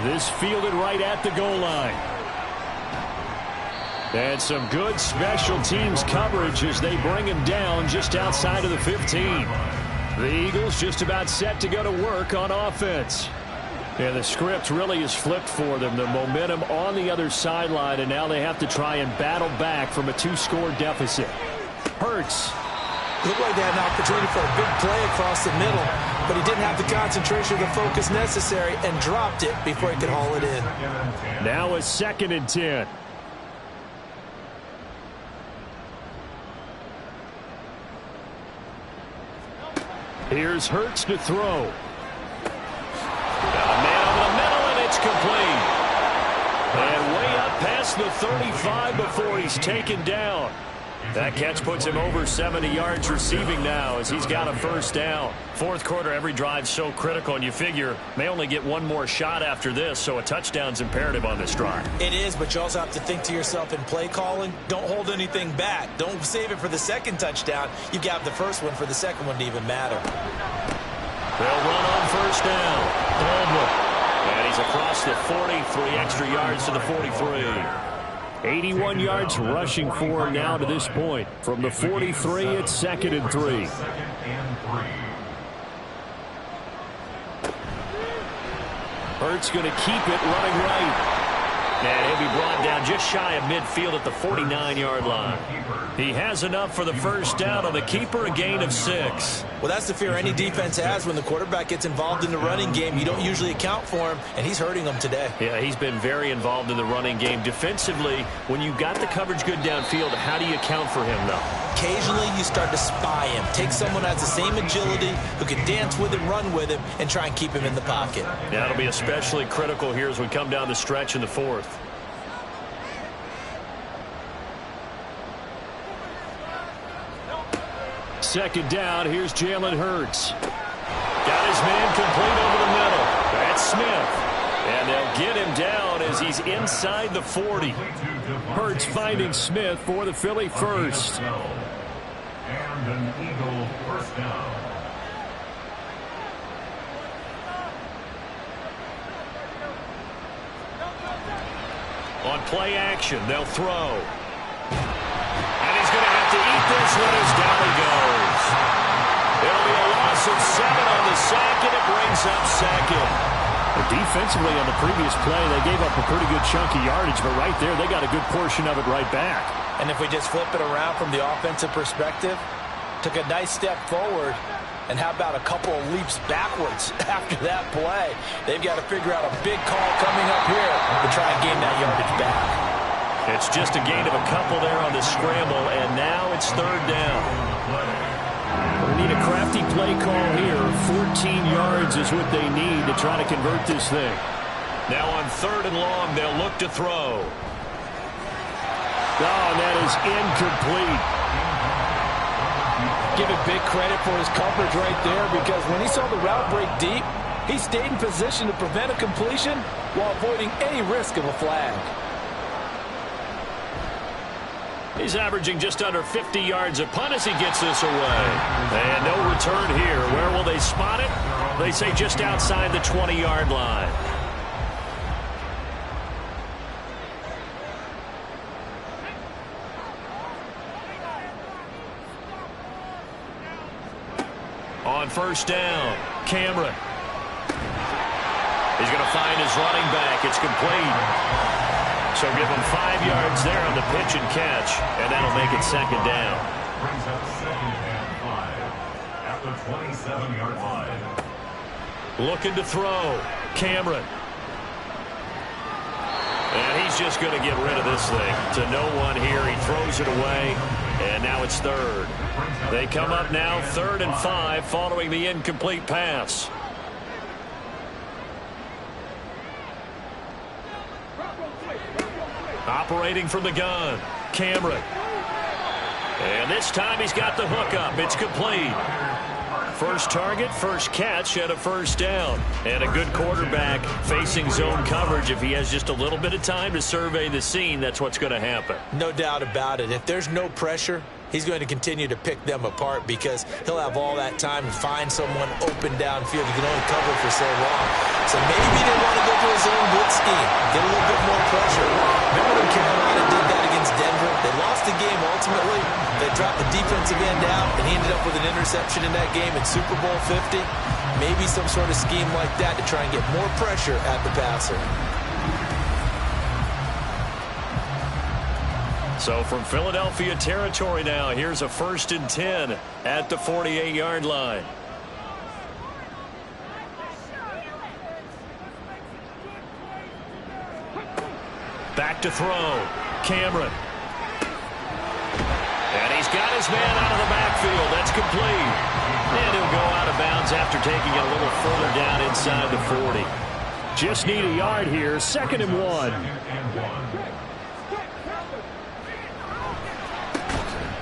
This fielded right at the goal line. And some good special teams coverage as they bring him down just outside of the 15. The Eagles just about set to go to work on offense. And the script really is flipped for them. The momentum on the other sideline, and now they have to try and battle back from a 2-score deficit. Hurts. Looked like they had an opportunity for a big play across the middle, but he didn't have the concentration or the focus necessary and dropped it before he could haul it in. Now a 2nd and 10. Here's Hurts to throw. Got a man over the middle, and it's complete. And way up past the 35 before he's taken down. That catch puts him over 70 yards receiving now as he's got a 1st down. 4th quarter, every drive's so critical, and you figure may only get one more shot after this, so a touchdown's imperative on this drive. It is, but you also have to think to yourself in play calling, don't hold anything back. Don't save it for the 2nd touchdown. You've got the 1st one for the 2nd one to even matter. They'll run on 1st down. Baldwin. And he's across the 40, 3 extra yards to the 43. 81 yards rushing for him now to this point. From the 43, it's 2nd and 3. Hurts going to keep it running right. And he'll be brought down just shy of midfield at the 49-yard line. He has enough for the 1st down on the keeper, a gain of 6. Well, that's the fear any defense has when the quarterback gets involved in the running game. You don't usually account for him, and he's hurting them today. Yeah, he's been very involved in the running game. Defensively, when you got the coverage good downfield, how do you account for him, though? Occasionally, you start to spy him. Take someone who has the same agility, who can dance with him, run with him, and try and keep him in the pocket. That'll be especially critical here as we come down the stretch in the 4th. Second down, here's Jalen Hurts. Got his man complete over the middle. That's Smith. And they'll get him down as he's inside the 40. Hurts finding Smith for the Philly 1st. And an Eagle 1st down. On play action, they'll throw. And he's going to have to eat this one as down he goes. It'll be a loss of 7 on the sack, and it brings up 2nd. Defensively on the previous play, they gave up a pretty good chunk of yardage, but right there, they got a good portion of it right back. And if we just flip it around from the offensive perspective, took a nice step forward, and how about a couple of leaps backwards after that play? They've got to figure out a big call coming up here to try and gain that yardage back. It's just a gain of a couple there on the scramble, and now it's 3rd down. We need a crafty play call here. 14 yards is what they need to try to convert this thing. Now on 3rd and long, they'll look to throw. Oh, and that is incomplete. Give it big credit for his coverage right there, because when he saw the route break deep, he stayed in position to prevent a completion while avoiding any risk of a flag. He's averaging just under 50 yards a punt as he gets this away. And no return here. Where will they spot it? They say just outside the 20-yard line. On 1st down, Cameron. He's going to find his running back. It's complete. So give him 5 yards there on the pitch and catch, and that'll make it second down. Brings up second and 5 at the 27-yard line. Looking to throw. Cameron. And he's just going to get rid of this thing to no one here. He throws it away, and now it's third. They come up now 3rd and 5 following the incomplete pass. Operating from the gun, Cameron. And this time he's got the hook up. It's complete. First target, first catch, and a first down. And a good quarterback facing zone coverage. If he has just a little bit of time to survey the scene, that's what's going to happen. No doubt about it. If there's no pressure, he's going to continue to pick them apart because he'll have all that time to find someone open downfield. He can only cover for so long. So maybe they want to go to a zone blitz scheme, get a little bit more pressure. Remember when Carolina did that against Denver? They lost the game ultimately. They dropped the defensive end out, and he ended up with an interception in that game in Super Bowl 50. Maybe some sort of scheme like that to try and get more pressure at the passer. So from Philadelphia territory now, here's a 1st and 10 at the 48-yard line. Back to throw. Cameron. And he's got his man out of the backfield. That's complete. And he'll go out of bounds after taking it a little further down inside the 40. Just need a yard here. 2nd and 1.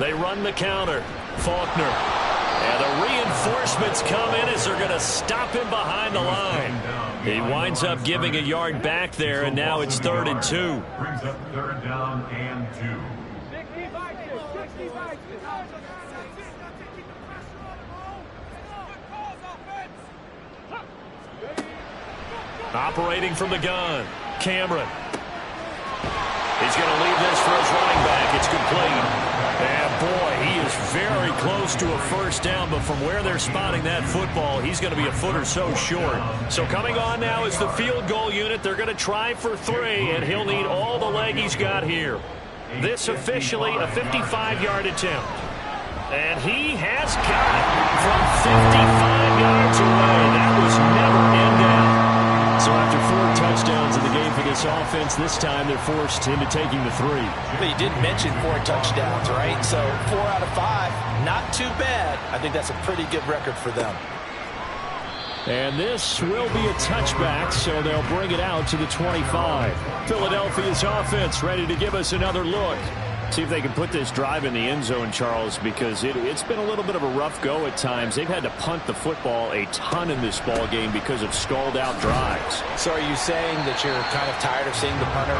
They run the counter. Faulkner. And the reinforcements come in as they're going to stop him behind the line. He winds up giving a yard back there, and now it's 3rd and 2. Brings up 3rd down and 2. Operating from the gun. Cameron. He's going to leave this for his running back. It's complete. And boy, he is very close to a first down, but from where they're spotting that football, he's going to be a foot or so short. So coming on now is the field goal unit. They're going to try for 3, and he'll need all the leg he's got here. This officially a 55-yard attempt. And he has got it from 55 yards away. That was never in doubt. So after 4 touchdowns in the game for this offense, this time they're forced into taking the 3. But you did mention 4 touchdowns, right? So 4 out of 5, not too bad. I think that's a pretty good record for them. And this will be a touchback, so they'll bring it out to the 25. Philadelphia's offense ready to give us another look. See if they can put this drive in the end zone, Charles, because it's been a little bit of a rough go at times. They've had to punt the football a ton in this ball game because of stalled-out drives. So are you saying that you're kind of tired of seeing the punter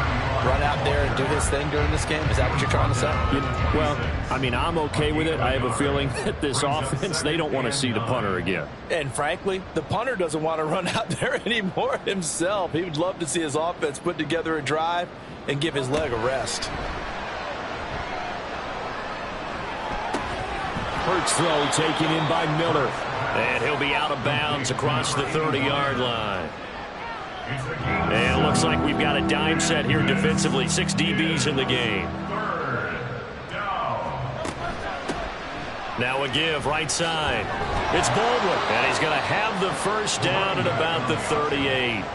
run out there and do his thing during this game? Is that what you're trying to say? Well, I mean, I'm okay with it. I have a feeling that this offense, they don't want to see the punter again. And frankly, the punter doesn't want to run out there anymore himself. He would love to see his offense put together a drive and give his leg a rest. Hurts throw taken in by Miller. And he'll be out of bounds across the 30-yard line. And it looks like we've got a dime set here defensively. 6 DBs in the game. Now a give right side. It's Baldwin. And he's going to have the first down at about the 38.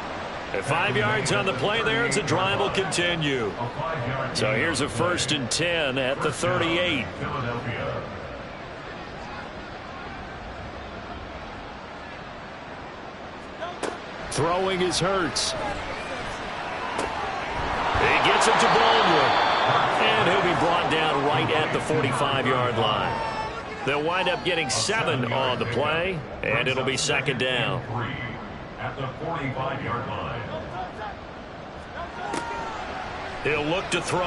At 5 yards on the play there, and the drive will continue. So here's a 1st and 10 at the 38. Throwing is Hurts. He gets it to Baldwin. And he'll be brought down right at the 45-yard line. They'll wind up getting 7 on the play, and it'll be 2nd down. At the 45-yard line. He'll look to throw.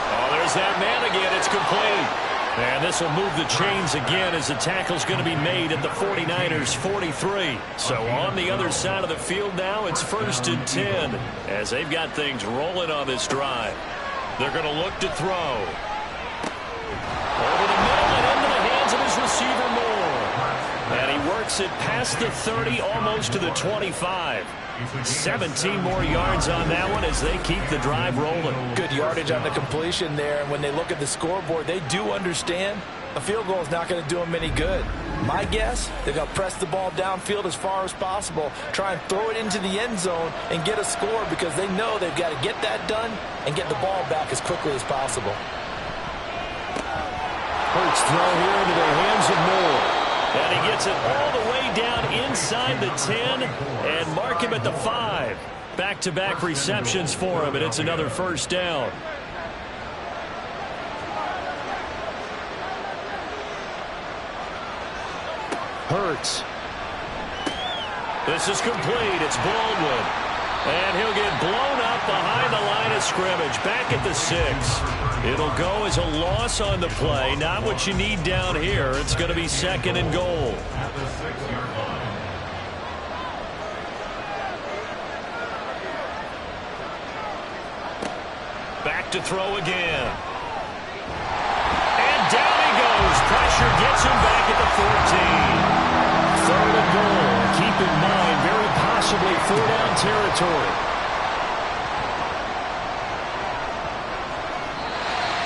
Oh, there's that man again. It's complete. And this will move the chains again as the tackle's going to be made at the 49ers' 43. So on the other side of the field now, it's 1st and 10 as they've got things rolling on this drive. They're going to look to throw. Over the middle and into the hands of his receiver Moore. And he works makes it past the 30, almost to the 25. 17 more yards on that one as they keep the drive rolling. Good yardage on the completion there. And when they look at the scoreboard, they do understand a field goal is not going to do them any good. My guess, they're going to press the ball downfield as far as possible, try and throw it into the end zone and get a score because they know they've got to get that done and get the ball back as quickly as possible. Hurts throw here into the hands of Moore. And he gets it all the way down inside the 10 and mark him at the 5. Back-to-back receptions for him, and it's another first down. Hurts. This is complete. It's Baldwin. And he'll get blown up behind the line of scrimmage. Back at the 6. It'll go as a loss on the play. Not what you need down here. It's going to be 2nd and goal. At the 6-yard line. Back to throw again. And down he goes. Pressure gets him back at the 14. 3rd and goal. Keep in mind, very possibly 4-down territory.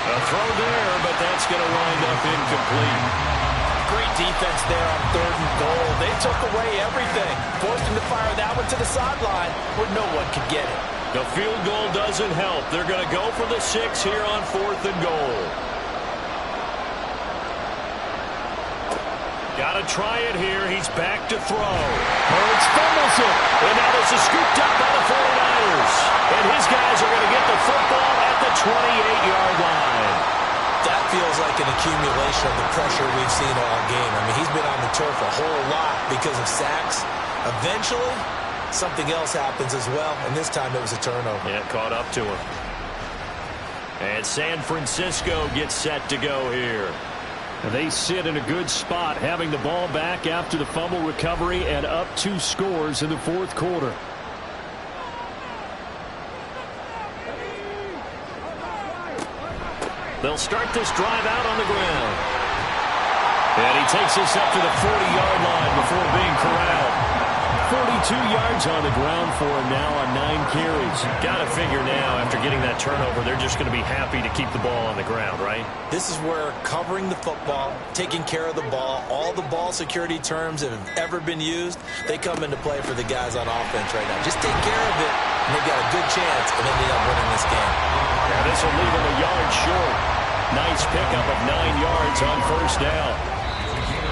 A throw there, but that's going to wind up incomplete. Great defense there on 3rd and goal. They took away everything. Forced him to fire that one to the sideline where no one could get it. The field goal doesn't help. They're going to go for the 6 here on 4th and goal. Got to try it here. He's back to throw. Hurts fumbles it. And now this is scooped up by the 49ers. And his guys are going to get the football at the 28-yard line. That feels like an accumulation of the pressure we've seen all game. I mean, he's been on the turf a whole lot because of sacks. Eventually, something else happens as well, and this time it was a turnover. Yeah, caught up to him. And San Francisco gets set to go here. They sit in a good spot, having the ball back after the fumble recovery and up 2 scores in the 4th quarter. They'll start this drive out on the ground. And he takes this up to the 40-yard line before being corralled. 42 yards on the ground for him now on 9 carries. Got to figure now, after getting that turnover, they're just going to be happy to keep the ball on the ground, right? This is where covering the football, taking care of the ball, all the ball security terms that have ever been used, they come into play for the guys on offense right now. Just take care of it, and they've got a good chance of ending up winning this game. Yeah, this will leave him a yard short. Nice pickup of 9 yards on 1st down.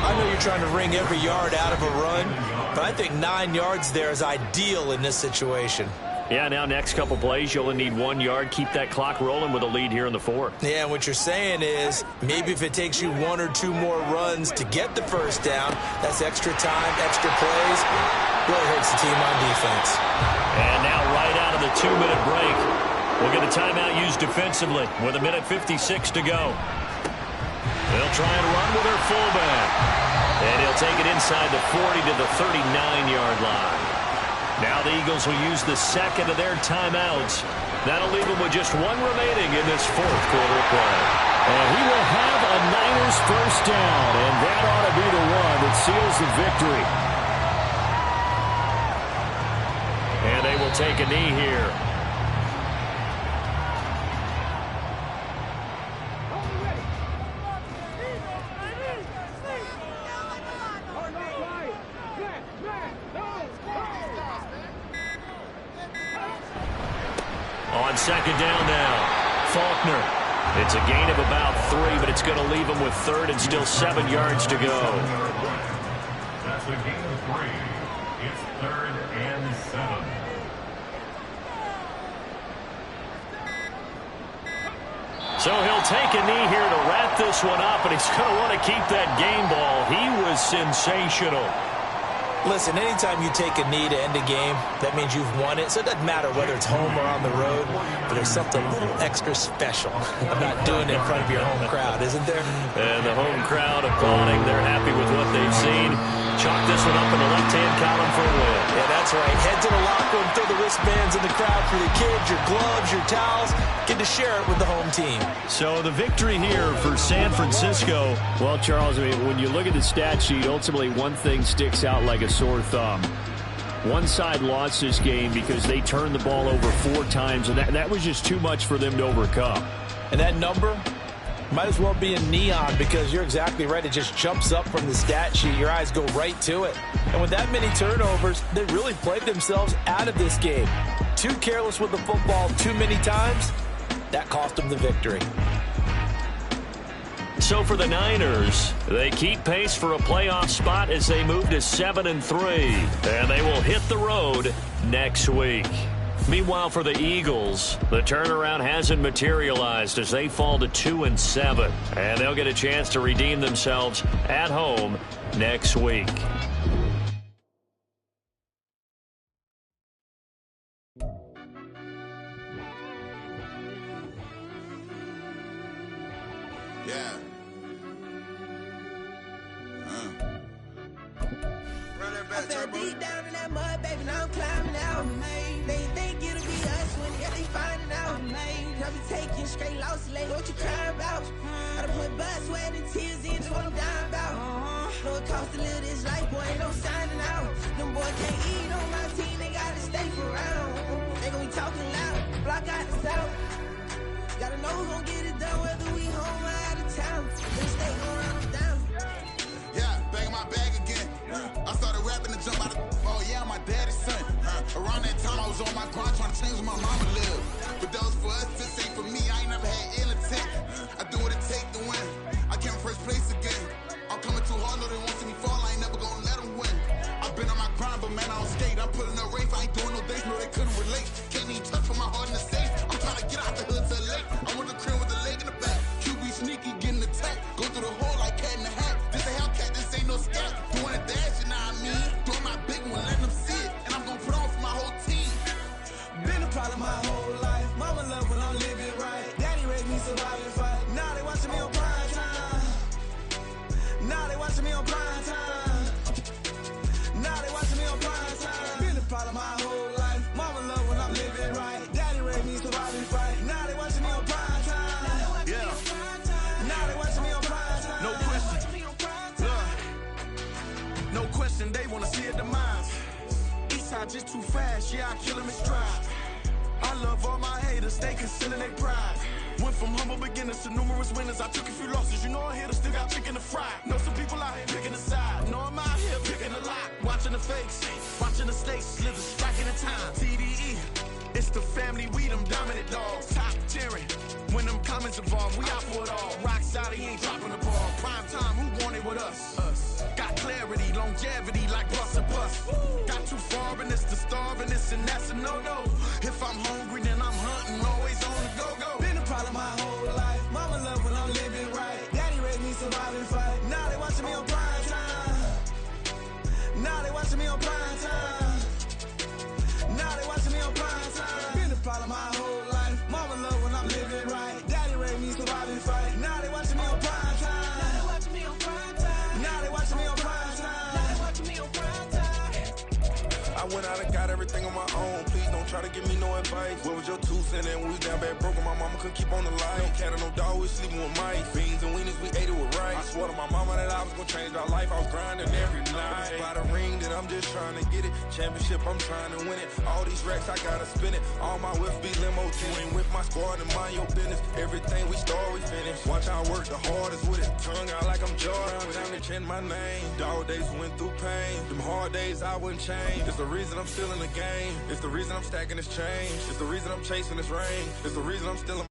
I know you're trying to wring every yard out of a run, but I think 9 yards there is ideal in this situation. Yeah, now next couple plays, you only need 1 yard. Keep that clock rolling with a lead here in the 4th. Yeah, and what you're saying is maybe if it takes you 1 or 2 more runs to get the first down, that's extra time, extra plays. Really hurts the team on defense. And now right out of the 2-minute break, we'll get a timeout used defensively with 1:56 to go. They'll try and run with their fullback. And he'll take it inside the 40 to the 39-yard line. Now the Eagles will use the 2nd of their timeouts. That'll leave them with just 1 remaining in this 4th quarter of play. And he will have a Niners first down, and that ought to be the one that seals the victory. And they will take a knee here. On 2nd down now, Faulkner. It's a gain of about 3, but it's going to leave him with 3rd and still 7 yards to go. That's a gain of 3. It's 3rd and 7. So he'll take a knee here to wrap this one up, and he's going to want to keep that game ball. He was sensational. Listen, anytime you take a knee to end a game, that means you've won it. So it doesn't matter whether it's home or on the road, but there's something a little extra special about doing it in front of your home crowd, isn't there? And the home crowd applauding. They're happy with what they've seen. Chalk this one up in the left-hand column for a win. Yeah, that's right. Head to the locker room, throw the wristbands in the crowd for the kids, your gloves, your towels. Get to share it with the home team. So the victory here for San Francisco. Well, Charles, I mean, when you look at the stat sheet, ultimately one thing sticks out like a sore thumb. One side lost this game because they turned the ball over 4 times, and that was just too much for them to overcome. And that number might as well be in neon, because you're exactly right. It just jumps up from the stat sheet. Your eyes go right to it. And with that many turnovers, they really played themselves out of this game. Too careless with the football too many times. That cost them the victory. So for the Niners, they keep pace for a playoff spot as they move to 7-3. And they will hit the road next week. Meanwhile, for the Eagles, the turnaround hasn't materialized as they fall to 2-7. And they'll get a chance to redeem themselves at home next week. Yeah. I fell deep down in that mud, baby, now I'm climbing out. They think it'll be us when they finding out. I be taking straight losses, like what you crying about? I done put blood, sweat, and tears in, just what I'm dying about. Know it cost to live this life, boy, ain't no signing out. Them boys can't eat on my team, they gotta stay for round. They gon' be talking loud, block out the south. Gotta know who's gon' get it done, whether we home or out of town. Then stay gon' run them down. Yeah, bang my bag again. I started rapping to jump out of, oh yeah, I'm my daddy's son. Around that time I was on my grind trying to change where my mama lived. But that was for us, this ain't for me. I ain't never had ill intent. I do what it take to win. I came first place again. I'm coming too hard, no they won't see me fall. I ain't never gonna let them win. I've been on my grind, but man, I don't skate. I'm putting up race, I ain't doing no dates, no they couldn't relate. Can't even touch for my heart in the safe. I'm trying to get out the hood to the lake. I want the crib with the leg in the back. QB sneaky, getting attacked. Go through the hole like cat in the hat. This a Hellcat, this ain't no scat. Doing a dash, you know what I mean? Doing my big one, letting them see it. And I'm gonna put on for my whole team. Been a problem my whole life. Mama love when I'm living right. Daddy raised me survive and fight. Now they watching me on prime time. Now they watching me on prime time. Now they watching me on prime time. Been a problem my whole life. Mama love when I'm living right. Daddy raised me survive and fight. Now they watching me on prime time. Yeah. Now they watching me on prime time. No question. No question, they wanna see a demise. Eastside just too fast, yeah, I kill him in stride. I love all my haters, they concealing their pride. Went from humble beginners to numerous winners. I took a few losses, you know I'm here to still got chicken to fry. Know some people out here picking a side. Know I'm out here picking a lot. Watching the fakes, watching the stakes, slither, striking the time. TDE, it's the family, we them dominant dogs. Top tiering, when them comments involved, we out for it all. Rock solid, he ain't dropping the ball. Prime time, who want it with us? Got clarity, longevity, like bus and bus. Got too far and it's the starving, this and that's a no-no. If I'm hungry, then I'm hunting, always on the go-go. Been a problem my whole life. Mama love when I'm living right. Daddy raised me survive and fight. Now they watching me on prime time. Now they watching me on prime time. Now they watching me on prime time. Been a problem my whole life. Mama love when I'm living right. Daddy raised me survive and fight. Now they watching me on prime time. Now they watching me on prime time. Now they watching me on prime time. Now they watching me on prime time. I went out and got everything on my own. Please don't try to give me no advice. What was your 2 cents and we was down bad broke and my mama couldn't keep on the light. No cat or no dog, we sleeping with mice. Beans and weenies, we ate it with rice. I swore to my mama that I was gonna change our life. I was grinding every night. By the ring that I'm just trying to get it. Championship, I'm trying to win it. All these racks, I gotta spin it. All my whips be limo. You ain't with my squad and mind your business. Everything we start, we finish. Watch I work the hardest with it. Tongue out like I'm Jordan. Down to chant my name. Dog days went through pain. Them hard days I wouldn't change. It's the reason I'm still in the game. It's the reason I'm stacking this change. It's the reason I'm chasing this rain. It's the reason I'm still